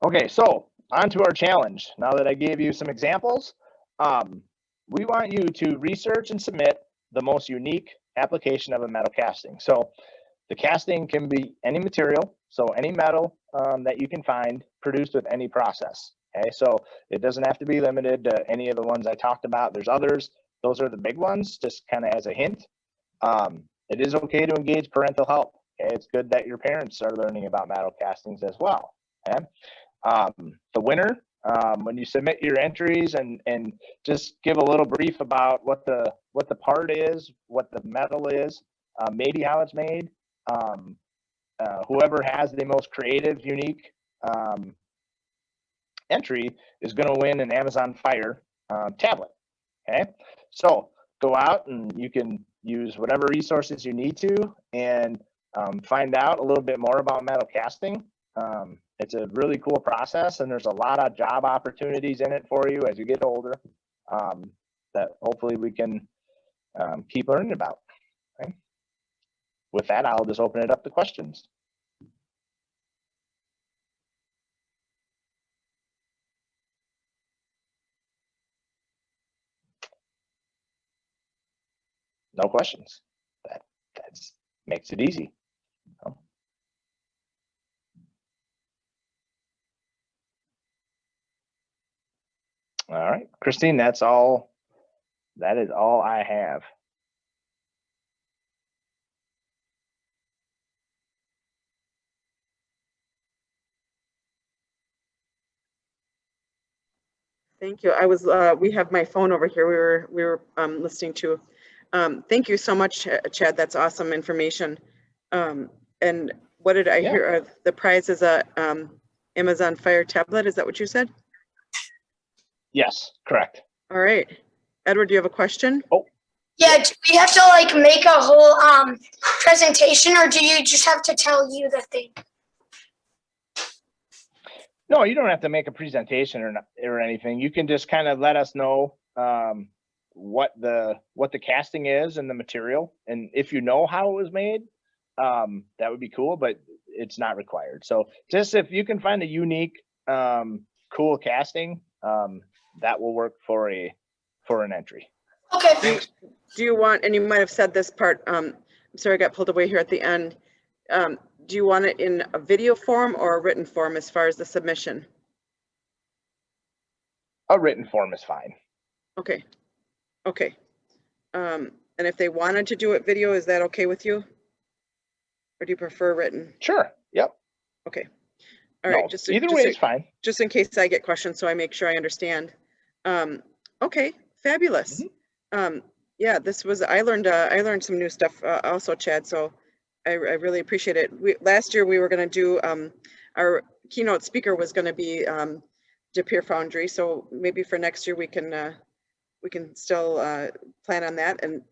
Okay, so on to our challenge. Now that I gave you some examples, we want you to research and submit the most unique application of a metal casting. So the casting can be any material, so any metal that you can find produced with any process. Okay, so it doesn't have to be limited to any of the ones I talked about. There's others. Those are the big ones, just kind of as a hint. It is okay to engage parental help. Okay, it's good that your parents are learning about metal castings as well. Okay, the winner, when you submit your entries and just give a little brief about what the part is, what the metal is, maybe how it's made. Whoever has the most creative, unique entry is going to win an Amazon Fire tablet. Okay, so go out and you can use whatever resources you need to and find out a little bit more about metal casting. It's a really cool process, and there's a lot of job opportunities in it for you as you get older that hopefully we can keep learning about. Okay. With that, I'll just open it up to questions. No questions. That makes it easy. All right, Christine, that's all. That is all I have. Thank you. We have my phone over here. We were listening to. Thank you so much, Chad. That's awesome information. And what did I hear? The prize is a Amazon Fire tablet. Is that what you said? Yes, correct. All right. Edward, do you have a question? Oh. Yeah, do we have to like make a whole presentation, or do you just have to tell you the thing? No, you don't have to make a presentation or anything. You can just kind of let us know what the casting is and the material, and if you know how it was made, that would be cool, but it's not required. So just if you can find a unique cool casting, that will work for an entry. Okay. Do you want, and you might have said this part, I'm sorry I got pulled away here at the end. Do you want it in a video form or a written form as far as the submission? A written form is fine. Okay. Okay. And if they wanted to do it video, is that okay with you? Or do you prefer written? Sure. Yep. Okay. All right. No, either way is fine. Just in case I get questions, so I make sure I understand. Okay. Fabulous. Yeah, this was, I learned some new stuff also, Chad. So I really appreciate it. Last year we were going to do, our keynote speaker was going to be Pere Foundry. So maybe for next year we can still plan on that. And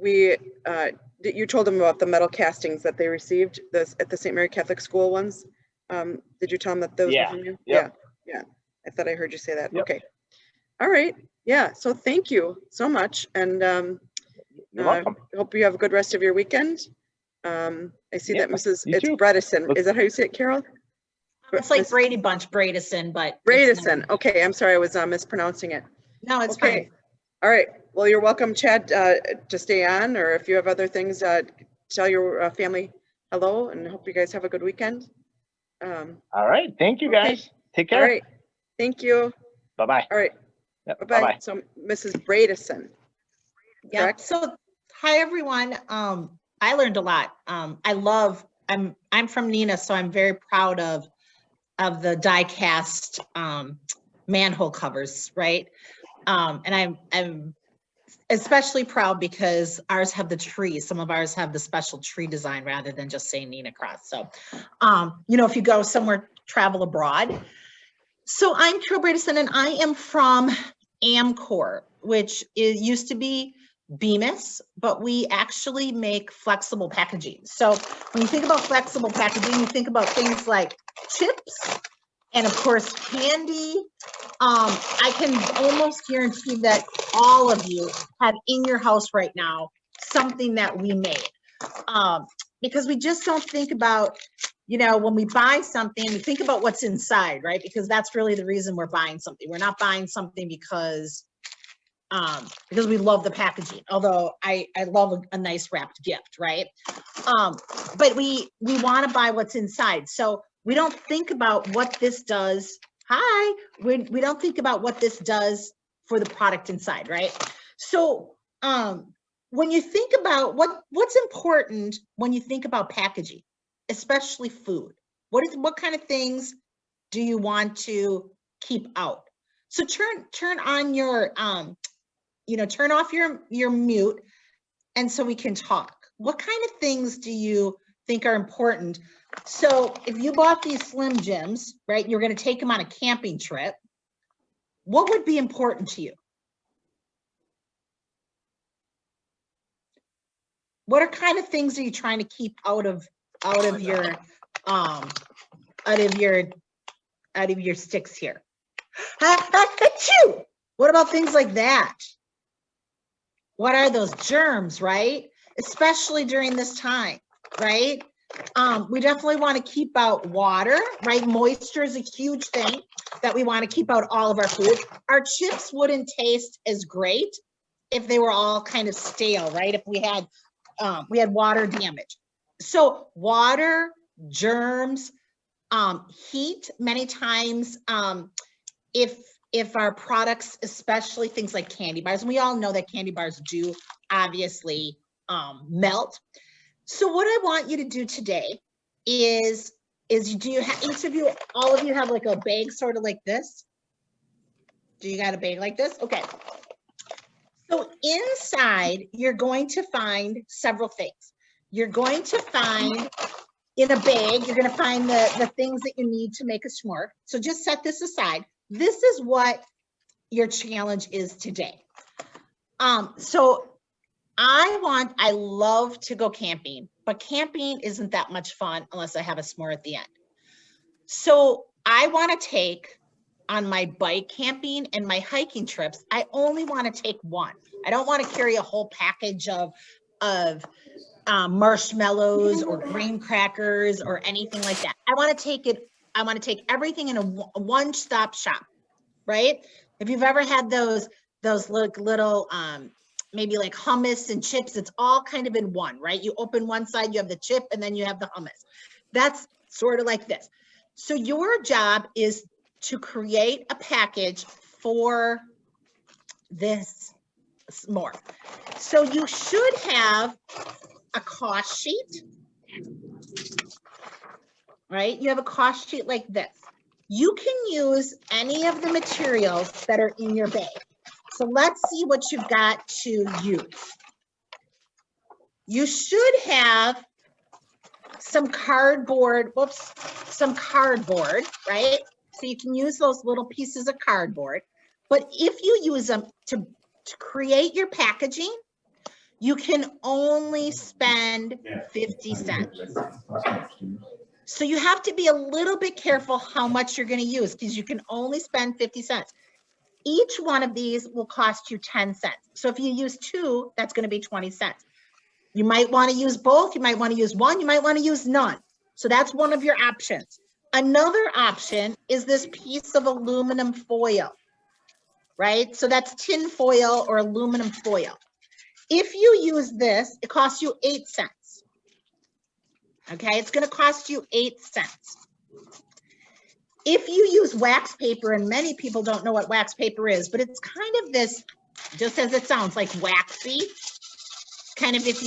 you told them about the metal castings that they received at the St. Mary Catholic School ones. Did you tell them that those were from you? Yep. Yeah. I thought I heard you say that. Yep. Okay. All right. Yeah. So thank you so much. And you're welcome. Hope you have a good rest of your weekend. I see that Mrs. You It's too. Bredesen. Is that how you say it, Carol? It's like Brady Bunch, Bredesen, but. Bredesen. Okay. I'm sorry. I was mispronouncing it. No, it's okay. fine. All right. Well, you're welcome, Chad, to stay on, or if you have other things, tell your family hello, and hope you guys have a good weekend. All right. Thank you, guys. Okay. Take care. All right. Thank you. Bye-bye. All right. Yep. Bye-bye. Bye-bye. So Mrs. Bredesen. Yeah. Correct? So, hi everyone. I learned a lot. I'm from Nina, so I'm very proud of the die cast manhole covers, right? And I'm especially proud because ours have the tree. Some of ours have the special tree design rather than just saying Nina Cross. So, if you go somewhere, travel abroad. So I'm Carol Bredesen, and I am from Amcor, which used to be Bemis, but we actually make flexible packaging. So when you think about flexible packaging, you think about things like chips and of course candy. I can almost guarantee that all of you have in your house right now something that we made, because we just don't think about, when we buy something, we think about what's inside, right? Because that's really the reason we're buying something. We're not buying something because we love the packaging, although I love a nice wrapped gift, right? But we want to buy what's inside. So we don't think about what this does. We don't think about what this does for the product inside, right? So when you think about what's important when you think about packaging, especially food, what kind of things do you want to keep out? So turn on your turn off your mute, and so we can talk. What kind of things do you think are important? So if you bought these Slim Jims, right, you're going to take them on a camping trip. What would be important to you? What are kind of things are you trying to keep out of your sticks here? What about things like that? What are those germs, right? Especially during this time, right? We definitely want to keep out water, right? Moisture is a huge thing that we want to keep out all of our food. Our chips wouldn't taste as great if they were all kind of stale, right? If we had water damage. So water, germs, heat, many times, if our products, especially things like candy bars, and we all know that candy bars do obviously melt. So what I want you to do today is all of you have like a bag sort of like this? Do you got a bag like this? Okay. So inside, you're going to find several things. You're going to find in a bag, you're going to find the things that you need to make a s'more. So just set this aside. This is what your challenge is today. So I love to go camping, but camping isn't that much fun unless I have a s'more at the end. So I want to take on my bike camping and my hiking trips, I only want to take one. I don't want to carry a whole package of marshmallows or graham crackers or anything like that. I want to I want to take everything in a one-stop shop, right? If you've ever had those little maybe like hummus and chips, it's all kind of in one, right? You open one side, you have the chip, and then you have the hummus. That's sort of like this. So your job is to create a package for this s'more. So you should have a cost sheet, right? You have a cost sheet like this. You can use any of the materials that are in your bag. So let's see what you've got to use. You should have some cardboard, some cardboard, right? So you can use those little pieces of cardboard. But if you use them to create your packaging, you can only spend 50 cents. So you have to be a little bit careful how much you're going to use, because you can only spend 50 cents. Each one of these will cost you 10 cents. So if you use 2, that's going to be 20 cents. You might want to use both. You might want to use one. You might want to use none. So that's one of your options. Another option is this piece of aluminum foil, right? So that's tin foil or aluminum foil. If you use this, it costs you 8 cents. Okay, it's going to cost you 8 cents. If you use wax paper, and many people don't know what wax paper is, but it's kind of this, just as it sounds, like waxy. Kind of if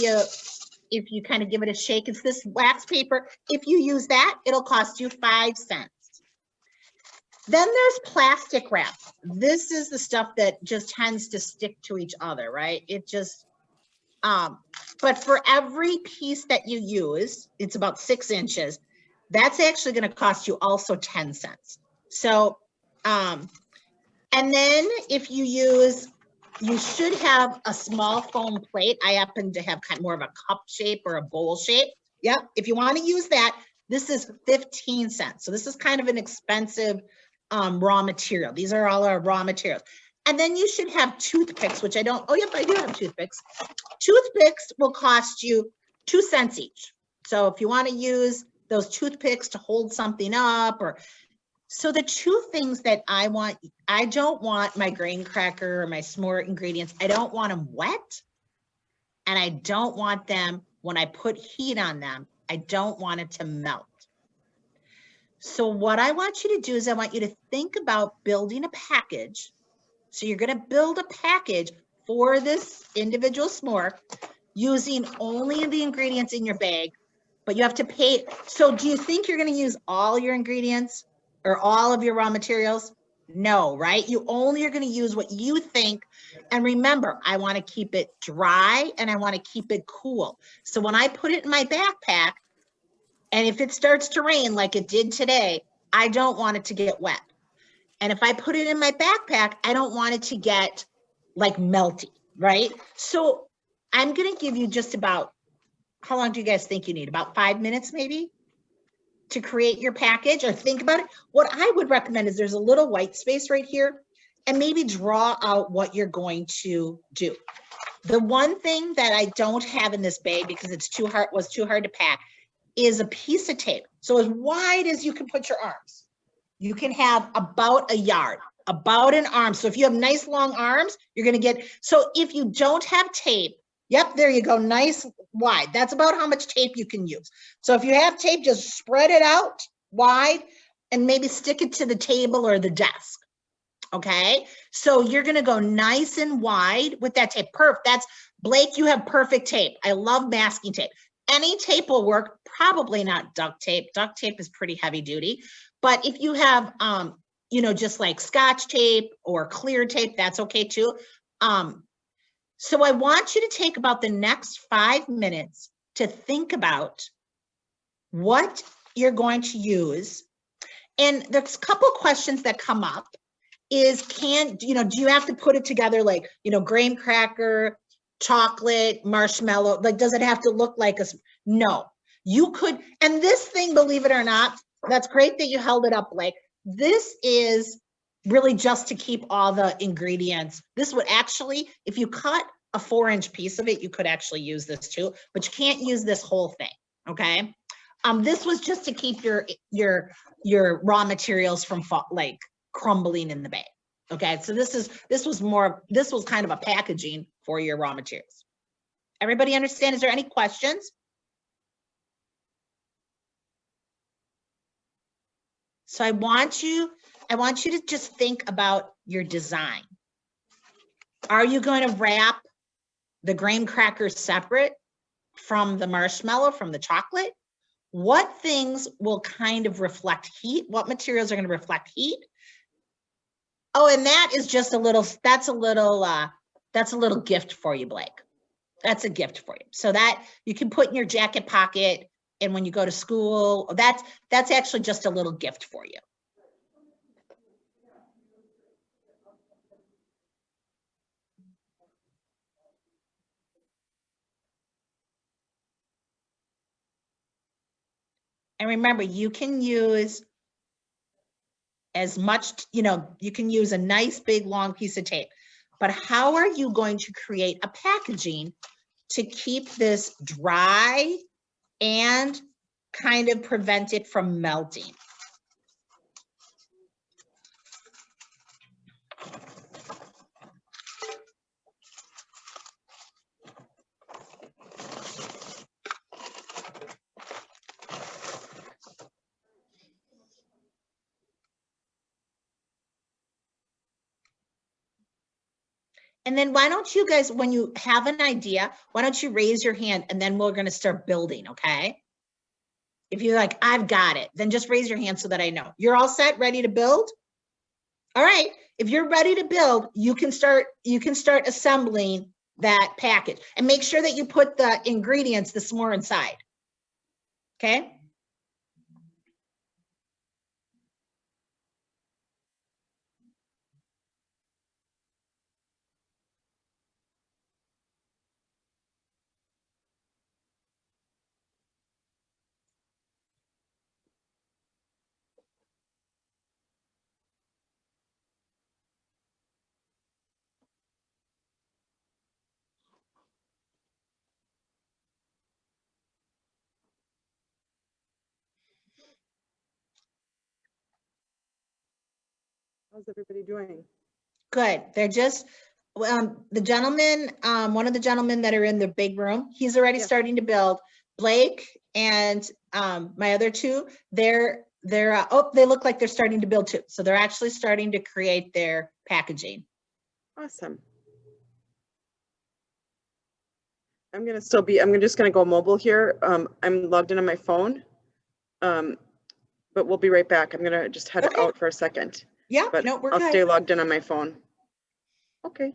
you kind of give it a shake, it's this wax paper. If you use that, it'll cost you 5 cents. Then there's plastic wrap. This is the stuff that just tends to stick to each other, right? It just, but for every piece that you use, it's about 6 inches. That's actually going to cost you also 10 cents. So, and then if you use, you should have a small foam plate. I happen to have kind of more of a cup shape or a bowl shape. Yep. If you want to use that, this is 15 cents. So this is kind of an expensive raw material. These are all our raw materials. And then you should have toothpicks, which I don't, oh, yep, I do have toothpicks. Toothpicks will cost you 2 cents each. So if you want to use those toothpicks to hold something up, or, so the 2 things that I want, I don't want my graham cracker or my s'more ingredients, I don't want them wet, and I don't want them, when I put heat on them, I don't want it to melt. So what I want you to do is I want you to think about building a package. So you're going to build a package for this individual s'more using only the ingredients in your bag, but you have to pay. So do you think you're going to use all your ingredients or all of your raw materials? No, right? You only are going to use what you think. And remember, I want to keep it dry and I want to keep it cool. So when I put it in my backpack, and if it starts to rain like it did today, I don't want it to get wet. And if I put it in my backpack, I don't want it to get like melty, right? So I'm going to give you just about, how long do you guys think you need? About 5 minutes maybe to create your package, or think about it. What I would recommend is there's a little white space right here, and maybe draw out what you're going to do. The one thing that I don't have in this bag because it's was too hard to pack is a piece of tape. So as wide as you can put your arms. You can have about a yard, about an arm. So if you have nice long arms, you're going to get, so if you don't have tape, yep, there you go, nice wide. That's about how much tape you can use. So if you have tape, just spread it out wide and maybe stick it to the table or the desk. Okay, so you're going to go nice and wide with that tape. Perfect. That's, Blake, you have perfect tape. I love masking tape. Any tape will work, probably not duct tape. Duct tape is pretty heavy duty. But if you have, you know, just like Scotch tape or clear tape, that's okay too. So I want you to take about the next 5 minutes to think about what you're going to use. And there's a couple questions that come up is, do you have to put it together like, graham cracker, chocolate, marshmallow? Like, does it have to look like a, no, you could. And this thing, believe it or not, that's great that you held it up, Blake. This is really just to keep all the ingredients. This would actually, if you cut a 4-inch piece of it, you could actually use this too, but you can't use this whole thing, okay? This was just to keep your raw materials from like crumbling in the bag. Okay, so this was kind of a packaging for your raw materials. Everybody understand? Is there any questions? So I want you to just think about your design. Are you going to wrap the graham crackers separate from the marshmallow, from the chocolate? What things will kind of reflect heat? What materials are going to reflect heat? Oh, and that is just that's a little gift for you, Blake. That's a gift for you. So that you can put in your jacket pocket, and when you go to school, that's actually just a little gift for you. And remember, you can use as much, you can use a nice big long piece of tape, but how are you going to create a packaging to keep this dry and kind of prevent it from melting? And then why don't you guys, when you have an idea, why don't you raise your hand, and then we're going to start building, okay? If you're like, I've got it, then just raise your hand so that I know. You're all set, ready to build? All right. If you're ready to build, you can start assembling that package, and make sure that you put the ingredients, the s'more inside. Okay? How's everybody doing? Good. They're just, the gentleman, one of the gentlemen that are in the big room, he's already starting to build. Blake and my other two, they're they look like they're starting to build too. So they're actually starting to create their packaging. Awesome. I'm just gonna go mobile here. I'm logged in on my phone. But we'll be right back. I'm gonna just head out for a second. Yeah, but no, we're I'll good. stay logged in on my phone. Okay.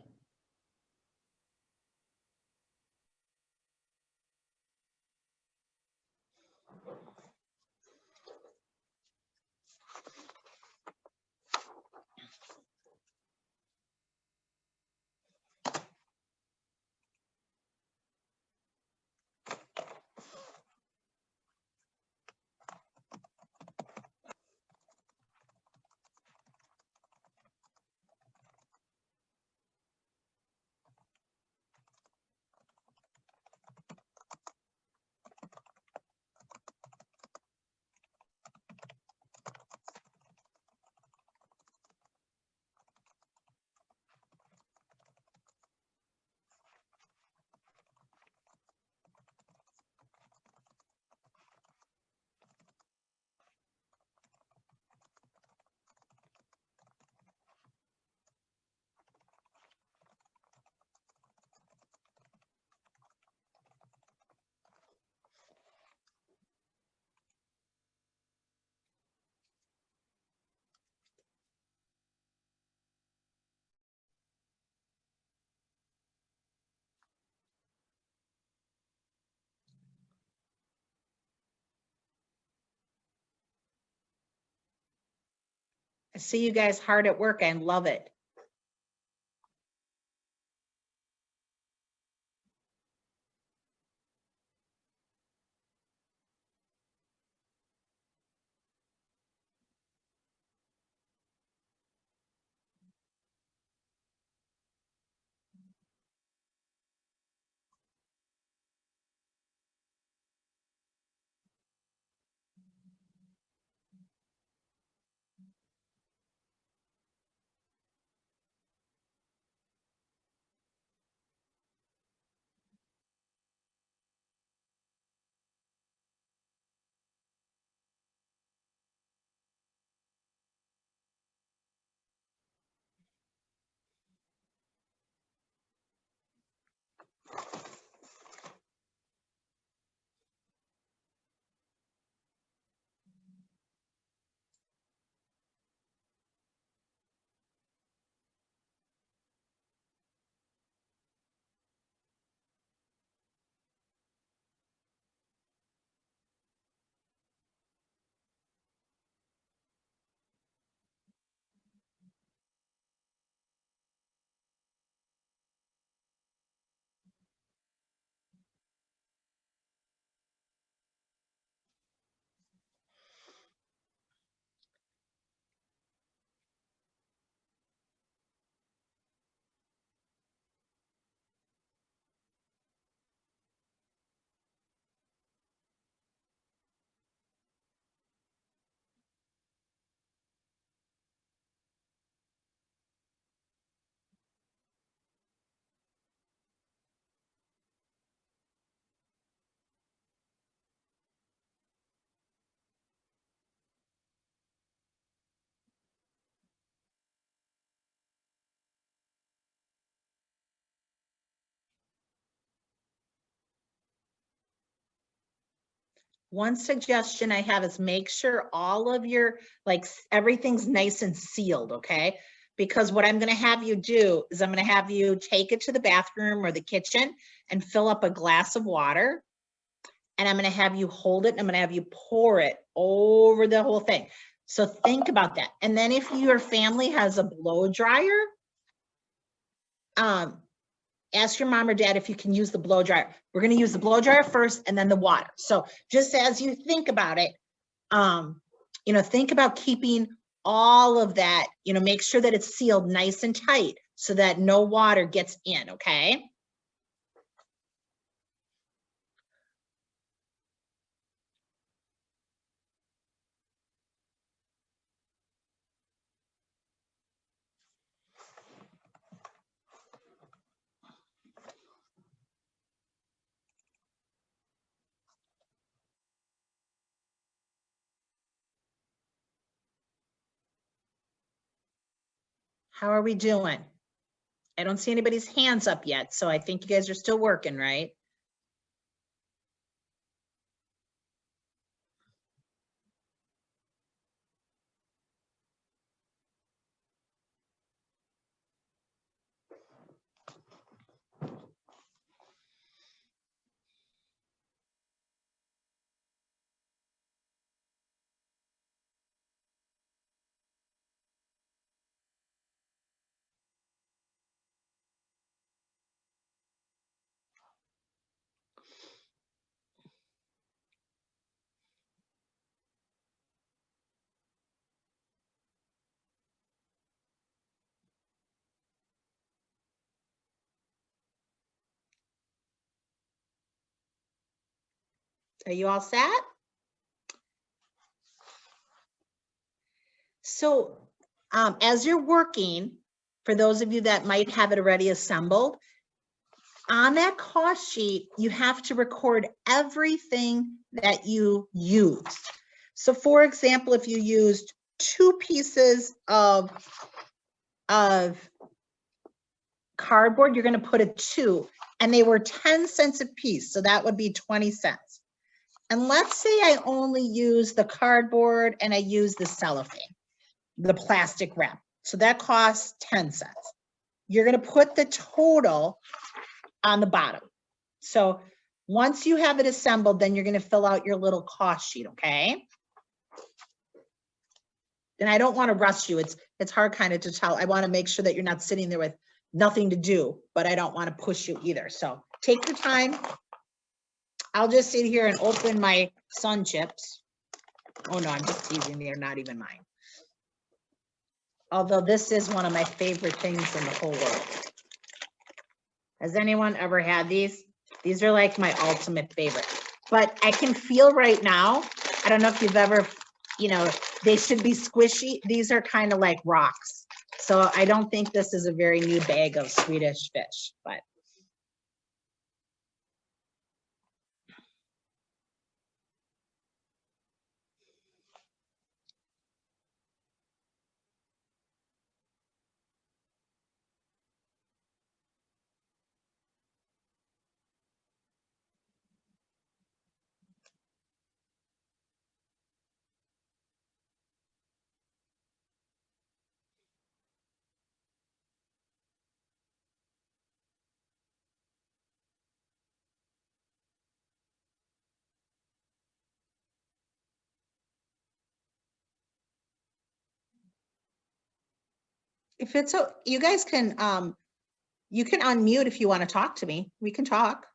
I see you guys hard at work. I love it. one suggestion I have is make sure all of your, like, everything's nice and sealed, okay? Because what I'm gonna have you do is I'm gonna have you take it to the bathroom or the kitchen and fill up a glass of water. And I'm gonna have you hold it and I'm gonna have you pour it over the whole thing. So think about that. And then if your family has a blow dryer, ask your mom or dad if you can use the blow dryer. We're gonna use the blow dryer first and then the water. So just as you think about it, you know, think about keeping all of that, you know, make sure that it's sealed nice and tight so that no water gets in, okay? How are we doing? I don't see anybody's hands up yet, so I think you guys are still working, right? Are you all set? So as you're working, for those of you that might have it already assembled, on that cost sheet, you have to record everything that you used. So for example, if you used 2 pieces of cardboard, you're gonna put a 2, and they were 10 cents a piece, so that would be 20 cents. And let's say I only use the cardboard and I use the cellophane, the plastic wrap. So that costs 10 cents. You're gonna put the total on the bottom. So once you have it assembled, then you're gonna fill out your little cost sheet, okay? And I don't wanna rush you. It's hard kind of to tell. I wanna make sure that you're not sitting there with nothing to do, but I don't wanna push you either. So take your time. I'll just sit here and open my Sun Chips. Oh no, I'm just teasing. They're not even mine. Although this is one of my favorite things in the whole world. Has anyone ever had these? These are like my ultimate favorite. But I can feel right now, I don't know if you've ever, you know, they should be squishy. These are kind of like rocks. So I don't think this is a very new bag of Swedish fish, but. If it's so, you guys can, you can unmute if you want to talk to me. We can talk.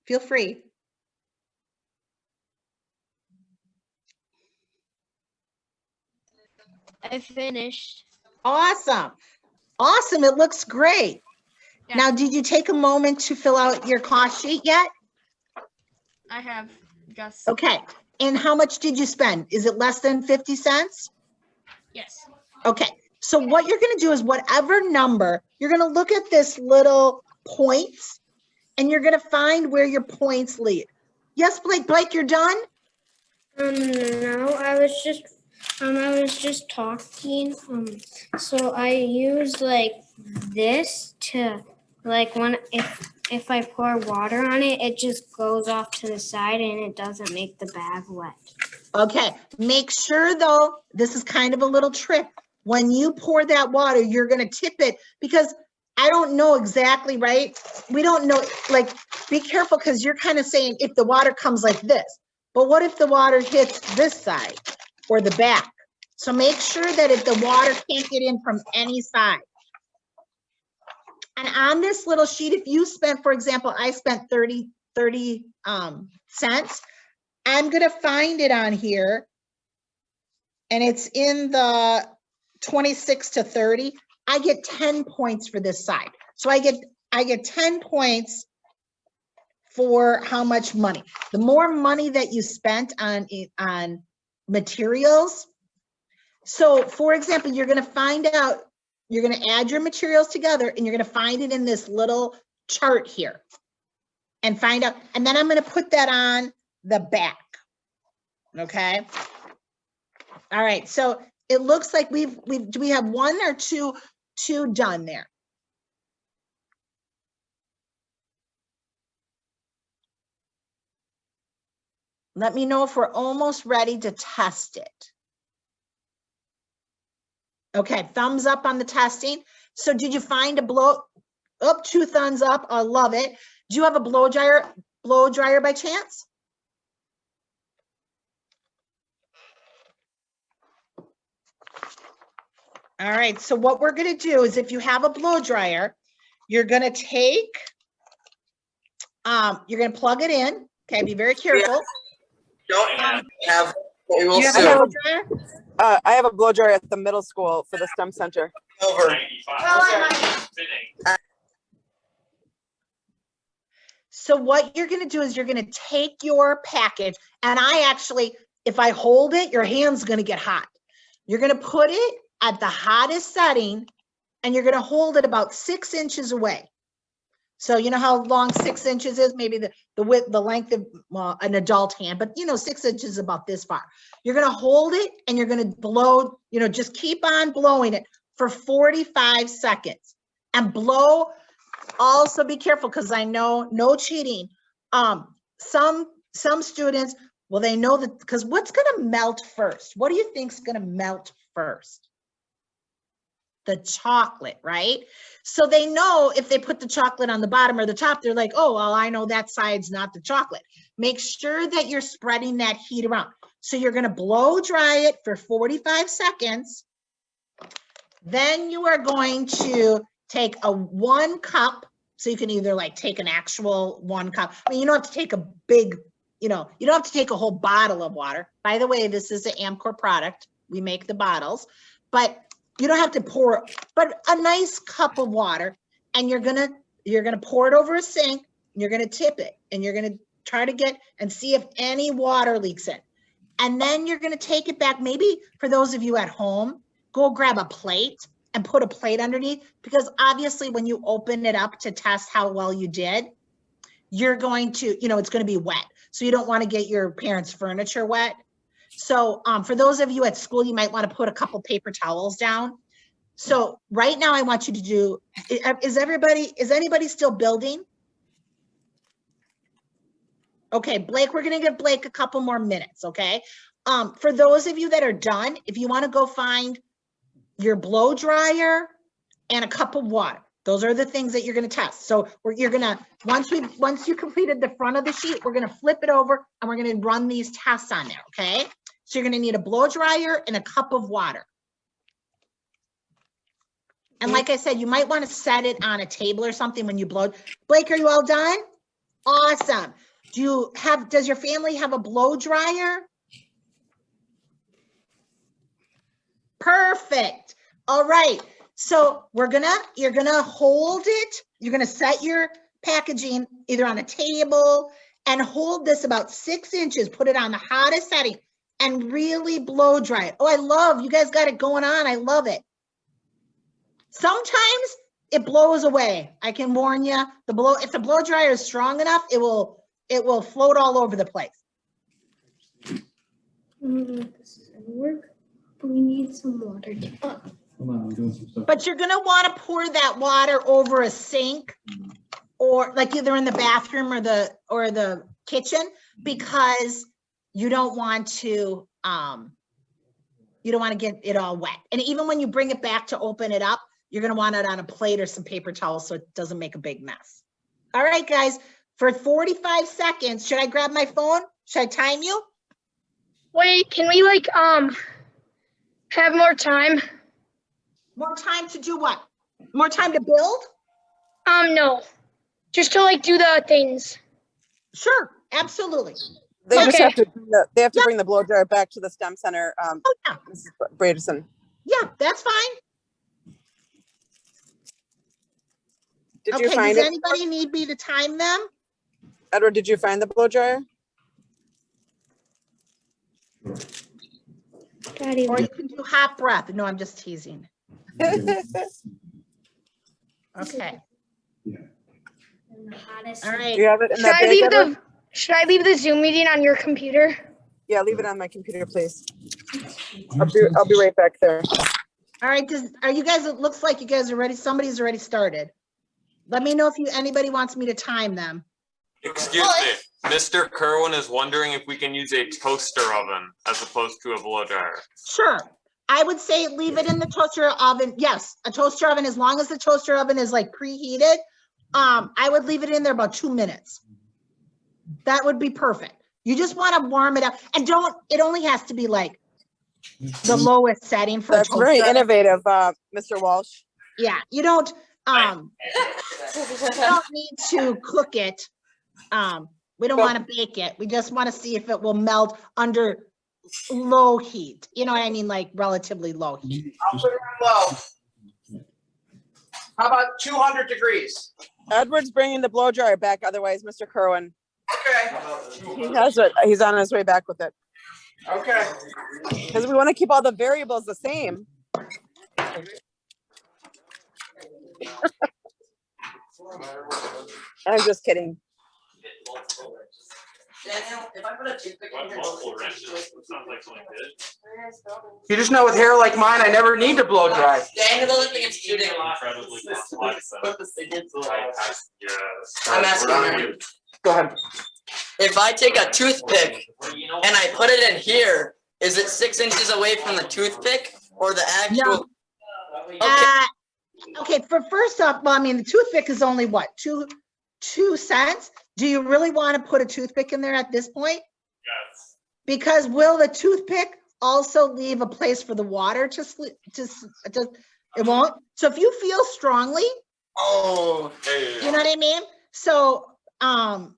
Feel free. I finished. Awesome. Awesome. It looks great. Yeah. Now, did you take a moment to fill out your cost sheet yet? I have just. Okay. And how much did you spend? Is it less than 50 cents? Yes. Okay. So what you're going to do is whatever number, you're going to look at this little points and you're going to find where your points lead. Yes, Blake. Blake, you're done? No, I was just talking. So I use like this to like when if if I pour water on it, it just goes off to the side and it doesn't make the bag wet. Okay, make sure though, this is kind of a little trick. When you pour that water, you're gonna tip it because I don't know exactly, right? We don't know, like, be careful because you're kind of saying if the water comes like this, but what if the water hits this side or the back? So make sure that if the water can't get in from any side. And on this little sheet, if you spent, for example, I spent 30 cents, I'm gonna find it on here and it's in the 26 to 30. I get 10 points for this side. So I get 10 points for how much money. The more money that you spent on materials. So for example, you're gonna find out, you're gonna add your materials together and you're gonna find it in this little chart here and find out, and then I'm gonna put that on the back, okay? All right, so it looks like do we have one or two done there? Let me know if we're almost ready to test it. Okay, thumbs up on the testing. So did you find a oh, 2 thumbs up, I love it. Do you have a blow dryer by chance? All right, so what we're gonna do is if you have a blow dryer, you're gonna take, you're gonna plug it in, okay, be very careful. Don't have, we will You have a soon. blow dryer? I have a blow dryer at the middle school for the STEM center. Over. So what you're gonna do is you're gonna take your package, and I actually, if I hold it, your hand's gonna get hot. You're gonna put it at the hottest setting, and you're gonna hold it about 6 inches away. So you know how long 6 inches is? Maybe the width, the length of an adult hand, but 6 inches is about this far. You're gonna hold it and you're gonna blow, just keep on blowing it for 45 seconds and blow. Also be careful because I know, no cheating. Some students, well, they know that, because what's gonna melt first? What do you think's gonna melt first? The chocolate, right? So they know if they put the chocolate on the bottom or the top, they're like, oh, well, I know that side's not the chocolate. Make sure that you're spreading that heat around. So you're gonna blow dry it for 45 seconds. Then you are going to take a 1 cup. So you can either like take an actual 1 cup. I mean, you don't have to take a big, you don't have to take a whole bottle of water. By the way, this is an Amcor product. We make the bottles, but you don't have to pour, but a nice cup of water, and you're gonna pour it over a sink, and you're gonna tip it, and you're gonna try to get and see if any water leaks in. And then you're gonna take it back. Maybe for those of you at home, go grab a plate and put a plate underneath, because obviously when you open it up to test how well you did, you're going to, it's gonna be wet. So you don't wanna get your parents' furniture wet. So for those of you at school, you might want to put a couple paper towels down. So right now I want you to do, is anybody still building? Okay, Blake, we're going to give Blake a couple more minutes, okay? For those of you that are done, if you want to go find your blow dryer and a cup of water, those are the things that you're going to test. So you're going to, once you completed the front of the sheet, we're going to flip it over and we're going to run these tests on there, okay? So you're going to need a blow dryer and a cup of water. And like I said, you might want to set it on a table or something when you blow. Blake, are you all done? Awesome. Does your family have a blow dryer? Perfect. All right. So you're gonna hold it. You're gonna set your packaging either on a table and hold this about 6 inches, put it on the hottest setting and really blow dry it. Oh, you guys got it going on. I love it. Sometimes it blows away. I can warn you, if the blow dryer is strong enough, it will float all over the place. I don't know if this is gonna work. We need some water. Hold on, I'm doing some stuff. But you're gonna want to pour that water over a sink or like either in the bathroom or the kitchen, because you don't want to get it all wet. And even when you bring it back to open it up, you're gonna want it on a plate or some paper towels so it doesn't make a big mess. All right, guys, for 45 seconds, should I grab my phone? Should I time you? Wait, can we like have more time? More time to do what? More time to build? No. Just to like do the things. Sure, absolutely. They just Okay. have to bring the blow dryer back to the STEM center. Mrs. Bradison. Yeah, that's fine. Did Okay, you find does it? anybody need me to time them? Edward, did you find the blow dryer? Daddy, Or you can do hot breath. No, I'm just teasing. Okay. All right. Do you have it in that bag, Edward? Should I leave the Zoom meeting on your computer? Yeah, leave it on my computer, please. I'll be right back there. All right, are you guys, it looks like you guys are ready. Somebody's already started. Let me know if anybody wants me to time them. Excuse me, Mr. Kerwin is wondering if we can use a toaster oven as opposed to a blow dryer. Sure. I would say leave it in the toaster oven. Yes, a toaster oven, as long as the toaster oven is like preheated, I would leave it in there about 2 minutes. That would be perfect. You just want to warm it up, and it only has to be like the lowest setting for That's very innovative, Mr. Walsh. Yeah, you don't need to cook it. We don't want to bake it. We just want to see if it will melt under low heat. You know what I mean? Like relatively low heat. I'll put it on low. How about 200 degrees? Edward's bringing the blow dryer back. Otherwise, Mr. Kerwin. Okay. He has it. He's on his way back with it. Okay. Because we want to keep all the variables the same. I'm just kidding. Daniel, if I put a toothpick in here, You just know with hair like mine, I never need to blow dry. Daniel doesn't think it's shooting. I'm asking you. Go ahead. If I take a toothpick and I put it in here, is it 6 inches away from the toothpick or the actual? No. Okay, for first off, well, I mean, the toothpick is only what, 2 cents? Do you really want to put a toothpick in there at this point? Yes. Because will the toothpick also leave a place for the water to sleep? It won't. So if you feel strongly, you know what I mean? So, like,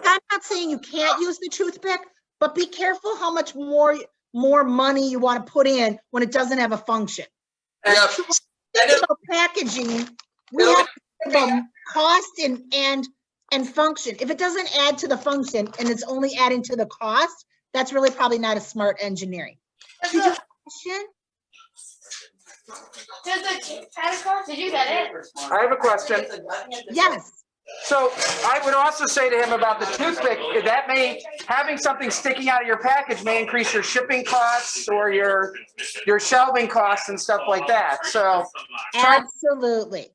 I'm not saying you can't use the toothpick, but be careful how much more money you want to put in when it doesn't have a function. Yep. Think about packaging. We have to think about cost and function. If it doesn't add to the function and it's only adding to the cost, that's really probably not a smart engineering. Did you have a question? Did you get it? I have a question. Yes. So I would also say to him about the toothpick, that having something sticking out of your package may increase your shipping costs or your shelving costs and stuff like that. So absolutely.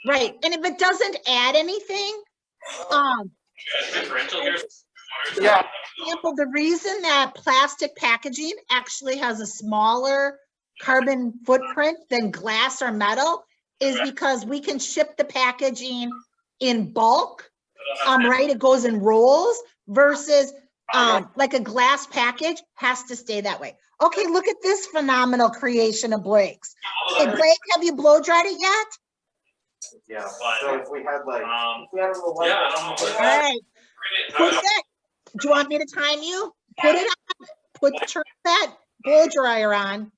Right. And if it doesn't add anything, yeah. For example, the reason that plastic packaging actually has a smaller carbon footprint than glass or metal is because we can ship the packaging in bulk, right? It goes in rolls versus like a glass package has to stay that way. Okay, look at this phenomenal creation of Blake's. Hey, Blake, have you blow dried it yet? Yeah. So if we had like, I don't know. All right. Put that. Do you want me to time you? Put it on. Turn that blow dryer on.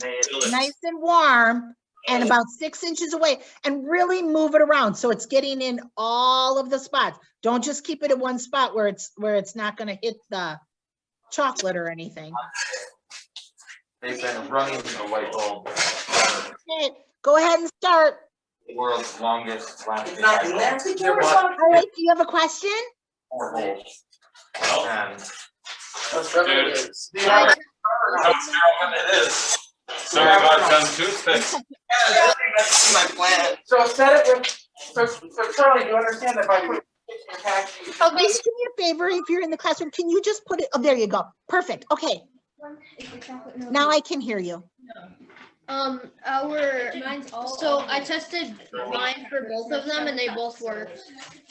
Nice and warm. And about 6 inches away, and really move it around so it's getting in all of the spots. Don't just keep it at one spot where it's not going to hit the chocolate or anything. They've been running the light bulb. Okay, go ahead and start. The world's longest lasting. All right, do you have a question? 4 volts. And Dude, it is. Sorry about them toothpicks. That's my plan. So set it with, so Charlie, you understand that by putting your package. Oh, please do me a favor, if you're in the classroom, can you just put it, oh, there you go. Perfect, okay. Now I can hear you. So I tested mine for both of them and they both worked.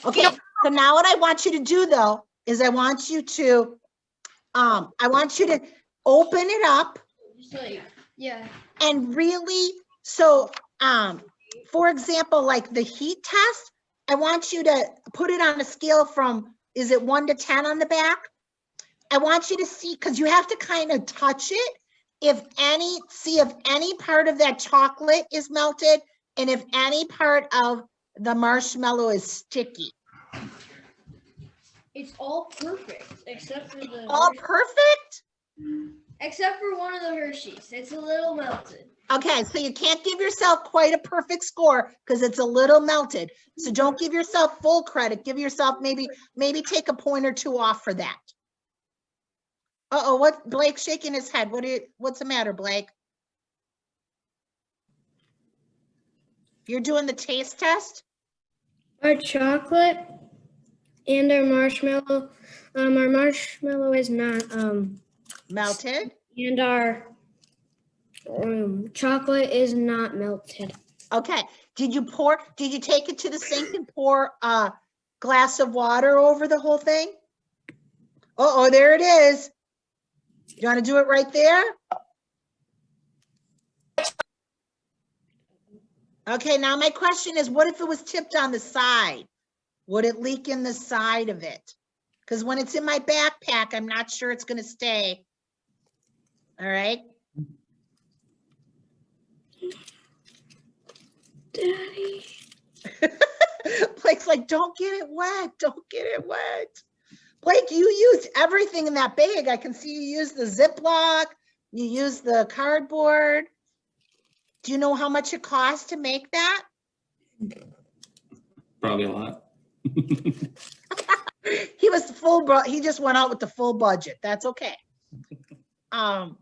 Okay, so now what I want you to do though, is I want you to open it up Just like, yeah. and really, so, for example, like the heat test, I want you to put it on a scale from, is it 1 to 10 on the back? I want you to see, because you have to kind of touch it. See if any part of that chocolate is melted and if any part of the marshmallow is sticky. It's all perfect except for the All perfect? except for one of the Hershey's. It's a little melted. Okay, so you can't give yourself quite a perfect score because it's a little melted. So don't give yourself full credit. Give yourself maybe take a point or two off for that. Uh-oh, what, Blake's shaking his head. What's the matter, Blake? You're doing the taste test? Our chocolate and our marshmallow is not melted, and our chocolate is not melted. Okay. Did you take it to the sink and pour a glass of water over the whole thing? Uh-oh, there it is. You want to do it right there? Okay, now my question is, what if it was tipped on the side? Would it leak in the side of it? Because when it's in my backpack, I'm not sure it's going to stay. All right. Daddy. Blake's like, don't get it wet. Don't get it wet. Blake, you used everything in that bag. I can see you used the Ziploc. You used the cardboard. Do you know how much it costs to make that? Probably a lot. He was he just went out with the full budget. That's okay. I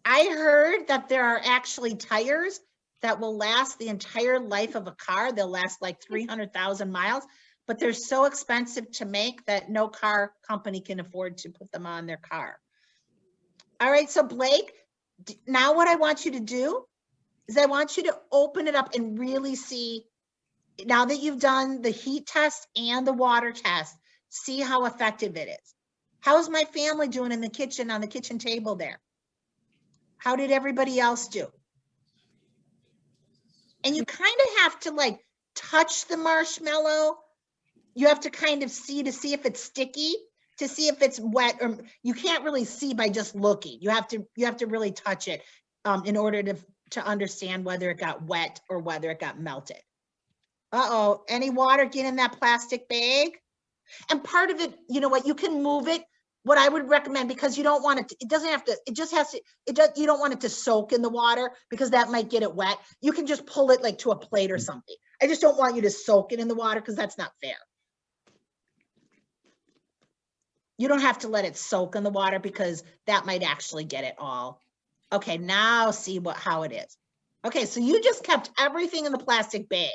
heard that there are actually tires that will last the entire life of a car. They'll last like 300,000 miles, but they're so expensive to make that no car company can afford to put them on their car. All right, so Blake, now what I want you to do is I want you to open it up and really see, now that you've done the heat test and the water test, see how effective it is. How's my family doing in the kitchen, on the kitchen table there? How did everybody else do? And you kind of have to like touch the marshmallow. You have to kind of see to see if it's sticky, to see if it's wet, or you can't really see by just looking. You have to really touch it in order to understand whether it got wet or whether it got melted. Uh-oh, any water get in that plastic bag? And part of it, you know what, you can move it. What I would recommend, because you don't want it, you don't want it to soak in the water because that might get it wet. You can just pull it like to a plate or something. I just don't want you to soak it in the water because that's not fair. You don't have to let it soak in the water because that might actually get it all. Okay, now see how it is. Okay, so you just kept everything in the plastic bag.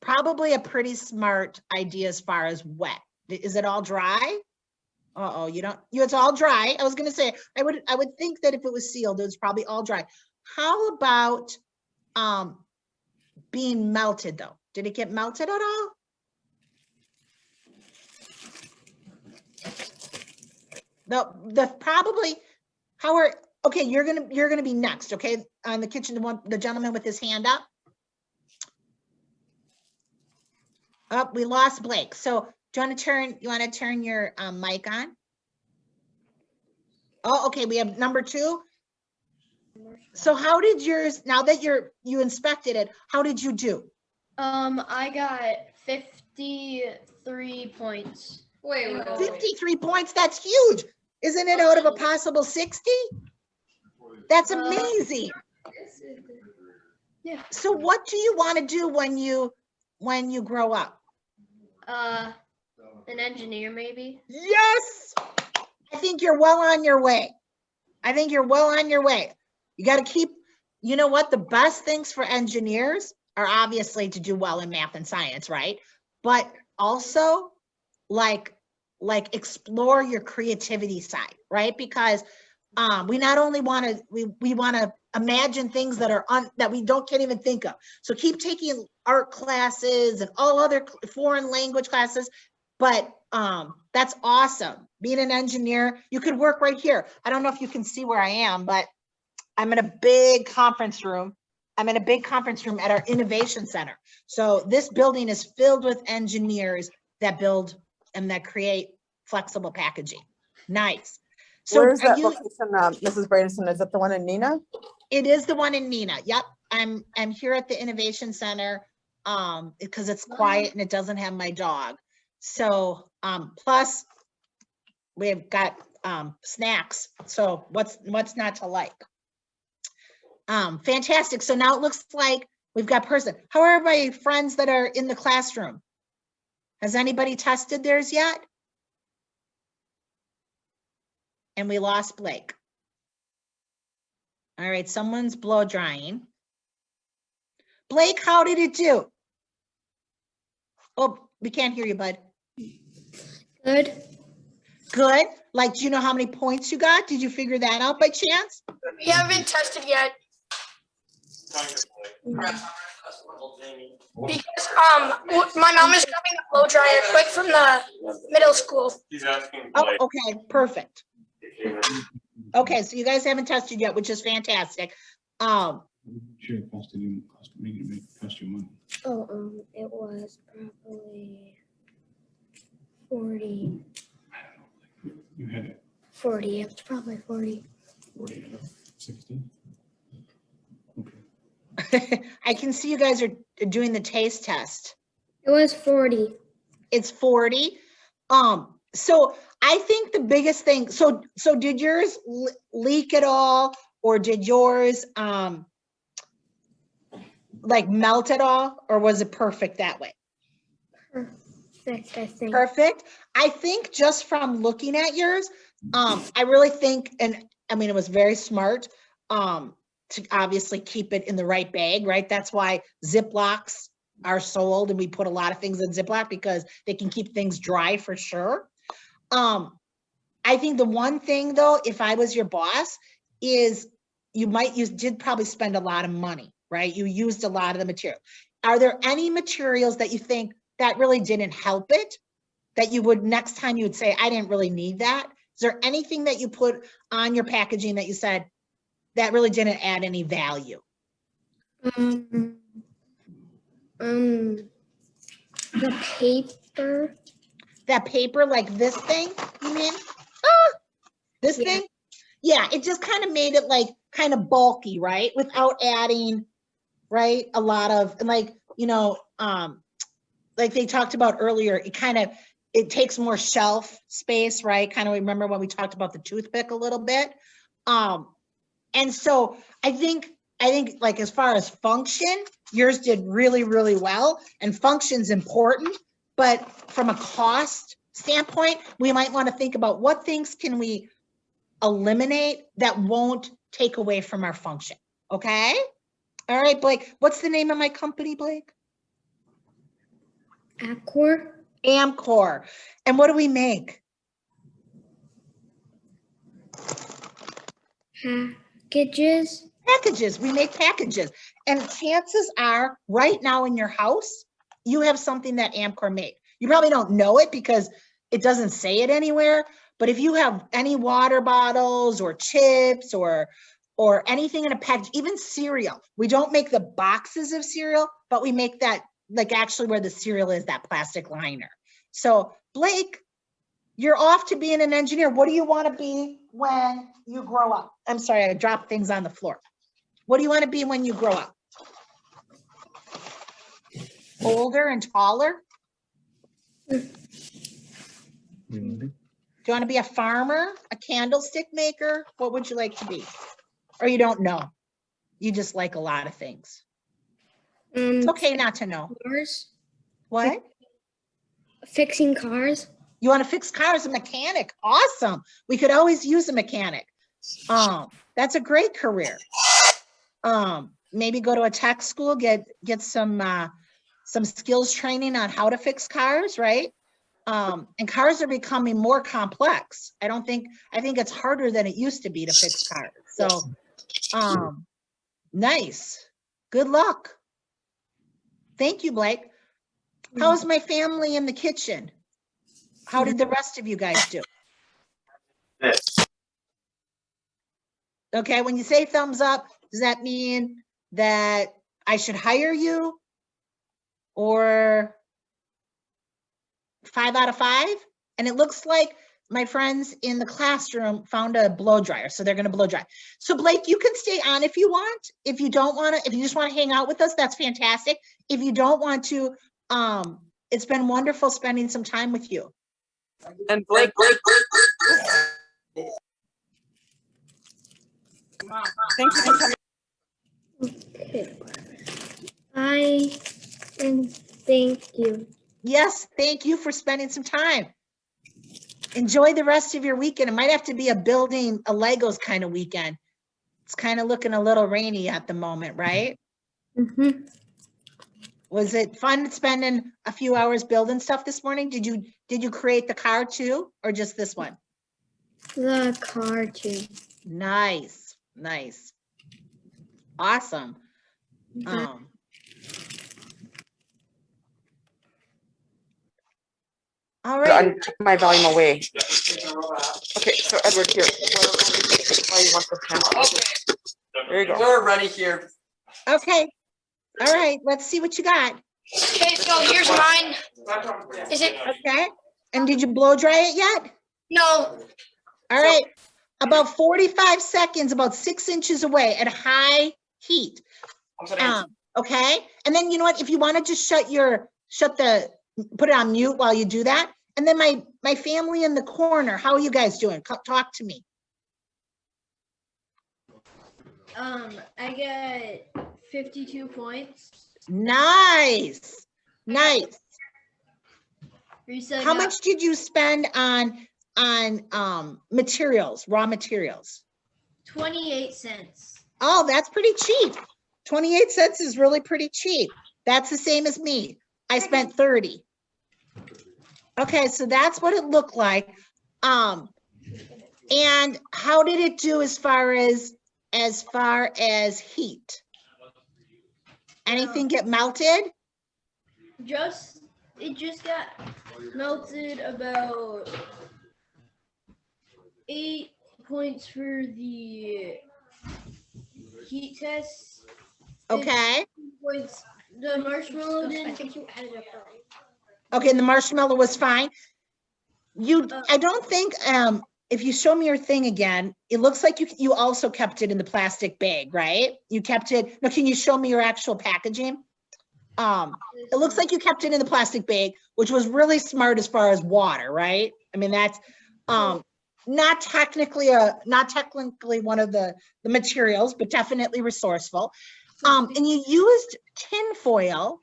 Probably a pretty smart idea as far as wet. Is it all dry? Uh-oh, it's all dry. I was gonna say, I would think that if it was sealed, it was probably all dry. How about being melted though? Did it get melted at all? Okay, you're gonna be next, okay? On the kitchen, the gentleman with his hand up. Oh, we lost Blake. So do you want to turn your mic on? Oh, okay, we have number 2. So how did yours, now that you inspected it, how did you do? I got 53 points. Wait. 53 points, that's huge. Isn't it out of a possible 60? That's amazing. Yeah. So what do you want to do when you grow up? An engineer maybe. Yes, I think you're well on your way. I think you're well on your way. You got to keep, you know what? The best things for engineers are obviously to do well in math and science, right? But also like explore your creativity side, right? Because we not only want to, we want to imagine things that are that we can't even think of. So keep taking art classes and all other foreign language classes. But that's awesome. Being an engineer, you could work right here. I don't know if you can see where I am, but I'm in a big conference room. I'm in a big conference room at our Innovation Center. So this building is filled with engineers that build and that create flexible packaging. Nice. So where is that location, Mrs. Bradenson? Is that the one in Neenah? It is the one in Neenah. Yep. I'm here at the Innovation Center because it's quiet and it doesn't have my dog. So plus we've got snacks. So what's not to like? Fantastic. So now it looks like we've got person. How are my friends that are in the classroom? Has anybody tested theirs yet? And we lost Blake. All right, someone's blow drying. Blake, how did it do? Oh, we can't hear you, bud. Good. Good. Like, do you know how many points you got? Did you figure that out by chance? We haven't tested yet. Because my mom is grabbing a blow dryer quick from the middle school. He's asking. Oh, okay, perfect. Okay, so you guys haven't tested yet, which is fantastic. Sure, it cost you money. Oh, it was probably 40. You had it. 40. It was probably 40. 60. I can see you guys are doing the taste test. It was 40. It's 40. So I think the biggest thing, so did yours leak at all, or did yours like melt at all, or was it perfect that way? Perfect, I think. Perfect. I think just from looking at yours, I really think, and I mean, it was very smart to obviously keep it in the right bag, right? That's why Ziplocs are sold, and we put a lot of things in Ziploc because they can keep things dry for sure. I think the one thing though, if I was your boss, is you did probably spend a lot of money, right? You used a lot of the material. Are there any materials that you think that really didn't help it, that you would next time you would say, I didn't really need that? Is there anything that you put on your packaging that you said that really didn't add any value? The paper. That paper, like this thing, you mean? This thing? Yeah, it just kind of made it like kind of bulky, right? Without adding, right, a lot of, like, you know, like they talked about earlier, it takes more shelf space, right? Kind of remember when we talked about the toothpick a little bit. And so I think like as far as function, yours did really, really well, and function's important. But from a cost standpoint, we might want to think about what things can we eliminate that won't take away from our function. Okay? All right, Blake. What's the name of my company, Blake? Amcor. Amcor. And what do we make? Packages. Packages. We make packages. And chances are right now in your house, you have something that Amcor made. You probably don't know it because it doesn't say it anywhere, but if you have any water bottles or chips or anything in a package, even cereal, we don't make the boxes of cereal, but we make that, like actually where the cereal is, that plastic liner. So Blake, you're off to being an engineer. What do you want to be when you grow up? I'm sorry, I dropped things on the floor. What do you want to be when you grow up? Older and taller? Do you want to be a farmer, a candlestick maker? What would you like to be? Or you don't know? You just like a lot of things. It's okay not to know. Cars. What? Fixing cars. You want to fix cars, a mechanic? Awesome. We could always use a mechanic. That's a great career. Maybe go to a tech school, get some skills training on how to fix cars, right? And cars are becoming more complex. I think it's harder than it used to be to fix cars. So, nice. Good luck. Thank you, Blake. How's my family in the kitchen? How did the rest of you guys do? Okay, when you say thumbs up, does that mean that I should hire you? Or 5 out of 5? And it looks like my friends in the classroom found a blow dryer, so they're gonna blow dry. So Blake, you can stay on if you want. If you don't wanna, if you just wanna hang out with us, that's fantastic. If you don't want to, it's been wonderful spending some time with you. And Blake. Thank you for coming. Okay. Bye and thank you. Yes, thank you for spending some time. Enjoy the rest of your weekend. It might have to be a building a Legos kind of weekend. It's kind of looking a little rainy at the moment, right? Mm-hmm. Was it fun spending a few hours building stuff this morning? Did you create the car too, or just this one? The car too. Nice, nice, awesome. All right. I took my volume away. Okay, so Edward, here. Why you want this pen? There you go. We're ready here. Okay. All right. Let's see what you got. Okay, so here's mine. Is it okay? And did you blow dry it yet? No. All right. About 45 seconds, about 6 inches away at high heat. Okay. And then you know what? If you want to just put it on mute while you do that. And then my family in the corner, how are you guys doing? Talk to me. I got 52 points. Nice. Nice. Risa How got much did you spend on materials, raw materials? 28 cents. Oh, that's pretty cheap. 28 cents is really pretty cheap. That's the same as me. I spent 30. Okay, so that's what it looked like. And how did it do as far as heat? Anything get melted? It just got melted about 8 points for the heat test. Okay. Points. The marshmallow didn't. Okay, and the marshmallow was fine. I don't think, if you show me your thing again, it looks like you also kept it in the plastic bag, right? You kept it, no, can you show me your actual packaging? It looks like you kept it in the plastic bag, which was really smart as far as water, right? I mean, that's not technically one of the materials, but definitely resourceful. And you used tin foil,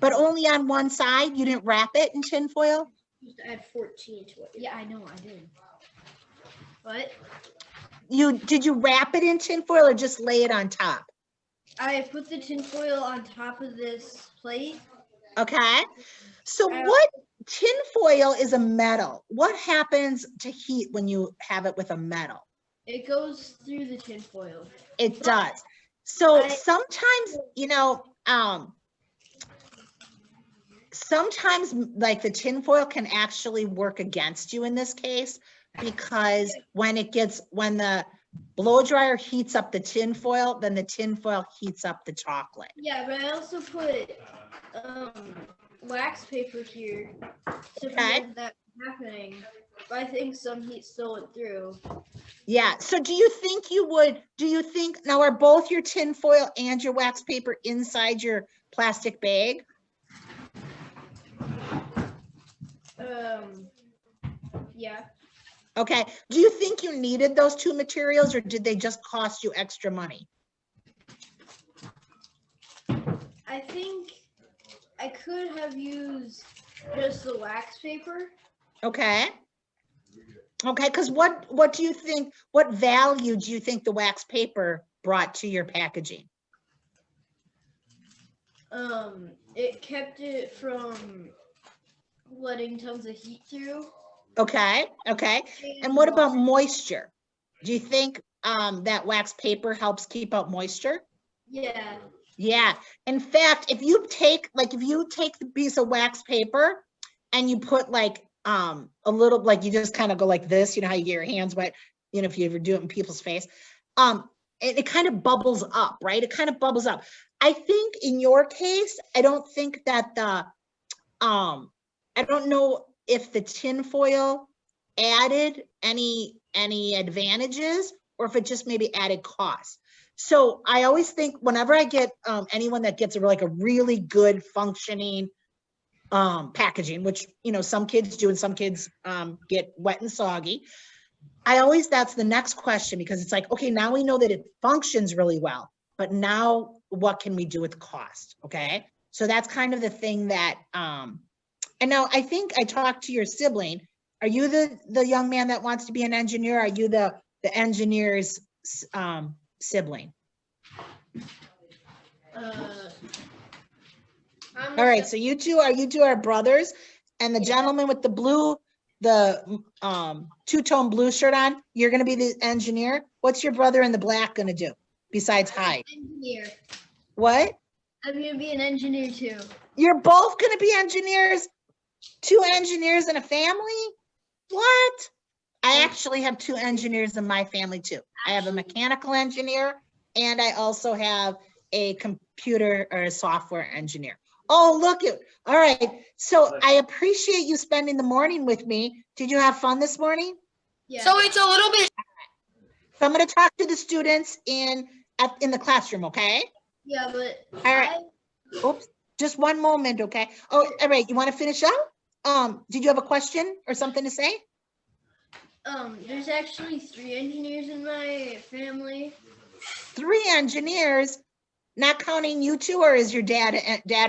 but only on one side. You didn't wrap it in tin foil? Just add 14 to it. Yeah, I know, I did. What? Did you wrap it in tin foil or just lay it on top? I put the tin foil on top of this plate. Okay. So what tin foil is a metal? What happens to heat when you have it with a metal? It goes through the tin foil. It does. So sometimes, sometimes like the tin foil can actually work against you in this case, because when the blow dryer heats up the tin foil, then the tin foil heats up the chocolate. Yeah, but I also put wax paper here to prevent that happening. But I think some heat still went through. Yeah. So do you think now are both your tin foil and your wax paper inside your plastic bag? Yeah. Okay. Do you think you needed those two materials, or did they just cost you extra money? I think I could have used just the wax paper. Okay. Okay, because what do you think, what value do you think the wax paper brought to your packaging? It kept it from letting tons of heat through. Okay, okay. And what about moisture? Do you think that wax paper helps keep out moisture? Yeah. Yeah. In fact, if you take the piece of wax paper and you put like a little, like you just kind of go like this, you know how you get your hands wet, you know, if you ever do it in people's face, it kind of bubbles up, right? It kind of bubbles up. I think in your case, I don't think that I don't know if the tin foil added any advantages or if it just maybe added cost. So I always think whenever I get anyone that gets a really good functioning packaging, which, you know, some kids do and some kids get wet and soggy, that's the next question, because it's like, okay, now we know that it functions really well, but now what can we do with cost? Okay. So that's kind of the thing that, and now I think I talked to your sibling. Are you the young man that wants to be an engineer? Are you the engineer's sibling? All right, so you two are brothers, and the gentleman with the blue, two-tone blue shirt on, you're gonna be the engineer. What's your brother in the black gonna do besides hide? Engineer. What? I'm gonna be an engineer too. You're both gonna be engineers? 2 engineers in a family? What? I actually have 2 engineers in my family too. I have a mechanical engineer and I also have a computer or a software engineer. Oh, look at, all right. So I appreciate you spending the morning with me. Did you have fun this morning? Yeah. So it's a little bit. So I'm going to talk to the students in the classroom, okay? Yeah, but. All right. Oops, just one moment, okay? Oh, all right. You want to finish up? Did you have a question or something to say? There's actually 3 engineers in my family. 3 engineers, not counting you two, or is your dad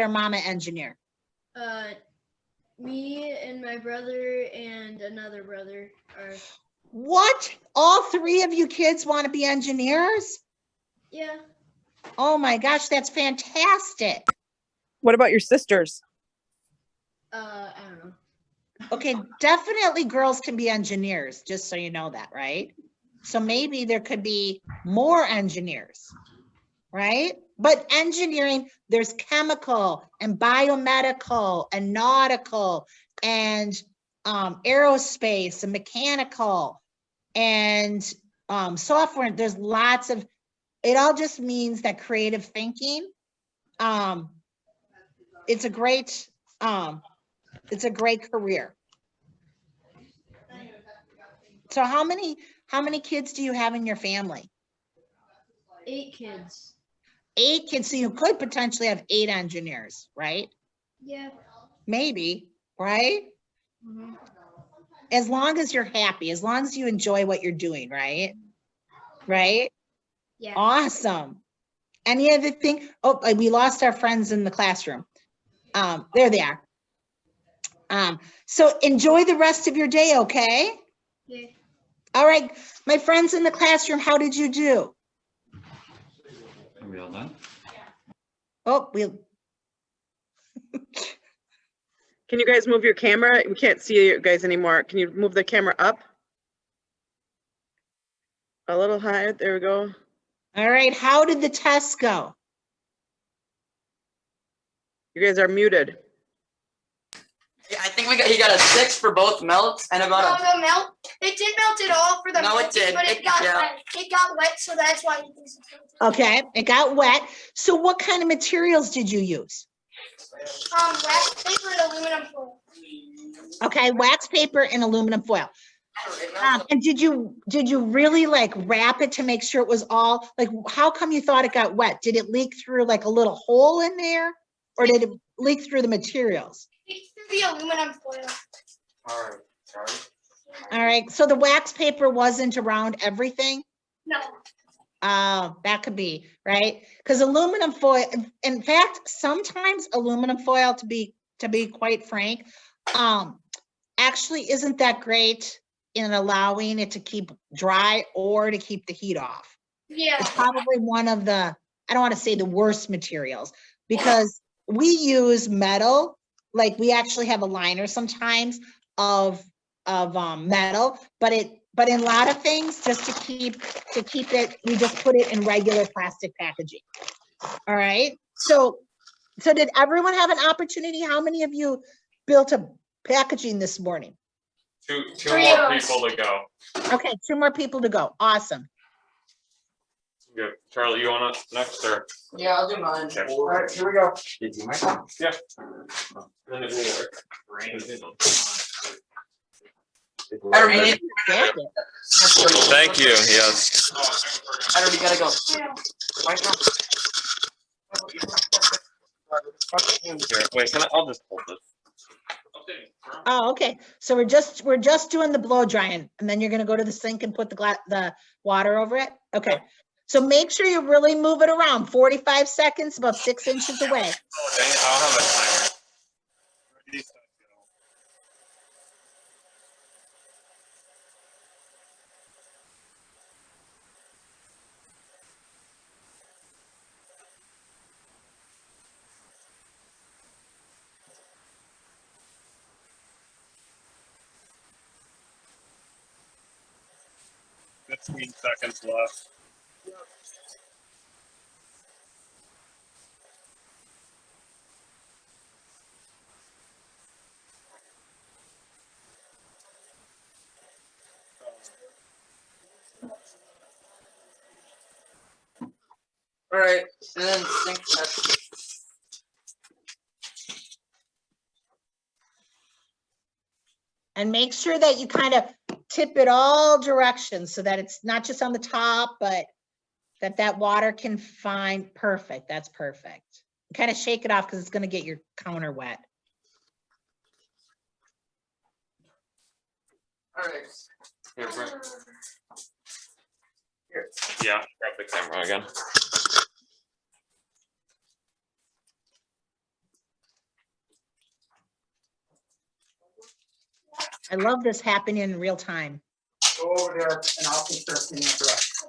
or mama engineer? Me and my brother and another brother are. What? All 3 of you kids want to be engineers? Yeah. Oh my gosh, that's fantastic. What about your sisters? I don't know. Okay, definitely girls can be engineers, just so you know that, right? So maybe there could be more engineers, right? But engineering, there's chemical and biomedical and nautical and aerospace and mechanical and software. There's lots of, it all just means that creative thinking, it's a great career. So how many kids do you have in your family? 8 kids. 8 kids, so you could potentially have 8 engineers, right? Yeah. Maybe, right? Mm-hmm. As long as you're happy, as long as you enjoy what you're doing, right? Right? Yeah. Awesome. Any other thing? Oh, we lost our friends in the classroom. There they are. So enjoy the rest of your day, okay? Yeah. All right, my friends in the classroom, how did you do? Are we all done? Oh, Can you guys move your camera? We can't see you guys anymore. Can you move the camera up? A little higher, there we go. All right, how did the test go? You guys are muted. Yeah, I think he got a 6 for both melts and about No, melt. It didn't melt at all for the No, it melting, did. but it got wet. It got wet, so that's why it thinks it's melted. Okay, it got wet. So what kind of materials did you use? Wax paper and aluminum foil. Okay, wax paper and aluminum foil. And did you really like wrap it to make sure it was all, like, how come you thought it got wet? Did it leak through like a little hole in there, or did it leak through the materials? It leaked through the aluminum foil. All right, sorry. All right, so the wax paper wasn't around everything? No. That could be, right? Because aluminum foil, in fact, sometimes aluminum foil, to be quite frank, actually isn't that great in allowing it to keep dry or to keep the heat off. Yeah. It's probably one of the, I don't want to say the worst materials, because we use metal, like we actually have a liner sometimes of metal, but in a lot of things, just to keep it, we just put it in regular plastic packaging. All right. So did everyone have an opportunity? How many of you built a packaging this morning? Two more people to go. Okay, 2 more people to go. Awesome. Good. Charlie, you want us next or? Yeah, I'll do mine. Okay. All right, here we go. Did you make Yeah. Then it will work. Thank you. Yes. I already gotta go. Here, wait, I'll just hold this. Oh, okay. So we're just doing the blow drying, and then you're gonna go to the sink and put the water over it. Okay. So make sure you really move it around. 45 seconds, about 6 inches away. Oh, dang it. I'll have a timer. That's 15 seconds left. All right, and then sink that. And make sure that you kind of tip it all directions so that it's not just on the top, but that water can find perfect. That's perfect. Kind of shake it off because it's going to get your counter wet. All right. Here, Here. Yeah, grab the camera again. I love this happening in real time. Go over there and I'll take care of cleaning up the rest.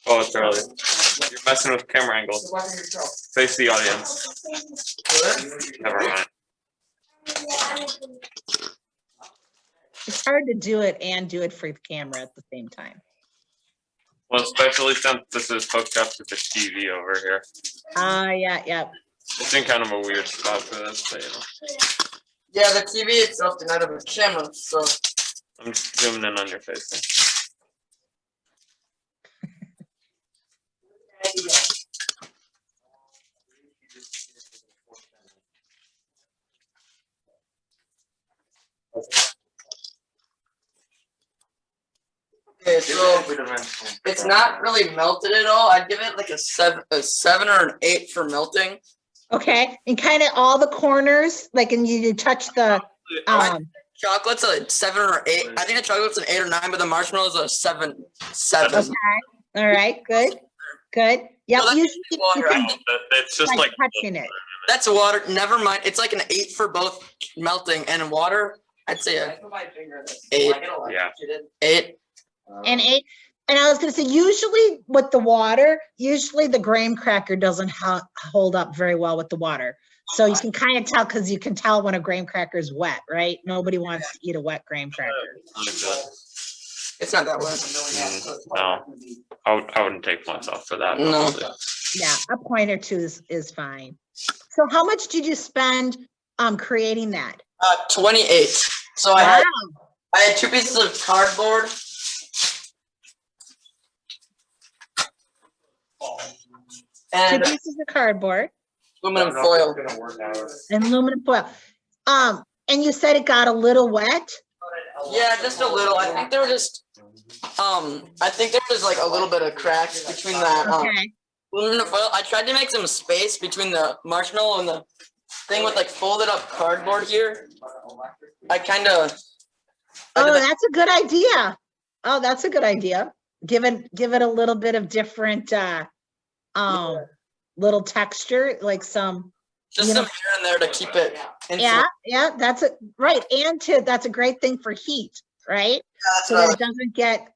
Oh, it's early. You're messing with camera angles. Face the audience. Never mind. It's hard to do it and do it for the camera at the same time. Well, especially since this is hooked up to the TV over here. Yeah. It's in kind of a weird spot for this, but you know. Yeah, the TV itself did not have a camera, so. I'm zooming in on your face there. Okay, so it's not really melted at all. I'd give it like a 7 or an 8 for melting. Okay, and kind of all the corners, like, and you touch the chocolate's a 7 or 8. I think the chocolate's an 8 or 9, but the marshmallow's a 7. Okay, all right, good. Yep, So you can, it's just like touching it. That's water. Never mind. It's like an 8 for both melting and water. I'd say a 8. Yeah. 8. And 8. And I was going to say, usually with the water, usually the graham cracker doesn't hold up very well with the water. So you can kind of tell, because you can tell when a graham cracker is wet, right? Nobody wants to eat a wet graham cracker. It's not that wet. No, I wouldn't take much off for that. No. Yeah, a point or two is fine. So how much did you spend creating that? 28. So wow. I had 2 pieces of cardboard. And 2 pieces of cardboard. Aluminum foil. And aluminum foil. And you said it got a little wet? Yeah, just a little. I think there were just like a little bit of cracks between that aluminum foil. I tried to make some space between the marshmallow and the thing with like folded up cardboard here. I kind of. Oh, that's a good idea. Oh, that's a good idea. Give it a little bit of different little texture, like some just some air in there to keep it. Yeah, that's right. And that's a great thing for heat. right? That's So that it doesn't get,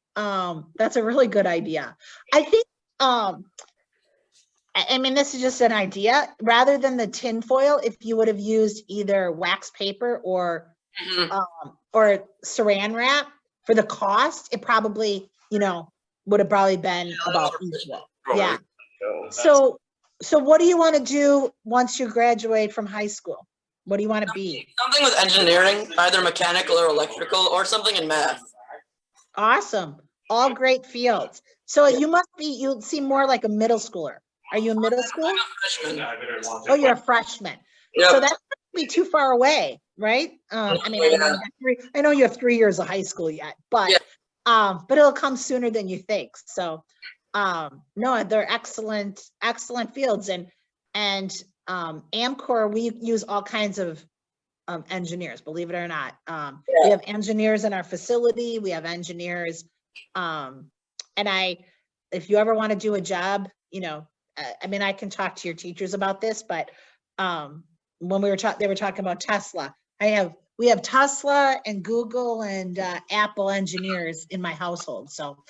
that's a really good idea. I think, I mean, this is just an idea. Rather than the tin foil, if you would have used either wax paper or saran wrap for the cost, it probably, you know, would have probably been about equal. Yeah. So what do you want to do once you graduate from high school? What do you want to be? Something with engineering, either mechanical or electrical, or something in math. Awesome. All great fields. So you must be, you seem more like a middle schooler. Are you a middle school? Oh, you're a freshman. Yep. So that's not be too far away, right? I mean, I know you have 3 years of high school yet, but it'll come sooner than you think. So, no, they're excellent fields, and Amcor, we use all kinds of engineers, believe it or not. We have engineers in our facility. We have engineers, and if you ever want to do a job, you know, I mean, I can talk to your teachers about this, but when they were talking about Tesla, we have Tesla and Google and Apple engineers in my household. So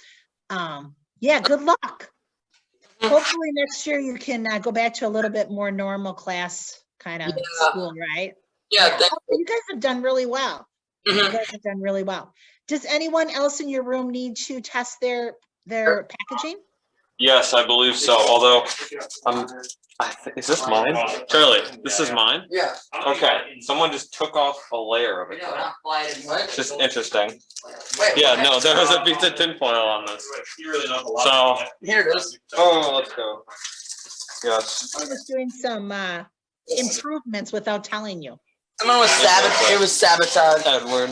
yeah, good luck. Hopefully next year you can go back to a little bit more normal class kind of school, right? Yeah. You guys have done really well. You guys have done really well. Does anyone else in your room need to test their packaging? Yes, I believe so. Although, is this mine? Charlie, this is mine? Yeah. Okay, someone just took off a layer of it. Just interesting. Yeah, no, there was a piece of tinfoil on this. So, here it is. Oh, let's go. Yes. I was doing some improvements without telling you. Someone was sabotage. It was sabotage. Edward.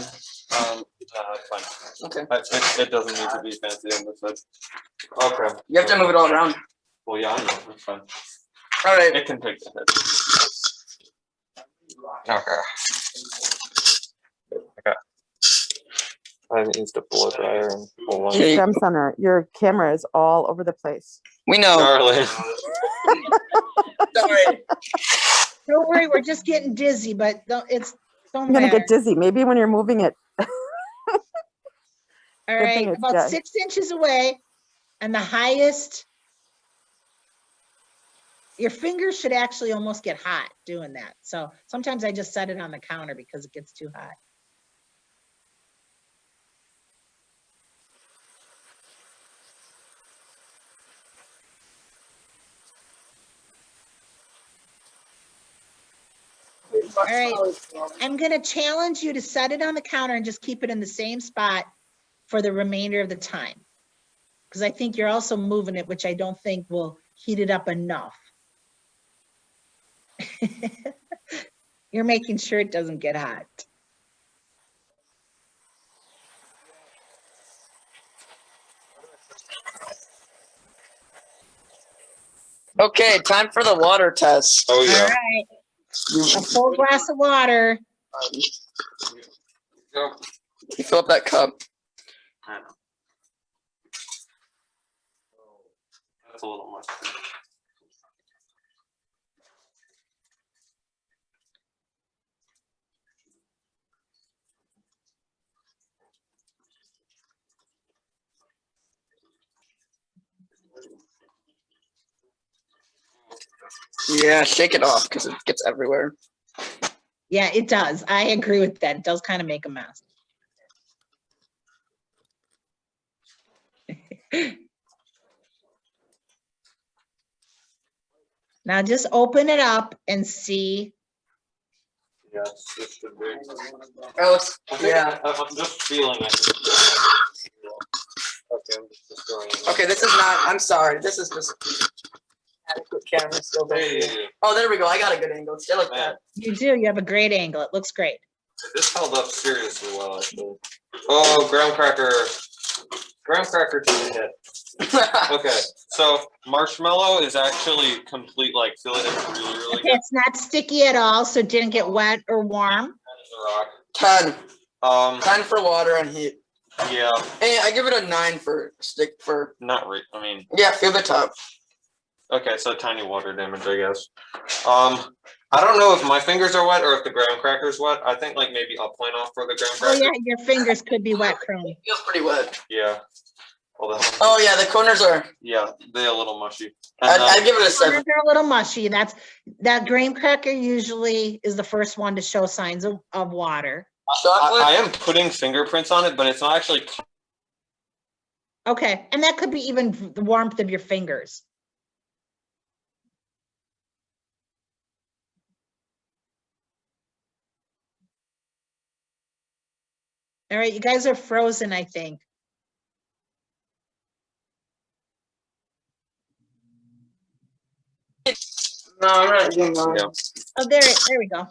Fine. Okay. It doesn't need to be fancy on this side. Okay. You have to move it all around. Well, yeah, I know. That's fine. All right. It can take the hit. Okay. I haven't used a blow dryer in a long time. STEM Center, your camera is all over the place. We know. Charlie. Sorry. Don't worry, we're just getting dizzy, but I'm gonna get dizzy. Maybe when you're moving it. All right, about 6 inches away, and the highest. Your fingers should actually almost get hot doing that. So sometimes I just set it on the counter because it gets too hot. All right, I'm going to challenge you to set it on the counter and just keep it in the same spot for the remainder of the time. Because I think you're also moving it, which I don't think will heat it up enough. You're making sure it doesn't get hot. Okay, time for the water test. Oh yeah. All right. A full glass of water. You fill up that cup. I know. That's a little much. Yeah, shake it off because it gets everywhere. Yeah, it does. I agree with that. It does kind of make a mess. Now just open it up and see. Yes, this should be. Oh, yeah. I'm just feeling it. Okay, I'm just destroying it. Okay, this is not. I'm sorry. This is just adequate camera still. Oh, there we go. I got a good angle. Stay like that. You do. You have a great angle. It looks great. This held up seriously well, actually. Oh, graham cracker. Graham cracker didn't hit. Okay, so marshmallow is actually complete, like, feel it is really Okay, it's not sticky at all, so it didn't get wet or warm. 10. 10 for water and heat. Yeah. Hey, I give it a 9 for stick for. Not really. I mean. Yeah, feel the top. Okay, so tiny water damage, I guess. I don't know if my fingers are wet or if the graham cracker's wet. I think like maybe I'll point off for the graham Oh cracker. yeah, your fingers could be wet, Crone. Feels pretty wet. Yeah. Well, Oh yeah, the corners are. Yeah, they're a little mushy. I'd give it a 7. They're a little mushy. That graham cracker usually is the first one to show signs of water. I am putting fingerprints on it, but it's not actually. Okay, and that could be even the warmth of your fingers. All right, you guys are frozen, I think. No, I'm not doing that. Oh, there we go.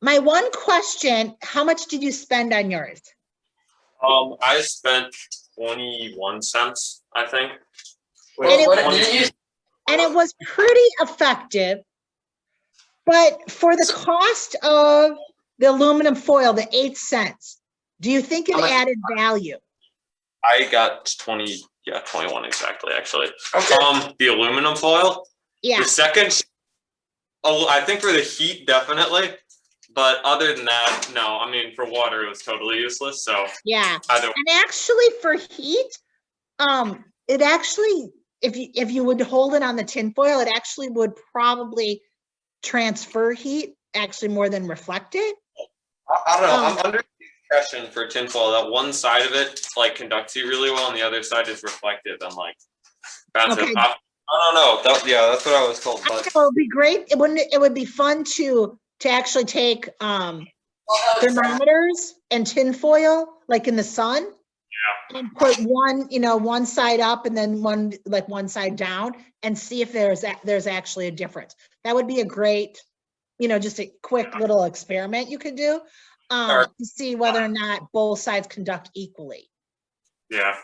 My one question, how much did you spend on yours? I spent 21 cents, I think. And it was pretty effective, but for the cost of the aluminum foil, the 8 cents, do you think it added value? I got 21 exactly, actually. Okay. The aluminum foil. Yeah. The second, I think for the heat, definitely. But other than that, no. I mean, for water, it was totally useless. So yeah. Either. And actually, for heat, it actually, if you would hold it on the tin foil, it actually would probably transfer heat actually more than reflect it. I don't know. I'm under the impression for tinfoil that one side of it like conducts heat really well, and the other side is reflective and like that's okay. it. I don't know. That's what I was told. But it would be great. It would be fun to actually take thermometers and tinfoil like in the sun. Yeah. And put one side up and then one side down and see if there's actually a difference. That would be a great, just a quick little experiment you could do to see whether or not both sides conduct equally. Yeah.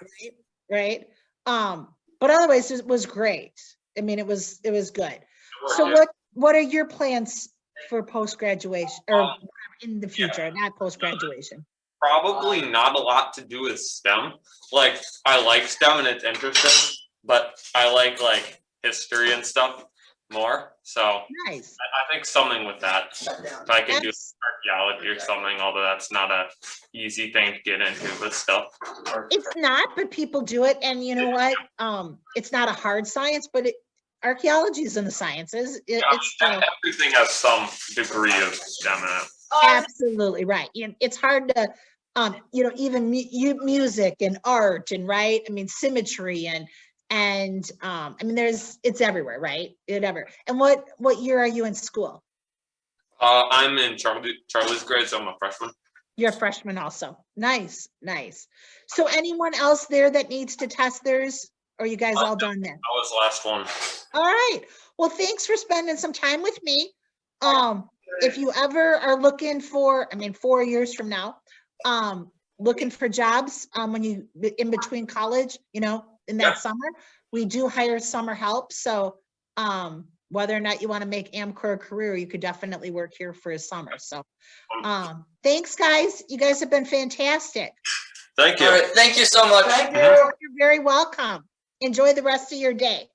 Right. But otherwise it was great. I mean, it was good. So what are your plans for post-graduation or in the future, not post-graduation? Probably not a lot to do with STEM. Like I like STEM and it's interesting, but I like history and stuff more. So nice. I think something with that. If I can do archaeology or something, although that's not a easy thing to get into with stuff. It's not, but people do it, and you know what? It's not a hard science, but archaeology is in the sciences. Everything has some degree of STEM in it. Absolutely right. It's hard to, even music and art and right. I mean, symmetry and I mean, it's everywhere, right? And what year are you in school? I'm in Charlie's grade, so I'm a freshman. You're a freshman also. Nice. So anyone else there that needs to test theirs? Or are you guys all done there? That was the last one. All right. Well, thanks for spending some time with me. If you ever are looking for, 4 years from now, looking for jobs, when you in between college, in that summer, we do hire summer help. So whether or not you want to make Amcor a career, you could definitely work here for a summer. So thanks, guys. You guys have been fantastic. Thank you. All right, thank you so much. Thank you. You're very welcome. Enjoy the rest of your day.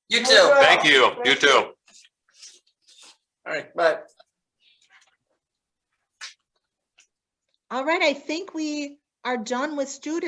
You too. Thank you. You too. All right, bye. All right, I think we are done with students.